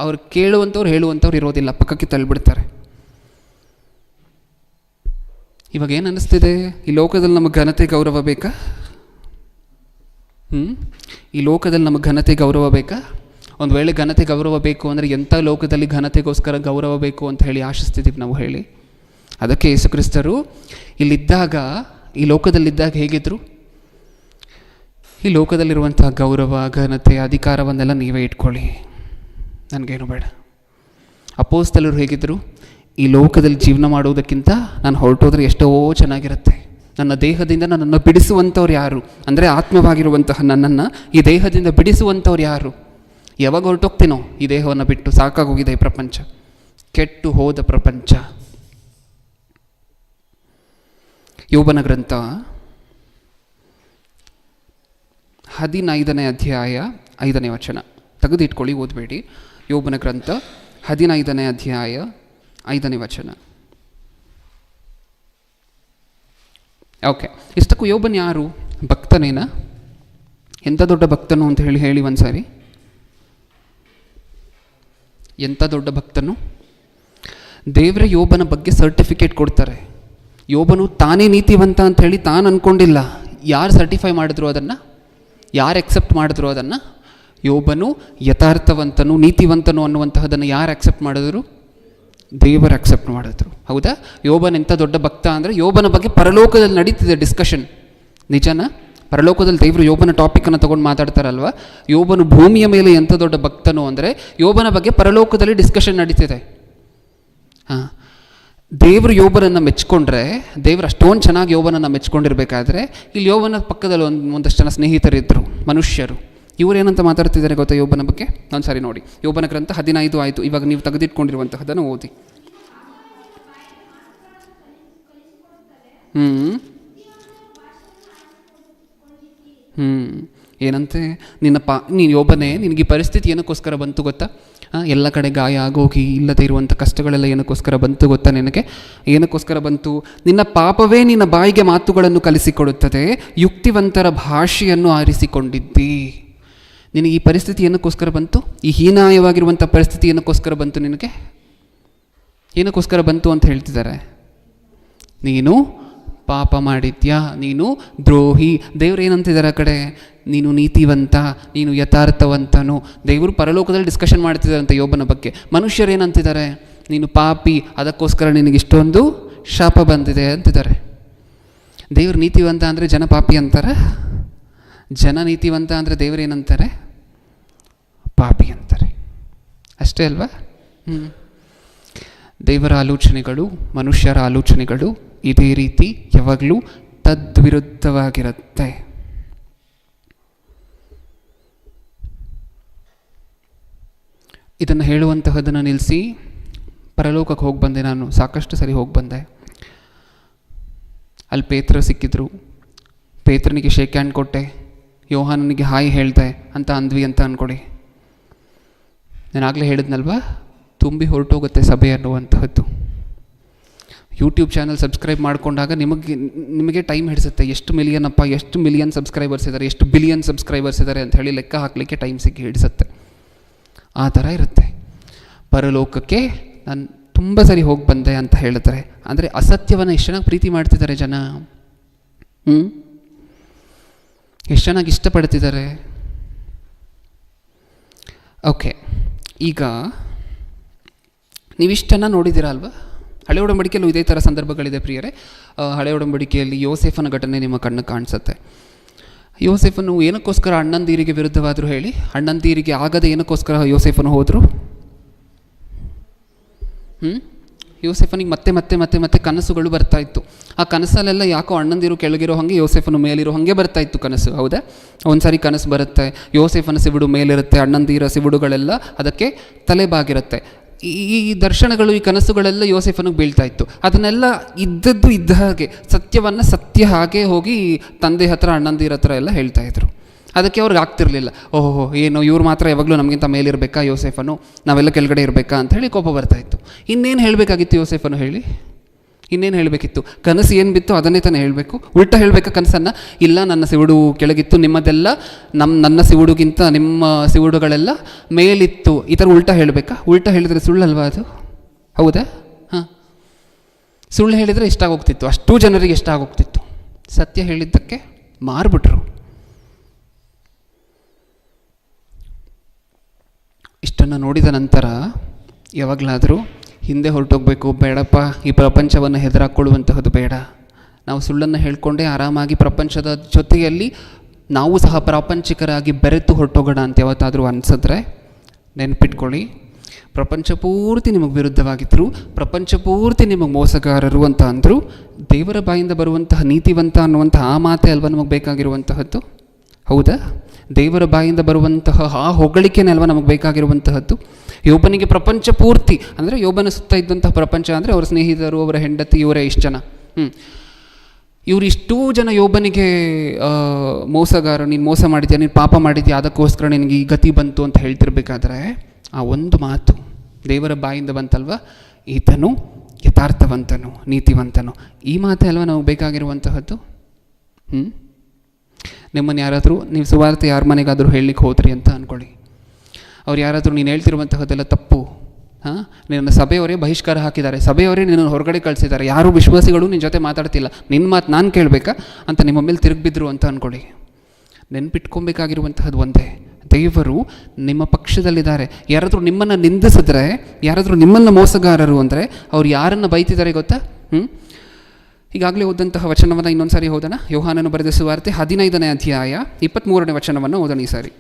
ಅವ್ರು ಕೇಳುವಂಥವ್ರು ಹೇಳುವಂಥವ್ರು ಇರೋದಿಲ್ಲ, ಪಕ್ಕಕ್ಕೆ ತಳ್ಳಿಬಿಡ್ತಾರೆ. ಇವಾಗ ಏನು ಅನ್ನಿಸ್ತಿದೆ? ಈ ಲೋಕದಲ್ಲಿ ನಮಗೆ ಘನತೆ ಗೌರವ ಬೇಕಾ? ಈ ಲೋಕದಲ್ಲಿ ನಮಗೆ ಘನತೆ ಗೌರವ ಬೇಕಾ? ಒಂದು ವೇಳೆ ಘನತೆ ಗೌರವ ಬೇಕು ಅಂದರೆ ಎಂಥ ಲೋಕದಲ್ಲಿ ಘನತೆಗೋಸ್ಕರ ಗೌರವ ಬೇಕು ಅಂತ ಹೇಳಿ ಆಶಿಸ್ತಿದ್ದೀವಿ ನಾವು ಹೇಳಿ? ಅದಕ್ಕೆ ಯೇಸುಕ್ರಿಸ್ತರು ಇಲ್ಲಿದ್ದಾಗ, ಈ ಲೋಕದಲ್ಲಿದ್ದಾಗ ಹೇಗಿದ್ರು? ಈ ಲೋಕದಲ್ಲಿರುವಂತಹ ಗೌರವ, ಘನತೆ, ಅಧಿಕಾರವನ್ನೆಲ್ಲ ನೀವೇ ಇಟ್ಕೊಳ್ಳಿ, ನನಗೇನು ಬೇಡ. ಅಪೊಸ್ತಲರು ಹೇಗಿದ್ದರು? ಈ ಲೋಕದಲ್ಲಿ ಜೀವನ ಮಾಡುವುದಕ್ಕಿಂತ ನಾನು ಹೊರಟೋದ್ರೆ ಎಷ್ಟೋ ಚೆನ್ನಾಗಿರುತ್ತೆ. ನನ್ನ ದೇಹದಿಂದ ನನ್ನನ್ನು ಬಿಡಿಸುವಂಥವ್ರು ಯಾರು? ಅಂದರೆ ಆತ್ಮವಾಗಿರುವಂತಹ ನನ್ನನ್ನು ಈ ದೇಹದಿಂದ ಬಿಡಿಸುವಂಥವ್ರು ಯಾರು? ಯಾವಾಗ ಹೊರಟೋಗ್ತೀನೋ ಈ ದೇಹವನ್ನು ಬಿಟ್ಟು, ಸಾಕಾಗೋಗಿದೆ ಈ ಪ್ರಪಂಚ, ಕೆಟ್ಟು ಹೋದ ಪ್ರಪಂಚ. ಯೋಬನ ಗ್ರಂಥ 15ನೇ ಅಧ್ಯಾಯ 5ನೇ ವಚನ ತೆಗೆದಿಟ್ಕೊಳ್ಳಿ, ಓದಬೇಡಿ. ಯೋಬನ ಗ್ರಂಥ 15ನೇ ಅಧ್ಯಾಯ 5ನೇ ವಚನ. ಓಕೆ, ಇಷ್ಟಕ್ಕೂ ಯೋಬನ್ ಯಾರು? ಭಕ್ತನೇನಾ? ಎಂಥ ದೊಡ್ಡ ಭಕ್ತನು ಅಂತ ಹೇಳಿ ಒಂದ್ಸಾರಿ. ಎಂಥ ದೊಡ್ಡ ಭಕ್ತನು? ದೇವರೇ ಯೋಬನ ಬಗ್ಗೆ ಸರ್ಟಿಫಿಕೇಟ್ ಕೊಡ್ತಾರೆ. ಯೋಬನು ತಾನೇ ನೀತಿವಂತ ಅಂತ ಹೇಳಿ ತಾನು ಅಂದ್ಕೊಂಡಿಲ್ಲ. ಯಾರು ಸರ್ಟಿಫೈ ಮಾಡಿದ್ರು ಅದನ್ನು? ಯಾರು ಎಕ್ಸೆಪ್ಟ್ ಮಾಡಿದ್ರು ಅದನ್ನು? ಯೋಬನು ಯಥಾರ್ಥವಂತನು, ನೀತಿವಂತನು ಅನ್ನುವಂತಹದನ್ನು ಯಾರು ಅಕ್ಸೆಪ್ಟ್ ಮಾಡಿದ್ರು? ದೇವರು ಅಕ್ಸೆಪ್ಟ್ ಮಾಡಿದ್ರು. ಹೌದಾ? ಯೋಬನ ಎಂಥ ದೊಡ್ಡ ಭಕ್ತ ಅಂದರೆ ಯೋಬನ ಬಗ್ಗೆ ಪರಲೋಕದಲ್ಲಿ ನಡೀತಿದೆ ಡಿಸ್ಕಷನ್. ನಿಜನಾ? ಪರಲೋಕದಲ್ಲಿ ದೇವರು ಯೋಬನ ಟಾಪಿಕನ್ನು ತೊಗೊಂಡು ಮಾತಾಡ್ತಾರಲ್ವ. ಯೋಬನು ಭೂಮಿಯ ಮೇಲೆ ಎಂಥ ದೊಡ್ಡ ಭಕ್ತನು ಅಂದರೆ ಯೋಬನ ಬಗ್ಗೆ ಪರಲೋಕದಲ್ಲಿ ಡಿಸ್ಕಷನ್ ನಡೀತಿದೆ. ಹಾಂ, ದೇವರು ಯೋಬನನ್ನು ಮೆಚ್ಕೊಂಡ್ರೆ, ದೇವರು ಅಷ್ಟೊಂದು ಚೆನ್ನಾಗಿ ಯೋಬನನ್ನು ಮೆಚ್ಕೊಂಡಿರ್ಬೇಕಾದ್ರೆ ಇಲ್ಲಿ ಯೋಬನ ಪಕ್ಕದಲ್ಲಿ ಒಂದಷ್ಟು ಜನ ಸ್ನೇಹಿತರಿದ್ದರು, ಮನುಷ್ಯರು. ಇವರೇನಂತ ಮಾತಾಡ್ತಿದ್ದಾರೆ ಗೊತ್ತಾ ಯೋಬನ ಬಗ್ಗೆ? ಒಂದು ಸಾರಿ ನೋಡಿ, ಯೋಬನ ಗ್ರಂಥ 15 ಆಯಿತು. ಇವಾಗ ನೀವು ತೆಗೆದಿಟ್ಕೊಂಡಿರುವಂತಹದ್ದನ್ನು ಓದಿ. ಏನಂತೆ? ನೀನು ಯೋಬನೇ, ನಿನಗೆ ಈ ಪರಿಸ್ಥಿತಿ ಏನಕ್ಕೋಸ್ಕರ ಬಂತು ಗೊತ್ತಾ? ಎಲ್ಲ ಕಡೆ ಗಾಯ ಆಗೋಗಿ ಇಲ್ಲದೇ ಇರುವಂಥ ಕಷ್ಟಗಳೆಲ್ಲ ಏನಕ್ಕೋಸ್ಕರ ಬಂತು ಗೊತ್ತಾ ನಿನಗೆ? ಏನಕ್ಕೋಸ್ಕರ ಬಂತು? ನಿನ್ನ ಪಾಪವೇ ನಿನ್ನ ಬಾಯಿಗೆ ಮಾತುಗಳನ್ನು ಕಲಿಸಿಕೊಡುತ್ತದೆ, ಯುಕ್ತಿವಂತರ ಭಾಷೆಯನ್ನು ಆರಿಸಿಕೊಂಡಿದ್ದಿ. ನಿನಗೆ ಈ ಪರಿಸ್ಥಿತಿ ಏನಕ್ಕೋಸ್ಕರ ಬಂತು? ಈ ಹೀನಾಯವಾಗಿರುವಂಥ ಪರಿಸ್ಥಿತಿ ಏನಕ್ಕೋಸ್ಕರ ಬಂತು ನಿನಗೆ? ಏನಕ್ಕೋಸ್ಕರ ಬಂತು ಅಂತ ಹೇಳ್ತಿದ್ದಾರೆ? ನೀನು ಪಾಪ ಮಾಡಿದ್ಯಾ, ನೀನು ದ್ರೋಹಿ. ದೇವ್ರು ಏನಂತಿದ್ದಾರೆ ಆ ಕಡೆ? ನೀನು ನೀತಿವಂತ, ನೀನು ಯಥಾರ್ಥವಂತನು. ದೇವರು ಪರಲೋಕದಲ್ಲಿ ಡಿಸ್ಕಷನ್ ಮಾಡ್ತಿದ್ದಾರಂತೆ ಯೋಬನ ಬಗ್ಗೆ. ಮನುಷ್ಯರು ಏನಂತಿದ್ದಾರೆ? ನೀನು ಪಾಪಿ, ಅದಕ್ಕೋಸ್ಕರ ನಿನಗೆ ಇಷ್ಟೊಂದು ಶಾಪ ಬಂದಿದೆ ಅಂತಿದ್ದಾರೆ. ದೇವ್ರು ನೀತಿವಂತ ಅಂದರೆ ಜನ ಪಾಪಿ ಅಂತಾರೆ, ಜನ ನೀತಿವಂತ ಅಂದರೆ ದೇವ್ರು ಏನಂತಾರೆ? ಪಾಪಿ ಅಂತಾರೆ. ಅಷ್ಟೇ ಅಲ್ವಾ? ದೇವರ ಆಲೋಚನೆಗಳು, ಮನುಷ್ಯರ ಆಲೋಚನೆಗಳು ಇದೇ ರೀತಿ ಯಾವಾಗಲೂ ತದ್ವಿರುದ್ಧವಾಗಿರುತ್ತೆ. ಇದನ್ನು ಹೇಳುವಂತಹದನ್ನು ನಿಲ್ಲಿಸಿ ಪರಲೋಕಕ್ಕೆ ಹೋಗಿ ಬಂದೆ. ನಾನು ಸಾಕಷ್ಟು ಸರಿ ಹೋಗಿ ಬಂದೆ. ಅಲ್ಲಿ ಪೇತ್ರ ಸಿಕ್ಕಿದ್ರು, ಪೇತ್ರನಿಗೆ ಶೇಕ್ ಹ್ಯಾಂಡ್ ಕೊಟ್ಟೆ, ಯೋಹಾನನಿಗೆ ಹಾಯ್ ಹೇಳ್ದೆ ಅಂತ ಅಂದ್ವಿ ಅಂತ ಅಂದ್ಕೊಡಿ. ನಾನು ಆಗಲೇ ಹೇಳಿದ್ನಲ್ವಾ, ತುಂಬಿ ಹೊರಟೋಗುತ್ತೆ ಸಭೆ ಅನ್ನುವಂತಹದ್ದು. ಯೂಟ್ಯೂಬ್ ಚಾನಲ್ ಸಬ್ಸ್ಕ್ರೈಬ್ ಮಾಡಿಕೊಂಡಾಗ ನಿಮಗೆ ಟೈಮ್ ಹಿಡಿಸುತ್ತೆ. ಎಷ್ಟು ಮಿಲಿಯನ್ ಸಬ್ಸ್ಕ್ರೈಬರ್ಸ್ ಇದ್ದಾರೆ, ಎಷ್ಟು ಬಿಲಿಯನ್ ಸಬ್ಸ್ಕ್ರೈಬರ್ಸ್ ಇದ್ದಾರೆ ಅಂತ ಹೇಳಿ ಲೆಕ್ಕ ಹಾಕಲಿಕ್ಕೆ ಟೈಮ್ ಹಿಡಿಸುತ್ತೆ. ಆ ಥರ ಇರುತ್ತೆ. ಪರಲೋಕಕ್ಕೆ ನಾನು ತುಂಬ ಸರಿ ಹೋಗಿ ಬಂದೆ ಅಂತ ಹೇಳ್ತಾರೆ. ಅಂದರೆ ಅಸತ್ಯವನ್ನು ಎಷ್ಟು ಚೆನ್ನಾಗಿ ಪ್ರೀತಿ ಮಾಡ್ತಿದ್ದಾರೆ ಜನ, ಎಷ್ಟು ಚೆನ್ನಾಗಿ ಇಷ್ಟಪಡ್ತಿದ್ದಾರೆ. ಓಕೆ, ಈಗ ನೀವಿಷ್ಟನ್ನು ನೋಡಿದ್ದೀರಾ ಅಲ್ವಾ? ಹಳೆ ಒಡಂಬಡಿಕೆಯಲ್ಲೂ ಇದೇ ಥರ ಸಂದರ್ಭಗಳಿದೆ ಪ್ರಿಯರೇ. ಹಳೆ ಒಡಂಬಡಿಕೆಯಲ್ಲಿ ಯೋಸೇಫನ ಘಟನೆ ನಿಮ್ಮ ಕಣ್ಣು ಕಾಣಿಸುತ್ತೆ. ಯೋಸೇಫನು ಏನಕ್ಕೋಸ್ಕರ ಅಣ್ಣಂದೀರಿಗೆ ವಿರುದ್ಧವಾದರೂ ಹೇಳಿ? ಅಣ್ಣಂದೀರಿಗೆ ಆಗದೆ ಏನಕ್ಕೋಸ್ಕರ ಯೋಸೇಫನು ಹೋದರು? ಯೋಸೇಫನಿಗೆ ಮತ್ತೆ ಮತ್ತೆ ಮತ್ತೆ ಮತ್ತೆ ಕನಸುಗಳು ಬರ್ತಾ ಇತ್ತು. ಆ ಕನಸಲ್ಲೆಲ್ಲ ಯಾಕೋ ಅಣ್ಣಂದಿರು ಕೆಳಗಿರೋ ಹಾಗೆ ಯೋಸೇಫನು ಮೇಲಿರೋ ಹಾಗೆ ಬರ್ತಾ ಇತ್ತು ಕನಸು. ಹೌದಾ? ಒಂದು ಸಾರಿ ಕನಸು ಬರುತ್ತೆ, ಯೋಸೇಫನ ಸಿವುಡು ಮೇಲಿರುತ್ತೆ, ಅಣ್ಣಂದಿರ ಸಿವುಡುಗಳೆಲ್ಲ ಅದಕ್ಕೆ ತಲೆಬಾಗಿರುತ್ತೆ. ಈ ದರ್ಶನಗಳು, ಈ ಕನಸುಗಳೆಲ್ಲ ಯೋಸೇಫನಿಗೆ ಬೀಳ್ತಾ ಇತ್ತು. ಅದನ್ನೆಲ್ಲ ಇದ್ದದ್ದು ಇದ್ದ ಹಾಗೆ, ಸತ್ಯವನ್ನು ಸತ್ಯ ಹಾಗೆ ಹೋಗಿ ತಂದೆ ಹತ್ರ, ಅಣ್ಣಂದಿರ ಹತ್ರ ಎಲ್ಲ ಹೇಳ್ತಾ ಇದ್ರು. ಅದಕ್ಕೆ ಅವ್ರಿಗೆ ಆಗ್ತಿರ್ಲಿಲ್ಲ. ಓಹೋ, ಏನು ಇವ್ರು ಮಾತ್ರ ಯಾವಾಗಲೂ ನಮಗಿಂತ ಮೇಲಿರಬೇಕಾ ಯೋಸೇಫನು, ನಾವೆಲ್ಲ ಕೆಳಗಡೆ ಇರಬೇಕಾ ಅಂತ ಹೇಳಿ ಕೋಪ ಬರ್ತಾಯಿತ್ತು. ಇನ್ನೇನು ಹೇಳಬೇಕಾಗಿತ್ತು ಯೋಸೇಫನು? ಹೇಳಿ, ಇನ್ನೇನು ಹೇಳಬೇಕಿತ್ತು? ಕನಸು ಏನು ಬಿತ್ತು ಅದನ್ನೇ ತಾನೇ ಹೇಳಬೇಕು. ಉಲ್ಟಾ ಹೇಳಬೇಕಾ ಕನಸನ್ನು? ಇಲ್ಲ, ನನ್ನ ಸಿವುಡು ಕೆಳಗಿತ್ತು, ನಿಮ್ಮದೆಲ್ಲ ನನ್ನ ಸಿವುಡುಗಿಂತ ನಿಮ್ಮ ಸಿವುಡುಗಳೆಲ್ಲ ಮೇಲಿತ್ತು, ಈ ಥರ ಉಲ್ಟಾ ಹೇಳಬೇಕಾ? ಉಲ್ಟಾ ಹೇಳಿದರೆ ಸುಳ್ಳಲ್ವಾ ಅದು? ಹೌದಾ? ಹಾಂ, ಸುಳ್ಳು ಹೇಳಿದರೆ ಇಷ್ಟ ಆಗೋಗ್ತಿತ್ತು, ಅಷ್ಟೂ ಜನರಿಗೆ ಇಷ್ಟ ಆಗೋಗ್ತಿತ್ತು. ಸತ್ಯ ಹೇಳಿದ್ದಕ್ಕೆ ಮಾರ್ಬಿಟ್ರು. ಇಷ್ಟನ್ನು ನೋಡಿದ ನಂತರ ಯಾವಾಗಲಾದರೂ ಹಿಂದೆ ಹೊರಟೋಗ್ಬೇಕು, ಬೇಡಪ್ಪ, ಈ ಪ್ರಪಂಚವನ್ನು ಹೆದರಾಕೊಳ್ಳುವಂತಹದ್ದು ಬೇಡ, ನಾವು ಸುಳ್ಳನ್ನು ಹೇಳ್ಕೊಂಡೇ ಆರಾಮಾಗಿ ಪ್ರಪಂಚದ ಜೊತೆಯಲ್ಲಿ ನಾವು ಸಹ ಪ್ರಾಪಂಚಿಕರಾಗಿ ಬೆರೆತು ಹೊರಟೋಗೋಣ ಅಂತ ಯಾವತ್ತಾದರೂ ಅನಿಸಿದ್ರೆ ನೆನ್ಪಿಟ್ಕೊಳ್ಳಿ, ಪ್ರಪಂಚ ಪೂರ್ತಿ ನಿಮಗೆ ವಿರುದ್ಧವಾಗಿದ್ದರು, ಪ್ರಪಂಚ ಪೂರ್ತಿ ನಿಮಗೆ ಮೋಸಗಾರರು ಅಂತ ಅಂದರು, ದೇವರ ಬಾಯಿಂದ ಬರುವಂತಹ ನೀತಿವಂತ ಅನ್ನುವಂತಹ ಆ ಮಾತೇ ಅಲ್ವಾ ನಮಗೆ ಬೇಕಾಗಿರುವಂತಹದ್ದು? ಹೌದಾ? ದೇವರ ಬಾಯಿಂದ ಬರುವಂತಹ ಆ ಹೊಗಳಿಕೆನೇ ಅಲ್ವಾ ನಮಗೆ ಬೇಕಾಗಿರುವಂತಹದ್ದು? ಯೋಬನಿಗೆ ಪ್ರಪಂಚ ಪೂರ್ತಿ ಅಂದರೆ ಯೋಬನ ಸುತ್ತ ಇದ್ದಂತಹ ಪ್ರಪಂಚ ಅಂದರೆ ಅವರ ಸ್ನೇಹಿತರು, ಅವರ ಹೆಂಡತಿ, ಇವರೇ ಇಷ್ಟು ಜನ. ಇವರು ಇಷ್ಟೂ ಜನ ಯೋಬನಿಗೆ ಮೋಸಗಾರ, ನೀನು ಮೋಸ ಮಾಡಿದ್ಯಾ, ನೀನು ಪಾಪ ಮಾಡಿದ್ಯಾ, ಅದಕ್ಕೋಸ್ಕರ ನಿನಗೆ ಈ ಗತಿ ಬಂತು ಅಂತ ಹೇಳ್ತಿರ್ಬೇಕಾದ್ರೆ ಆ ಒಂದು ಮಾತು ದೇವರ ಬಾಯಿಂದ ಬಂತಲ್ವ, ಈತನು ಯಥಾರ್ಥವಂತನು, ನೀತಿವಂತನು, ಈ ಮಾತೇ ಅಲ್ವಾ ನಮಗೆ ಬೇಕಾಗಿರುವಂತಹದ್ದು? ನಿಮ್ಮನ್ನು ಯಾರಾದರೂ, ನೀವು ಸುವಾರ್ತೆ ಯಾರ ಮನೆಗಾದರೂ ಹೇಳಲಿಕ್ಕೆ ಹೋದ್ರಿ ಅಂತ ಅಂದ್ಕೊಳ್ಳಿ, ಅವ್ರು ಯಾರಾದರೂ ನೀನು ಹೇಳ್ತಿರುವಂತಹದ್ದೆಲ್ಲ ತಪ್ಪು, ಹಾಂ, ನಿನ್ನ ಸಭೆಯವರೇ ಬಹಿಷ್ಕಾರ ಹಾಕಿದ್ದಾರೆ, ಸಭೆಯವರೇ ನಿನ್ನನ್ನು ಹೊರಗಡೆ ಕಳಿಸಿದ್ದಾರೆ, ಯಾರೂ ವಿಶ್ವಾಸಿಗಳು ನಿನ್ನ ಜೊತೆ ಮಾತಾಡ್ತಿಲ್ಲ, ನಿನ್ನ ಮಾತು ನಾನು ಕೇಳಬೇಕಾ ಅಂತ ನಿಮ್ಮ ಮೇಲೆ ತಿರುಗಿಬಿದ್ರು ಅಂತ ಅಂದ್ಕೊಳ್ಳಿ. ನೆನ್ಪಿಟ್ಕೊಬೇಕಾಗಿರುವಂತಹದ್ದು ಒಂದೇ, ದೇವರು ನಿಮ್ಮ ಪಕ್ಷದಲ್ಲಿದ್ದಾರೆ. ಯಾರಾದರೂ ನಿಮ್ಮನ್ನು ನಿಂದಿಸಿದ್ರೆ, ಯಾರಾದರೂ ನಿಮ್ಮನ್ನು ಮೋಸಗಾರರು ಅಂದರೆ ಅವ್ರು ಯಾರನ್ನು ಬೈತಿದ್ದಾರೆ ಗೊತ್ತಾ? ಈಗಾಗಲೇ ಓದಂತಹ ವಚನವನ್ನು ಇನ್ನೊಂದು ಸಾರಿ ಓದೋಣ. ಯೋಹಾನನು ಬರೆದ ಸುವಾರ್ತೆ 15ನೇ ಅಧ್ಯಾಯ 23ನೇ ವಚನವನ್ನು ಓದೋಣ ಈ ಸಾರಿ.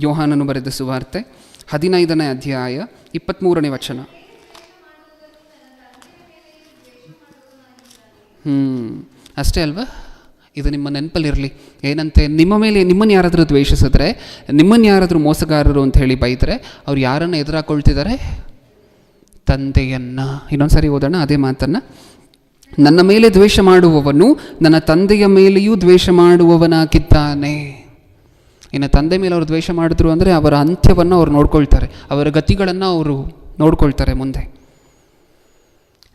ಯೋಹಾನನು ಬರೆದ ಸುವಾರ್ತೆ 15ನೇ ಅಧ್ಯಾಯ 23ನೇ ವಚನ. ಅಷ್ಟೇ ಅಲ್ವಾ? ಇದು ನಿಮ್ಮ ನೆನಪಲ್ಲಿರಲಿ. ಏನಂತೆ, ನಿಮ್ಮ ಮೇಲೆ ನಿಮ್ಮನ್ನು ಯಾರಾದರೂ ದ್ವೇಷಿಸಿದ್ರೆ, ನಿಮ್ಮನ್ನು ಯಾರಾದರೂ ಮೋಸಗಾರರು ಅಂತ ಹೇಳಿ ಬೈದರೆ, ಅವ್ರು ಯಾರನ್ನು ಎದುರಾಕೊಳ್ತಿದ್ದಾರೆ? ತಂದೆಯನ್ನು. ಇನ್ನೊಂದು ಸಾರಿ ಓದೋಣ ಅದೇ ಮಾತನ್ನು. ನನ್ನ ಮೇಲೆ ದ್ವೇಷ ಮಾಡುವವನು ನನ್ನ ತಂದೆಯ ಮೇಲೆಯೂ ದ್ವೇಷ ಮಾಡುವವನಾಗಿದ್ದಾನೆ. ಇನ್ನು ತಂದೆ ಮೇಲೆ ಅವರು ದ್ವೇಷ ಮಾಡಿದ್ರು ಅಂದರೆ ಅವರ ಅಂತ್ಯವನ್ನು ಅವ್ರು ನೋಡ್ಕೊಳ್ತಾರೆ, ಅವರ ಗತಿಗಳನ್ನು ಅವರು ನೋಡ್ಕೊಳ್ತಾರೆ ಮುಂದೆ.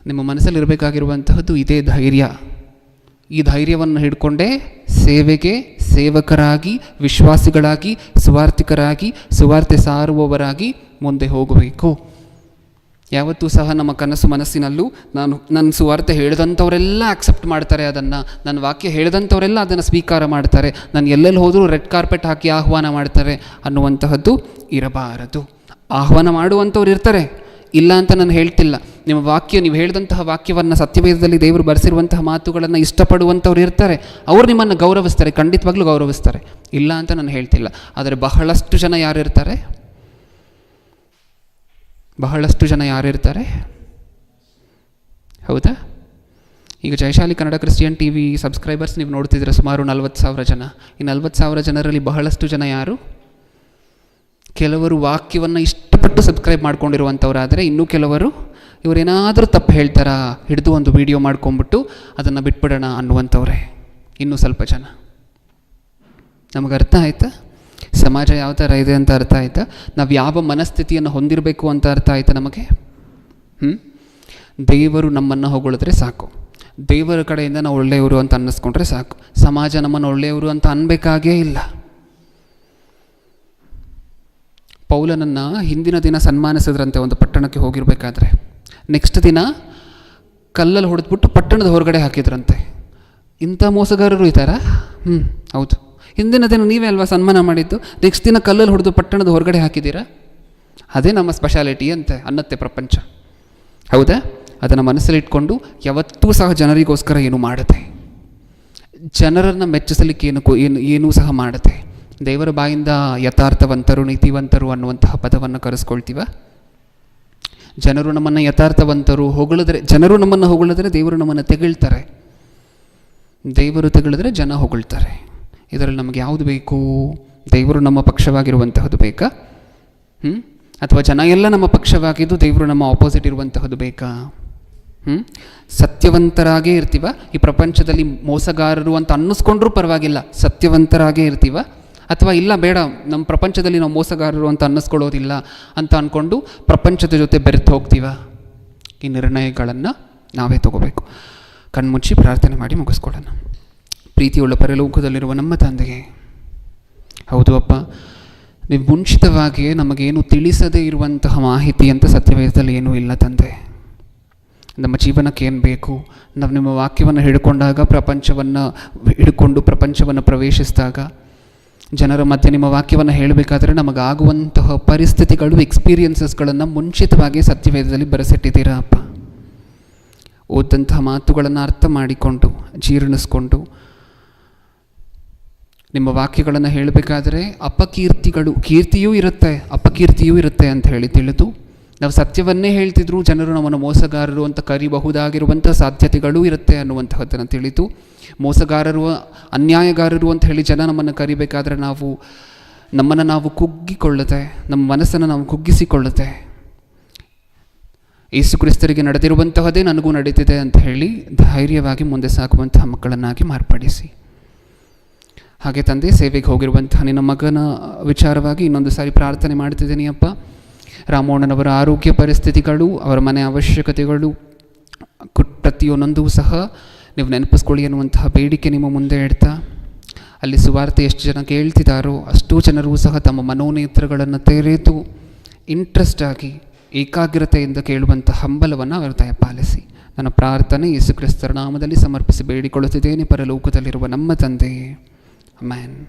ನಿಮ್ಮ ಮನಸ್ಸಲ್ಲಿ ಇರಬೇಕಾಗಿರುವಂತಹದ್ದು ಇದೇ ಧೈರ್ಯ. ಈ ಧೈರ್ಯವನ್ನು ಹಿಡ್ಕೊಂಡೇ ಸೇವೆಗೆ ಸೇವಕರಾಗಿ, ವಿಶ್ವಾಸಿಗಳಾಗಿ, ಸುವಾರ್ತಿಕರಾಗಿ, ಸುವಾರ್ತೆ ಸಾರುವವರಾಗಿ ಮುಂದೆ ಹೋಗಬೇಕು. ಯಾವತ್ತೂ ಸಹ ನಮ್ಮ ಕನಸು ಮನಸ್ಸಿನಲ್ಲೂ ನನ್ನ ಸುವಾರ್ತೆ ಹೇಳಿದಂಥವರೆಲ್ಲ ಆಕ್ಸೆಪ್ಟ್ ಮಾಡ್ತಾರೆ, ಅದನ್ನು ನನ್ನ ವಾಕ್ಯ ಹೇಳಿದಂಥವರೆಲ್ಲ ಅದನ್ನು ಸ್ವೀಕಾರ ಮಾಡ್ತಾರೆ, ನಾನು ಎಲ್ಲೆಲ್ಲಿ ಹೋದರೂ ರೆಡ್ ಕಾರ್ಪೆಟ್ ಹಾಕಿ ಆಹ್ವಾನ ಮಾಡ್ತಾರೆ ಅನ್ನುವಂತಹದ್ದು ಇರಬಾರದು. ಆಹ್ವಾನ ಮಾಡುವಂಥವ್ರು ಇರ್ತಾರೆ, ಇಲ್ಲ ಅಂತ ನಾನು ಹೇಳ್ತಿಲ್ಲ. ನಿಮ್ಮ ವಾಕ್ಯ, ನೀವು ಹೇಳಿದಂತಹ ವಾಕ್ಯವನ್ನು, ಸತ್ಯವೇದದಲ್ಲಿ ದೇವರು ಬರೆಸಿರುವಂತಹ ಮಾತುಗಳನ್ನು ಇಷ್ಟಪಡುವಂಥವ್ರು ಇರ್ತಾರೆ, ಅವರು ನಿಮ್ಮನ್ನು ಗೌರವಿಸ್ತಾರೆ, ಖಂಡಿತವಾಗ್ಲೂ ಗೌರವಿಸ್ತಾರೆ, ಇಲ್ಲ ಅಂತ ನಾನು ಹೇಳ್ತಿಲ್ಲ. ಆದರೆ ಬಹಳಷ್ಟು ಜನ ಯಾರಿರ್ತಾರೆ? ಹೌದಾ? ಈಗ ಜಯಶಾಲಿ ಕನ್ನಡ ಕ್ರಿಶ್ಚಿಯನ್ TV ಸಬ್ಸ್ಕ್ರೈಬರ್ಸ್ ನೀವು ನೋಡ್ತಿದ್ರೆ ಸುಮಾರು 40,000 ಜನ. ಈ 40,000 ಜನರಲ್ಲಿ ಬಹಳಷ್ಟು ಜನ ಯಾರು? ಕೆಲವರು ವಾಕ್ಯವನ್ನು ಇಷ್ಟಪಟ್ಟು ಸಬ್ಸ್ಕ್ರೈಬ್ ಮಾಡ್ಕೊಂಡಿರುವಂಥವ್ರಾದರೆ, ಇನ್ನೂ ಕೆಲವರು ಇವರೇನಾದರೂ ತಪ್ಪು ಹೇಳ್ತಾರಾ ಹಿಡಿದು ಒಂದು ವಿಡಿಯೋ ಮಾಡ್ಕೊಂಬಿಟ್ಟು ಅದನ್ನು ಬಿಟ್ಬಿಡೋಣ ಅನ್ನುವಂಥವ್ರೆ ಇನ್ನೂ ಸ್ವಲ್ಪ ಜನ. ನಮಗೆ ಅರ್ಥ ಆಯ್ತಾ? ಸಮಾಜ ಯಾವ ಥರ ಇದೆ ಅಂತ ಅರ್ಥ ಆಯ್ತಾ? ನಾವು ಯಾವ ಮನಸ್ಥಿತಿಯನ್ನು ಹೊಂದಿರಬೇಕು ಅಂತ ಅರ್ಥ ಆಯ್ತಾ ನಮಗೆ? ದೇವರು ನಮ್ಮನ್ನು ಹೊಗಳಿದ್ರೆ ಸಾಕು, ದೇವರ ಕಡೆಯಿಂದ ನಾವು ಒಳ್ಳೆಯವರು ಅಂತ ಅನ್ನಿಸ್ಕೊಂಡ್ರೆ ಸಾಕು. ಸಮಾಜ ನಮ್ಮನ್ನು ಒಳ್ಳೆಯವರು ಅಂತ ಅನ್ಬೇಕಾಗೇ ಇಲ್ಲ. ಪೌಲನನ್ನು ಹಿಂದಿನ ದಿನ ಸನ್ಮಾನಿಸಿದ್ರಂತೆ ಒಂದು ಪಟ್ಟಣಕ್ಕೆ ಹೋಗಿರಬೇಕಾದ್ರೆ. ನೆಕ್ಸ್ಟ್ ದಿನ ಕಲ್ಲಲ್ಲಿ ಹೊಡೆದ್ಬಿಟ್ಟು ಪಟ್ಟಣದ ಹೊರಗಡೆ ಹಾಕಿದ್ರಂತೆ. ಇಂಥ ಮೋಸಗಾರರು ಇದ್ದಾರಾ? ಹೌದು. ಹಿಂದಿನ ದಿನ ನೀವೇ ಅಲ್ವಾ ಸನ್ಮಾನ ಮಾಡಿದ್ದು, ನೆಕ್ಸ್ಟ್ ದಿನ ಕಲ್ಲಲ್ಲಿ ಹೊಡೆದು ಪಟ್ಟಣದ ಹೊರಗಡೆ ಹಾಕಿದ್ದೀರಾ? ಅದೇ ನಮ್ಮ ಸ್ಪೆಷಾಲಿಟಿ ಅನ್ನತ್ತೆ ಪ್ರಪಂಚ. ಹೌದಾ? ಅದನ್ನು ಮನಸ್ಸಲ್ಲಿ ಇಟ್ಕೊಂಡು ಯಾವತ್ತೂ ಸಹ ಜನರಿಗೋಸ್ಕರ ಏನು ಮಾಡುತ್ತೆ, ಜನರನ್ನು ಮೆಚ್ಚಿಸಲಿಕ್ಕೆ ಏನೂ ಸಹ ಮಾಡುತ್ತೆ. ದೇವರ ಬಾಯಿಂದ ಯಥಾರ್ಥವಂತರು, ನೀತಿವಂತರು ಅನ್ನುವಂತಹ ಪದವನ್ನು ಕರೆಸ್ಕೊಳ್ತೀವ. ಜನರು ನಮ್ಮನ್ನು ಯಥಾರ್ಥವಂತರು ಹೊಗಳಿದ್ರೆ, ಜನರು ನಮ್ಮನ್ನು ಹೊಗಳಿದ್ರೆ ದೇವರು ನಮ್ಮನ್ನು ತೆಗಳ್ತಾರೆ, ದೇವರು ತೆಗಳಿದ್ರೆ ಜನ ಹೊಗಳ್ತಾರೆ. ಇದರಲ್ಲಿ ನಮಗೆ ಯಾವುದು ಬೇಕು? ದೇವರು ನಮ್ಮ ಪಕ್ಷವಾಗಿರುವಂತಹದ್ದು ಬೇಕಾ? ಅಥವಾ ಜನ ಎಲ್ಲ ನಮ್ಮ ಪಕ್ಷವಾಗಿದ್ದು ದೇವರು ನಮ್ಮ ಆಪೋಸಿಟ್ ಇರುವಂತಹದ್ದು ಬೇಕಾ? ಸತ್ಯವಂತರಾಗೇ ಇರ್ತೀವ? ಈ ಪ್ರಪಂಚದಲ್ಲಿ ಮೋಸಗಾರರು ಅಂತ ಅನ್ನಿಸ್ಕೊಂಡ್ರೂ ಪರವಾಗಿಲ್ಲ, ಸತ್ಯವಂತರಾಗೇ ಇರ್ತೀವ? ಅಥವಾ ಇಲ್ಲ ಬೇಡ, ನಮ್ಮ ಪ್ರಪಂಚದಲ್ಲಿ ನಾವು ಮೋಸಗಾರರು ಅಂತ ಅನ್ನಿಸ್ಕೊಳ್ಳೋದಿಲ್ಲ ಅಂತ ಅಂದ್ಕೊಂಡು ಪ್ರಪಂಚದ ಜೊತೆ ಬೆರೆತು ಹೋಗ್ತೀವ? ಈ ನಿರ್ಣಯಗಳನ್ನು ನಾವೇ ತಗೋಬೇಕು. ಕಣ್ಮುಚ್ಚಿ ಪ್ರಾರ್ಥನೆ ಮಾಡಿ ಮುಗಿಸ್ಕೊಳ್ಳೋಣ. ಪ್ರೀತಿಯುಳ್ಳ ಪರಲೋಕದಲ್ಲಿರುವ ನಮ್ಮ ತಂದೆಗೆ, ಹೌದು ಅಪ್ಪ, ನೀವು ಮುಂಚಿತವಾಗಿಯೇ ನಮಗೇನು ತಿಳಿಸದೇ ಇರುವಂತಹ ಮಾಹಿತಿ ಅಂತ ಸತ್ಯವೇದದಲ್ಲಿ ಏನೂ ಇಲ್ಲ ತಂದೆ. ನಮ್ಮ ಜೀವನಕ್ಕೆ ಏನು ಬೇಕು? ನಾವು ನಿಮ್ಮ ವಾಕ್ಯವನ್ನು ಹಿಡ್ಕೊಂಡಾಗ, ಪ್ರಪಂಚವನ್ನು ಪ್ರವೇಶಿಸಿದಾಗ, ಜನರ ಮಧ್ಯೆ ನಿಮ್ಮ ವಾಕ್ಯವನ್ನು ಹೇಳಬೇಕಾದ್ರೆ ನಮಗಾಗುವಂತಹ ಪರಿಸ್ಥಿತಿಗಳು, ಎಕ್ಸ್ಪೀರಿಯನ್ಸಸ್ಗಳನ್ನು ಮುಂಚಿತವಾಗಿ ಸತ್ಯವೇದದಲ್ಲಿ ಬರೆಸಿಟ್ಟಿದ್ದೀರಾ ಅಪ್ಪ. ಓದಂತಹ ಮಾತುಗಳನ್ನು ಅರ್ಥ ಮಾಡಿಕೊಂಡು, ಜೀರ್ಣಿಸ್ಕೊಂಡು, ನಿಮ್ಮ ವಾಕ್ಯಗಳನ್ನು ಹೇಳಬೇಕಾದ್ರೆ ಕೀರ್ತಿಯೂ ಇರುತ್ತೆ, ಅಪಕೀರ್ತಿಯೂ ಇರುತ್ತೆ ಅಂತ ಹೇಳಿ ತಿಳಿದು, ನಾವು ಸತ್ಯವನ್ನೇ ಹೇಳ್ತಿದ್ರು ಜನರು ನಮ್ಮನ್ನು ಮೋಸಗಾರರು ಅಂತ ಕರಿಬಹುದಾಗಿರುವಂಥ ಸಾಧ್ಯತೆಗಳೂ ಇರುತ್ತೆ ಅನ್ನುವಂತಹದ್ದನ್ನು ತಿಳಿದು, ಮೋಸಗಾರರು, ಅನ್ಯಾಯಗಾರರು ಅಂತ ಹೇಳಿ ಜನ ನಮ್ಮನ್ನು ಕರಿಬೇಕಾದ್ರೆ ನಮ್ಮನ್ನು ನಾವು ಕುಗ್ಗಿಕೊಳ್ಳುತ್ತೆ, ನಮ್ಮ ಮನಸ್ಸನ್ನು ನಾವು ಕುಗ್ಗಿಸಿಕೊಳ್ಳುತ್ತೆ. ಯೇಸು ಕ್ರಿಸ್ತರಿಗೆ ನಡೆದಿರುವಂತಹದ್ದೇ ನನಗೂ ನಡೀತಿದೆ ಅಂತ ಹೇಳಿ ಧೈರ್ಯವಾಗಿ ಮುಂದೆ ಸಾಗುವಂತಹ ಮಕ್ಕಳನ್ನಾಗಿ ಮಾರ್ಪಡಿಸಿ. ಹಾಗೆ ತಂದೆ, ಸೇವೆಗೆ ಹೋಗಿರುವಂತಹ ನಿನ್ನ ಮಗನ ವಿಚಾರವಾಗಿ ಇನ್ನೊಂದು ಸಾರಿ ಪ್ರಾರ್ಥನೆ ಮಾಡ್ತಿದ್ದೀನಿ ಅಪ್ಪ. ರಾಮೋಣ್ಣನವರ ಆರೋಗ್ಯ ಪರಿಸ್ಥಿತಿಗಳು, ಅವರ ಮನೆ ಅವಶ್ಯಕತೆಗಳು ಪ್ರತಿಯೊಂದೂ ಸಹ ನೀವು ನೆನಪಿಸ್ಕೊಳ್ಳಿ ಅನ್ನುವಂತಹ ಬೇಡಿಕೆ ನಿಮ್ಮ ಮುಂದೆ ಇಡ್ತಾ, ಅಲ್ಲಿ ಸುವಾರ್ತೆ ಎಷ್ಟು ಜನ ಕೇಳ್ತಿದ್ದಾರೋ ಅಷ್ಟೂ ಜನರೂ ಸಹ ತಮ್ಮ ಮನೋನೇತ್ರಗಳನ್ನು ತೆರೆದು ಇಂಟ್ರೆಸ್ಟ್ ಆಗಿ ಏಕಾಗ್ರತೆಯಿಂದ ಕೇಳುವಂಥ ಹಂಬಲವನ್ನು ಅವರು ದಯಪಾಲಿಸಿ. ನನ್ನ ಪ್ರಾರ್ಥನೆ ಯೇಸು ಕ್ರಿಸ್ತರ ನಾಮದಲ್ಲಿ ಸಮರ್ಪಿಸಿ ಬೇಡಿಕೊಳ್ಳುತ್ತಿದ್ದೇನೆ, ಪರಲೋಕದಲ್ಲಿರುವ ನಮ್ಮ ತಂದೆಯೇ. ಆಮೆನ್.